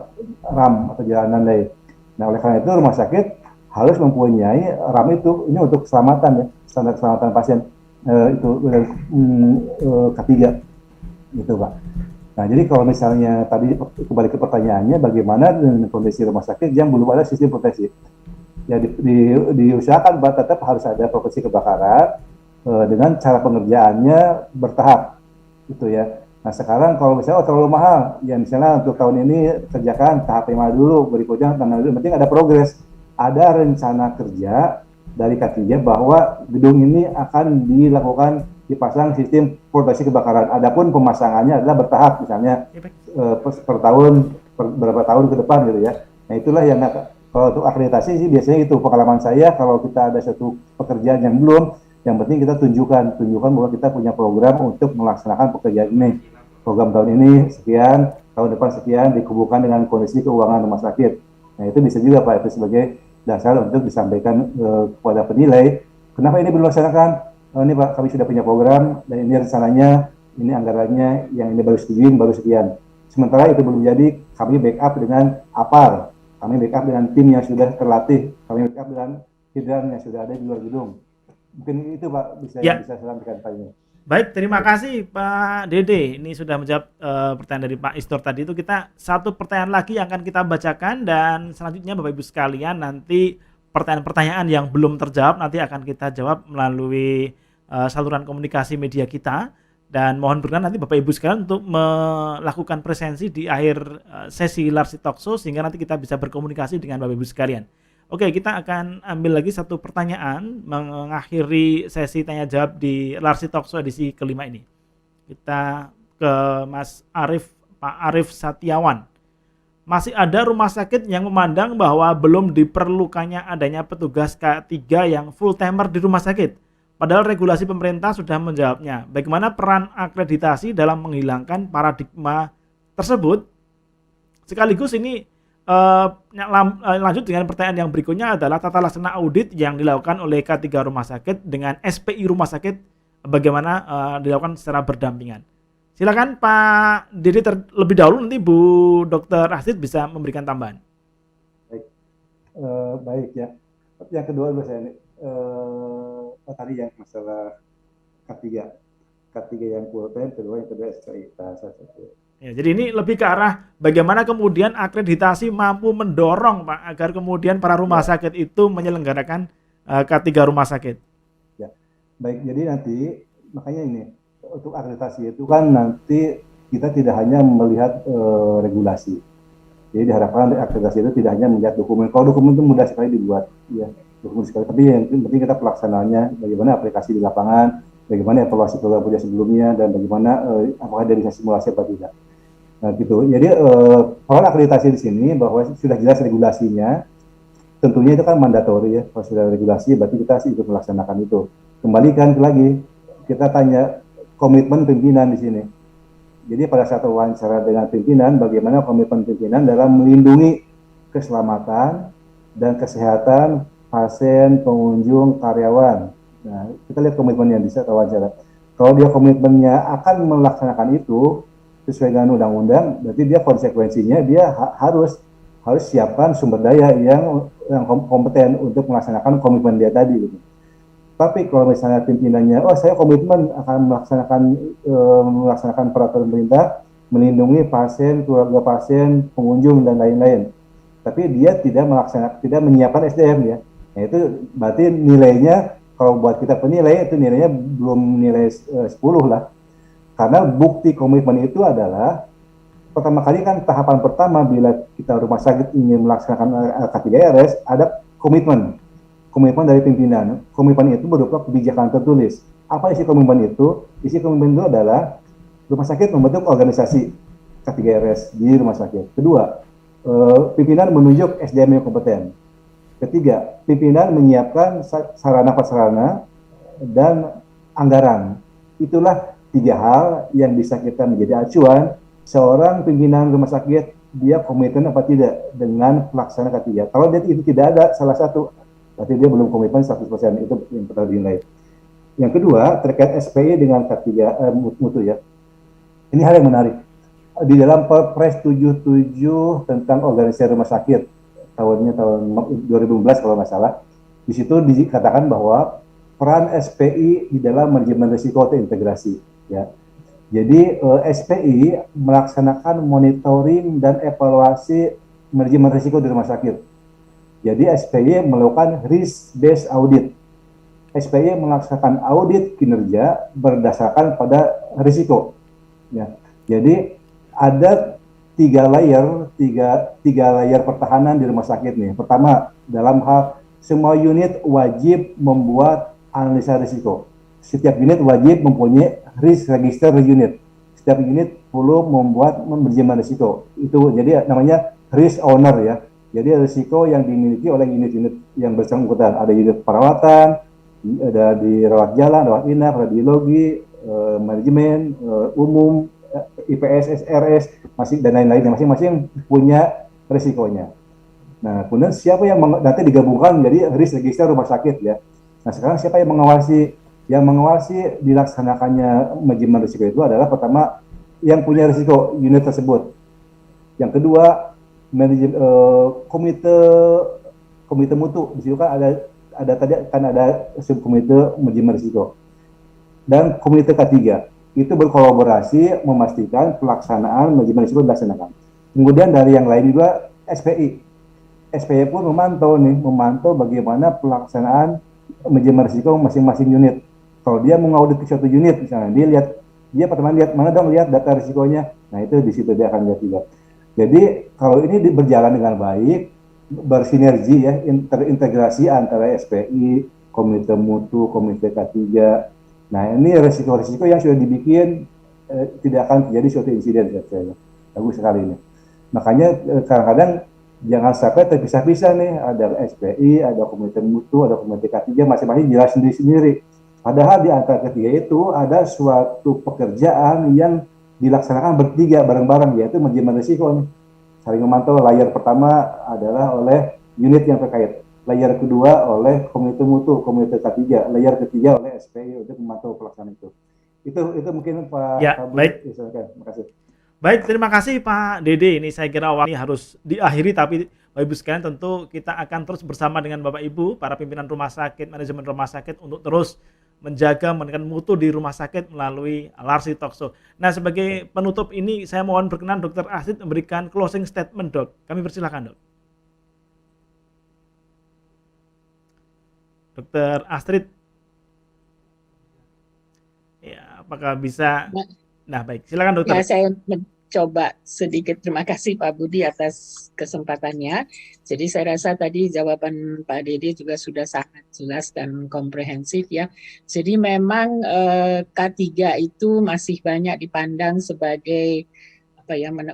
[SPEAKER 2] RAM atau jalanan lain. Nah oleh karena itu rumah sakit harus mempunyai RAM itu. Ini untuk keselamatan ya, standar keselamatan pasien itu K3 gitu Pak. Nah jadi kalau misalnya tadi kembali ke pertanyaannya, bagaimana dengan kondisi rumah sakit yang belum ada sistem proteksi? Ya diusahakan Pak, tetap harus ada proteksi kebakaran dengan cara pengerjaannya bertahap gitu ya. Nah sekarang kalau misalnya terlalu mahal, ya misalnya untuk tahun ini kerjakan tahap 5 dulu, berikutnya tahap dulu, penting ada progres, ada rencana kerja dari K3 bahwa gedung ini akan dilakukan dipasang sistem proteksi kebakaran. Adapun pemasangannya adalah bertahap, misalnya per tahun, berapa tahun ke depan gitu ya. Nah itulah yang kalau untuk akreditasi sih biasanya itu pengalaman saya, kalau kita ada satu pekerjaan yang belum, yang penting kita tunjukkan bahwa kita punya program untuk melaksanakan pekerjaan ini. Program tahun ini sekian, tahun depan sekian, dihubungkan dengan kondisi keuangan rumah sakit. Nah itu bisa juga Pak, itu sebagai dasar untuk disampaikan kepada penilai, kenapa ini belum dilaksanakan? Ini Pak, kami sudah punya program, dan ini rencananya, ini anggarannya, yang ini baru sekian. Sementara itu belum jadi, kami backup dengan APAR, kami backup dengan tim yang sudah terlatih, kami backup dengan hidran yang sudah ada di luar gedung. Mungkin itu Pak, bisa saya sampaikan Pak ini.
[SPEAKER 1] Baik, terima kasih Pak Dede. Ini sudah menjawab pertanyaan dari Pak Istor tadi itu. Kita satu pertanyaan lagi yang akan kita bacakan, dan selanjutnya Bapak Ibu sekalian nanti pertanyaan-pertanyaan yang belum terjawab nanti akan kita jawab melalui saluran komunikasi media kita, dan mohon berkenan nanti Bapak Ibu sekalian untuk melakukan presensi di akhir sesi Larsi Talkshow sehingga nanti kita bisa berkomunikasi dengan Bapak Ibu sekalian. Oke, kita akan ambil lagi satu pertanyaan mengakhiri sesi tanya jawab di Larsi Talkshow edisi kelima ini. Kita ke Mas Arif, Pak Arif Satiawan. Masih ada rumah sakit yang memandang bahwa belum diperlukannya adanya petugas K3 yang full timer di rumah sakit. Padahal regulasi pemerintah sudah menjawabnya. Bagaimana peran akreditasi dalam menghilangkan paradigma tersebut? Sekaligus ini lanjut dengan pertanyaan yang berikutnya adalah tata laksana audit yang dilakukan oleh K3 rumah sakit dengan SPI rumah sakit, bagaimana dilakukan secara berdampingan. Silakan Pak Dede terlebih dahulu, nanti Bu Dr. Asid bisa memberikan tambahan.
[SPEAKER 2] Baik, baik ya. Yang kedua dulu saya tadi yang masalah K3 yang full time, yang kedua SPI.
[SPEAKER 1] Ya, jadi ini lebih ke arah bagaimana kemudian akreditasi mampu mendorong Pak agar kemudian para rumah sakit itu menyelenggarakan K3 rumah sakit.
[SPEAKER 2] Ya, baik. Jadi nanti makanya ini untuk akreditasi itu kan nanti kita tidak hanya melihat regulasi. Jadi diharapkan akreditasi itu tidak hanya melihat dokumen. Kalau dokumen itu mudah sekali dibuat, ya dokumen sekali. Tapi yang penting kita pelaksanaannya, bagaimana aplikasi di lapangan, bagaimana evaluasi program kerja sebelumnya, dan bagaimana apakah dari simulasi atau tidak. Nah gitu. Jadi peran akreditasi di sini bahwa sudah jelas regulasinya, tentunya itu kan mandatori ya. Kalau sudah regulasi berarti kita ikut melaksanakan itu. Kembalikan lagi, kita tanya komitmen pimpinan di sini. Jadi pada saat wawancara dengan pimpinan, bagaimana komitmen pimpinan dalam melindungi keselamatan dan kesehatan pasien, pengunjung, karyawan. Nah, kita lihat komitmennya di saat wawancara. Kalau dia komitmennya akan melaksanakan itu sesuai dengan undang-undang, berarti dia konsekuensinya dia harus siapkan sumber daya yang kompeten untuk melaksanakan komitmen dia tadi. Gitu. Tapi kalau misalnya pimpinannya, saya komitmen akan melaksanakan peraturan pemerintah, melindungi pasien, keluarga pasien, pengunjung dan lain-lain. Tapi dia tidak menyiapkan SDM ya. Nah, Nah, itu berarti nilainya kalau buat kita penilai itu nilainya belum nilai 10 lah. Karena bukti komitmen itu adalah pertama kali kan tahapan pertama bila kita rumah sakit ingin melaksanakan K3RS ada komitmen. Komitmen dari pimpinan. Komitmen itu berupa kebijakan tertulis. Apa isi komitmen itu? Isi komitmen itu adalah rumah sakit membentuk organisasi K3RS di rumah sakit. Kedua, pimpinan menunjuk SDM yang kompeten. Ketiga, pimpinan menyiapkan sarana prasarana dan anggaran. Itulah 3 hal yang bisa kita menjadi acuan seorang pimpinan rumah sakit dia komitmen apa tidak dengan pelaksanaan K3. Kalau dia itu tidak ada salah satu, berarti dia belum komitmen 100%. Itu yang perlu dinilai. Yang kedua, terkait SPI dengan K3 mutu ya. Ini hal yang menarik. Di dalam Perpres 77 tentang organisasi rumah sakit tahun 2015 kalau nggak salah, di situ dikatakan bahwa peran SPI di dalam manajemen risiko terintegrasi. Ya. Jadi SPI melaksanakan monitoring dan evaluasi manajemen risiko di rumah sakit. Jadi SPI melakukan risk based audit. SPI melaksanakan audit kinerja berdasarkan pada risiko. Ya. Jadi ada tiga layer pertahanan di rumah sakit nih. Pertama, dalam hal semua unit wajib membuat analisa risiko. Setiap unit wajib mempunyai risk register unit. Setiap unit perlu membuat manajemen risiko. Itu jadi namanya risk owner ya. Jadi risiko yang dimiliki oleh unit-unit yang bersangkutan. Ada unit perawatan, ada di rawat jalan, rawat inap, radiologi, manajemen, umum, IPS, SRS, masih dan lain-lain. Masing-masing punya risikonya. Nah, kemudian siapa yang nanti digabungkan menjadi risk register rumah sakit ya. Nah, sekarang siapa yang mengawasi? Yang mengawasi dilaksanakannya manajemen risiko itu adalah pertama yang punya risiko unit tersebut. Yang kedua, komite mutu. Di situ kan ada subkomite manajemen risiko. Dan komite K3 itu berkolaborasi memastikan pelaksanaan manajemen risiko dilaksanakan. Kemudian dari yang lain juga SPI. SPI pun memantau bagaimana pelaksanaan manajemen risiko masing-masing unit. Kalau dia mengaudit ke suatu unit misalnya, dia pertama lihat data risikonya. Nah, itu di situ dia akan lihat juga. Jadi kalau ini berjalan dengan baik, bersinergi ya, terintegrasi antara SPI, komite mutu, komite K3. Nah, ini risiko-risiko yang sudah dibikin tidak akan terjadi suatu insiden. Bagus sekali ini. Makanya kadang-kadang jangan sampai terpisah-pisah nih, ada SPI, ada komite mutu, ada komite K3, masing-masing jelas sendiri-sendiri. Padahal di antara ketiga itu ada suatu pekerjaan yang dilaksanakan bertiga bareng-bareng, yaitu manajemen risiko nih. Saling memantau. Layer pertama adalah oleh unit yang terkait. Layer kedua oleh komite mutu, komite K3. Layer ketiga oleh SPI untuk memantau pelaksanaan itu. Itu mungkin Pak.
[SPEAKER 1] Ya,
[SPEAKER 2] Pak
[SPEAKER 1] baik.
[SPEAKER 2] Terima kasih.
[SPEAKER 1] Baik, terima kasih Pak Dede. Ini saya kira awal ini harus diakhiri, tapi Bapak Ibu sekalian tentu kita akan terus bersama dengan Bapak Ibu, para pimpinan rumah sakit, manajemen rumah sakit untuk terus menjaga menekan mutu di rumah sakit melalui Larsi Talkshow. Nah, sebagai penutup ini saya mohon berkenan Dr. Astrid memberikan closing statement, Dok. Kami persilakan, Dok. Dr. Astrid. Ya, apakah bisa? Nah, baik. Silakan, Dokter.
[SPEAKER 3] Ya, saya mencoba sedikit. Terima kasih Pak Budi atas kesempatannya. Jadi saya rasa tadi jawaban Pak Dede juga sudah sangat jelas dan komprehensif ya. Jadi memang K3 itu masih banyak dipandang sebagai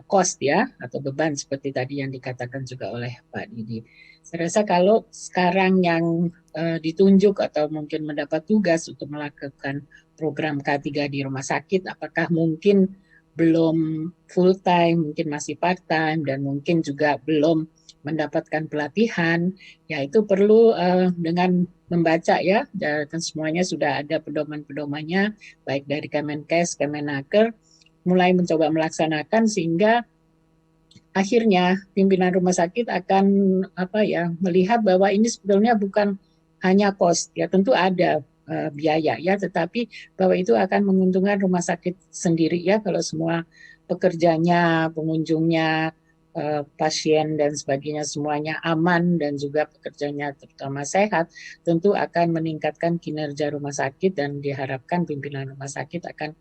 [SPEAKER 3] cost ya, atau beban seperti tadi yang dikatakan juga oleh Pak Dede. Saya rasa kalau sekarang yang ditunjuk atau mungkin mendapat tugas untuk melakukan program K3 di rumah sakit, apakah mungkin belum full time, mungkin masih part time, dan mungkin juga belum mendapatkan pelatihan, ya itu perlu dengan membaca ya, dan semuanya sudah ada pedoman-pedomannya, baik dari Kemenkes, Kemenaker, mulai mencoba melaksanakan sehingga akhirnya pimpinan rumah sakit akan melihat bahwa ini sebetulnya bukan hanya cost ya, tentu ada biaya ya, tetapi bahwa itu akan menguntungkan rumah sakit sendiri ya kalau semua pekerjanya, pengunjungnya pasien dan sebagainya semuanya aman dan juga pekerjanya terutama sehat, tentu akan meningkatkan kinerja rumah sakit dan diharapkan pimpinan rumah sakit akan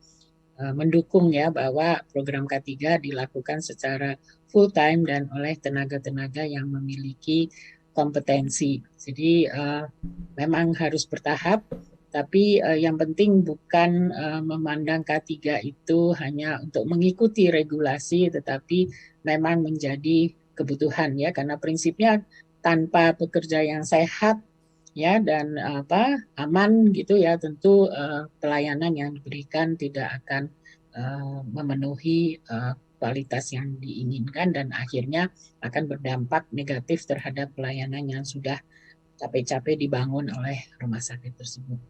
[SPEAKER 3] mendukung ya bahwa program K3 dilakukan secara full time dan oleh tenaga-tenaga yang memiliki kompetensi. Jadi memang harus bertahap, tapi yang penting bukan memandang K3 itu hanya untuk mengikuti regulasi, tetapi memang menjadi kebutuhan ya, karena prinsipnya tanpa pekerja yang sehat ya dan aman gitu ya, tentu pelayanan yang diberikan tidak akan memenuhi kualitas yang diinginkan dan akhirnya akan berdampak negatif terhadap pelayanan yang sudah capek-capek dibangun oleh rumah sakit tersebut.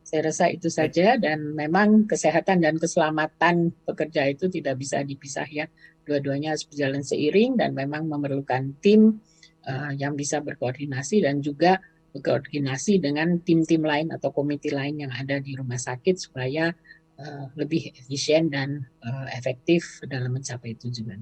[SPEAKER 3] Saya rasa itu saja, dan memang kesehatan dan keselamatan pekerja itu tidak bisa dipisah ya. Dua-duanya harus berjalan seiring dan memang memerlukan tim yang bisa berkoordinasi dan juga berkoordinasi dengan tim-tim lain atau komite lain yang ada di rumah sakit supaya lebih efisien dan efektif dalam mencapai tujuan.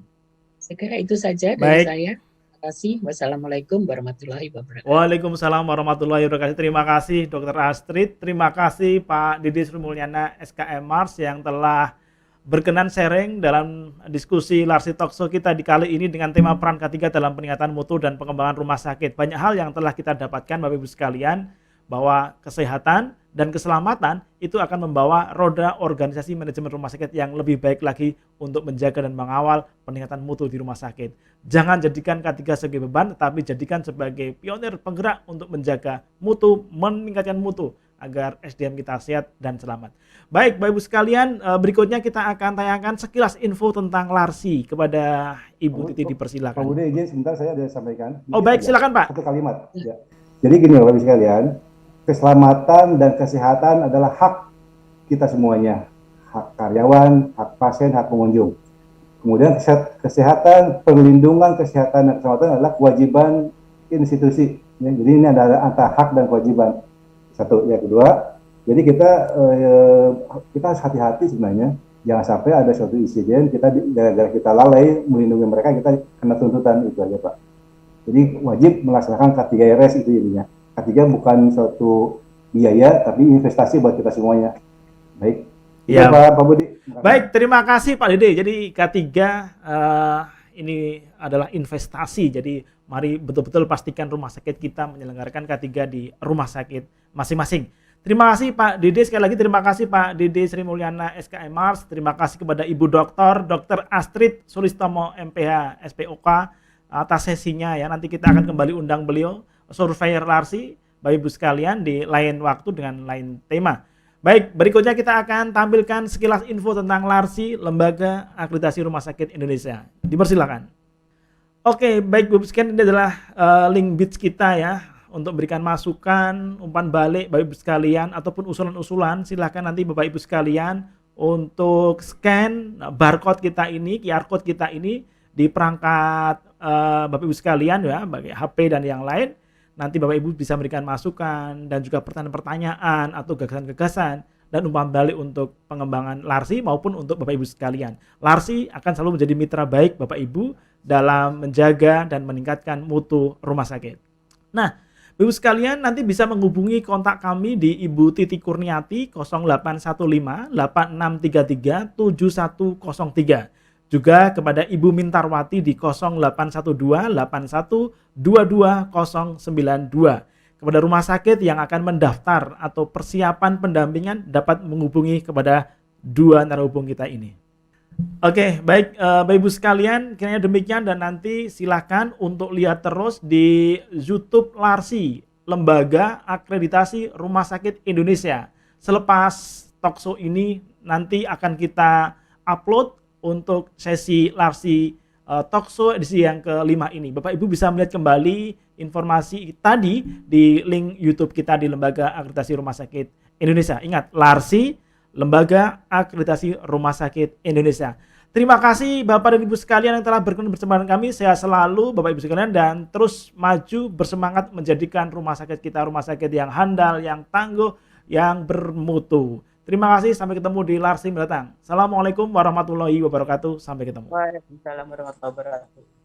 [SPEAKER 3] Saya kira itu saja dari saya. Terima kasih. Wassalamualaikum warahmatullahi wabarakatuh.
[SPEAKER 1] Waalaikumsalam warahmatullahi wabarakatuh. Terima kasih Dr. Astrid. Terima kasih Pak Dede Sri Mulyana SKM Mars yang telah berkenan sharing dalam diskusi Larsi Talkshow kita di kali ini dengan tema peran K3 dalam peningkatan mutu dan pengembangan rumah sakit. Banyak hal yang telah kita dapatkan Bapak Ibu sekalian, bahwa kesehatan dan keselamatan itu akan membawa roda organisasi manajemen rumah sakit yang lebih baik lagi untuk menjaga dan mengawal peningkatan mutu di rumah sakit. Jangan jadikan K3 sebagai beban, tetapi jadikan sebagai pionir penggerak untuk menjaga mutu, meningkatkan mutu agar SDM kita sehat dan selamat. Baik, Bapak Ibu sekalian, berikutnya kita akan tayangkan sekilas info tentang Larsi kepada Ibu Titi, dipersilakan.
[SPEAKER 2] Pak Budi, izin sebentar saya ada sampaikan.
[SPEAKER 1] Oh baik, silakan Pak.
[SPEAKER 2] Satu kalimat. Ya. Jadi gini Bapak Ibu sekalian, keselamatan dan kesehatan adalah hak kita semuanya, hak karyawan, hak pasien, hak pengunjung. Kemudian kesehatan, perlindungan kesehatan dan keselamatan adalah kewajiban institusi. Ya, jadi ini adalah antara hak dan kewajiban. Satu, yang kedua, jadi kita harus hati-hati sebenarnya, jangan sampai ada suatu insiden gara-gara kita lalai melindungi mereka, kita kena tuntutan, itu aja Pak. Jadi wajib melaksanakan K3RS itu intinya. K3 bukan suatu biaya, tapi investasi buat kita semuanya. Baik.
[SPEAKER 1] Ya,
[SPEAKER 2] Pak Budi.
[SPEAKER 1] Baik, terima kasih Pak Dede. Jadi K3 ini adalah investasi. Jadi mari betul-betul pastikan rumah sakit kita menyelenggarakan K3 di rumah sakit masing-masing. Terima kasih Pak Dede, sekali lagi terima kasih Pak Dede Sri Mulyana SKM Mars. Terima kasih kepada Ibu Dr. Astrid Sulistomo MPH SPOK atas sesinya ya. Nanti kita akan kembali undang beliau, surveyor Larsi, Bapak Ibu sekalian, di lain waktu dengan lain tema. Baik, berikutnya kita akan tampilkan sekilas info tentang Larsi, Lembaga Akreditasi Rumah Sakit Indonesia. Dipersilakan. Oke, baik Bapak Ibu sekalian, ini adalah link bits kita ya, untuk berikan masukan, umpan balik Bapak Ibu sekalian, ataupun usulan-usulan. Silakan nanti Bapak Ibu sekalian untuk scan barcode kita ini, QR code kita ini di perangkat Bapak Ibu sekalian ya, bagi HP dan yang lain. Nanti Bapak Ibu bisa memberikan masukan dan juga pertanyaan-pertanyaan atau gagasan-gagasan dan umpan balik untuk pengembangan Larsi maupun untuk Bapak Ibu sekalian. Larsi akan selalu menjadi mitra baik Bapak Ibu dalam menjaga dan meningkatkan mutu rumah sakit. Nah, Bapak Ibu sekalian nanti bisa menghubungi kontak kami di Ibu Titi Kurniati 0815 8633 7103. Juga kepada Ibu Mintarwati di 0812 81 22092. Kepada rumah sakit yang akan mendaftar atau persiapan pendampingan dapat menghubungi kepada dua narahubung kita ini. Oke, baik Bapak Ibu sekalian, kiranya demikian, dan nanti silakan untuk lihat terus di YouTube Larsi, Lembaga Akreditasi Rumah Sakit Indonesia. Selepas talkshow ini nanti akan kita upload untuk sesi Larsi Talkshow edisi yang ke-5 ini. Bapak Ibu bisa melihat kembali informasi tadi di link YouTube kita di Lembaga Akreditasi Rumah Sakit Indonesia. Ingat, Larsi, Lembaga Akreditasi Rumah Sakit Indonesia. Terima kasih Bapak dan Ibu sekalian yang telah berkenan bersama dengan kami. Sehat selalu Bapak Ibu sekalian, dan terus maju bersemangat menjadikan rumah sakit kita rumah sakit yang handal, yang tangguh, yang bermutu. Terima kasih, sampai ketemu di Larsi mendatang. Assalamualaikum warahmatullahi wabarakatuh. Sampai ketemu.
[SPEAKER 5] Waalaikumsalam warahmatullahi wabarakatuh.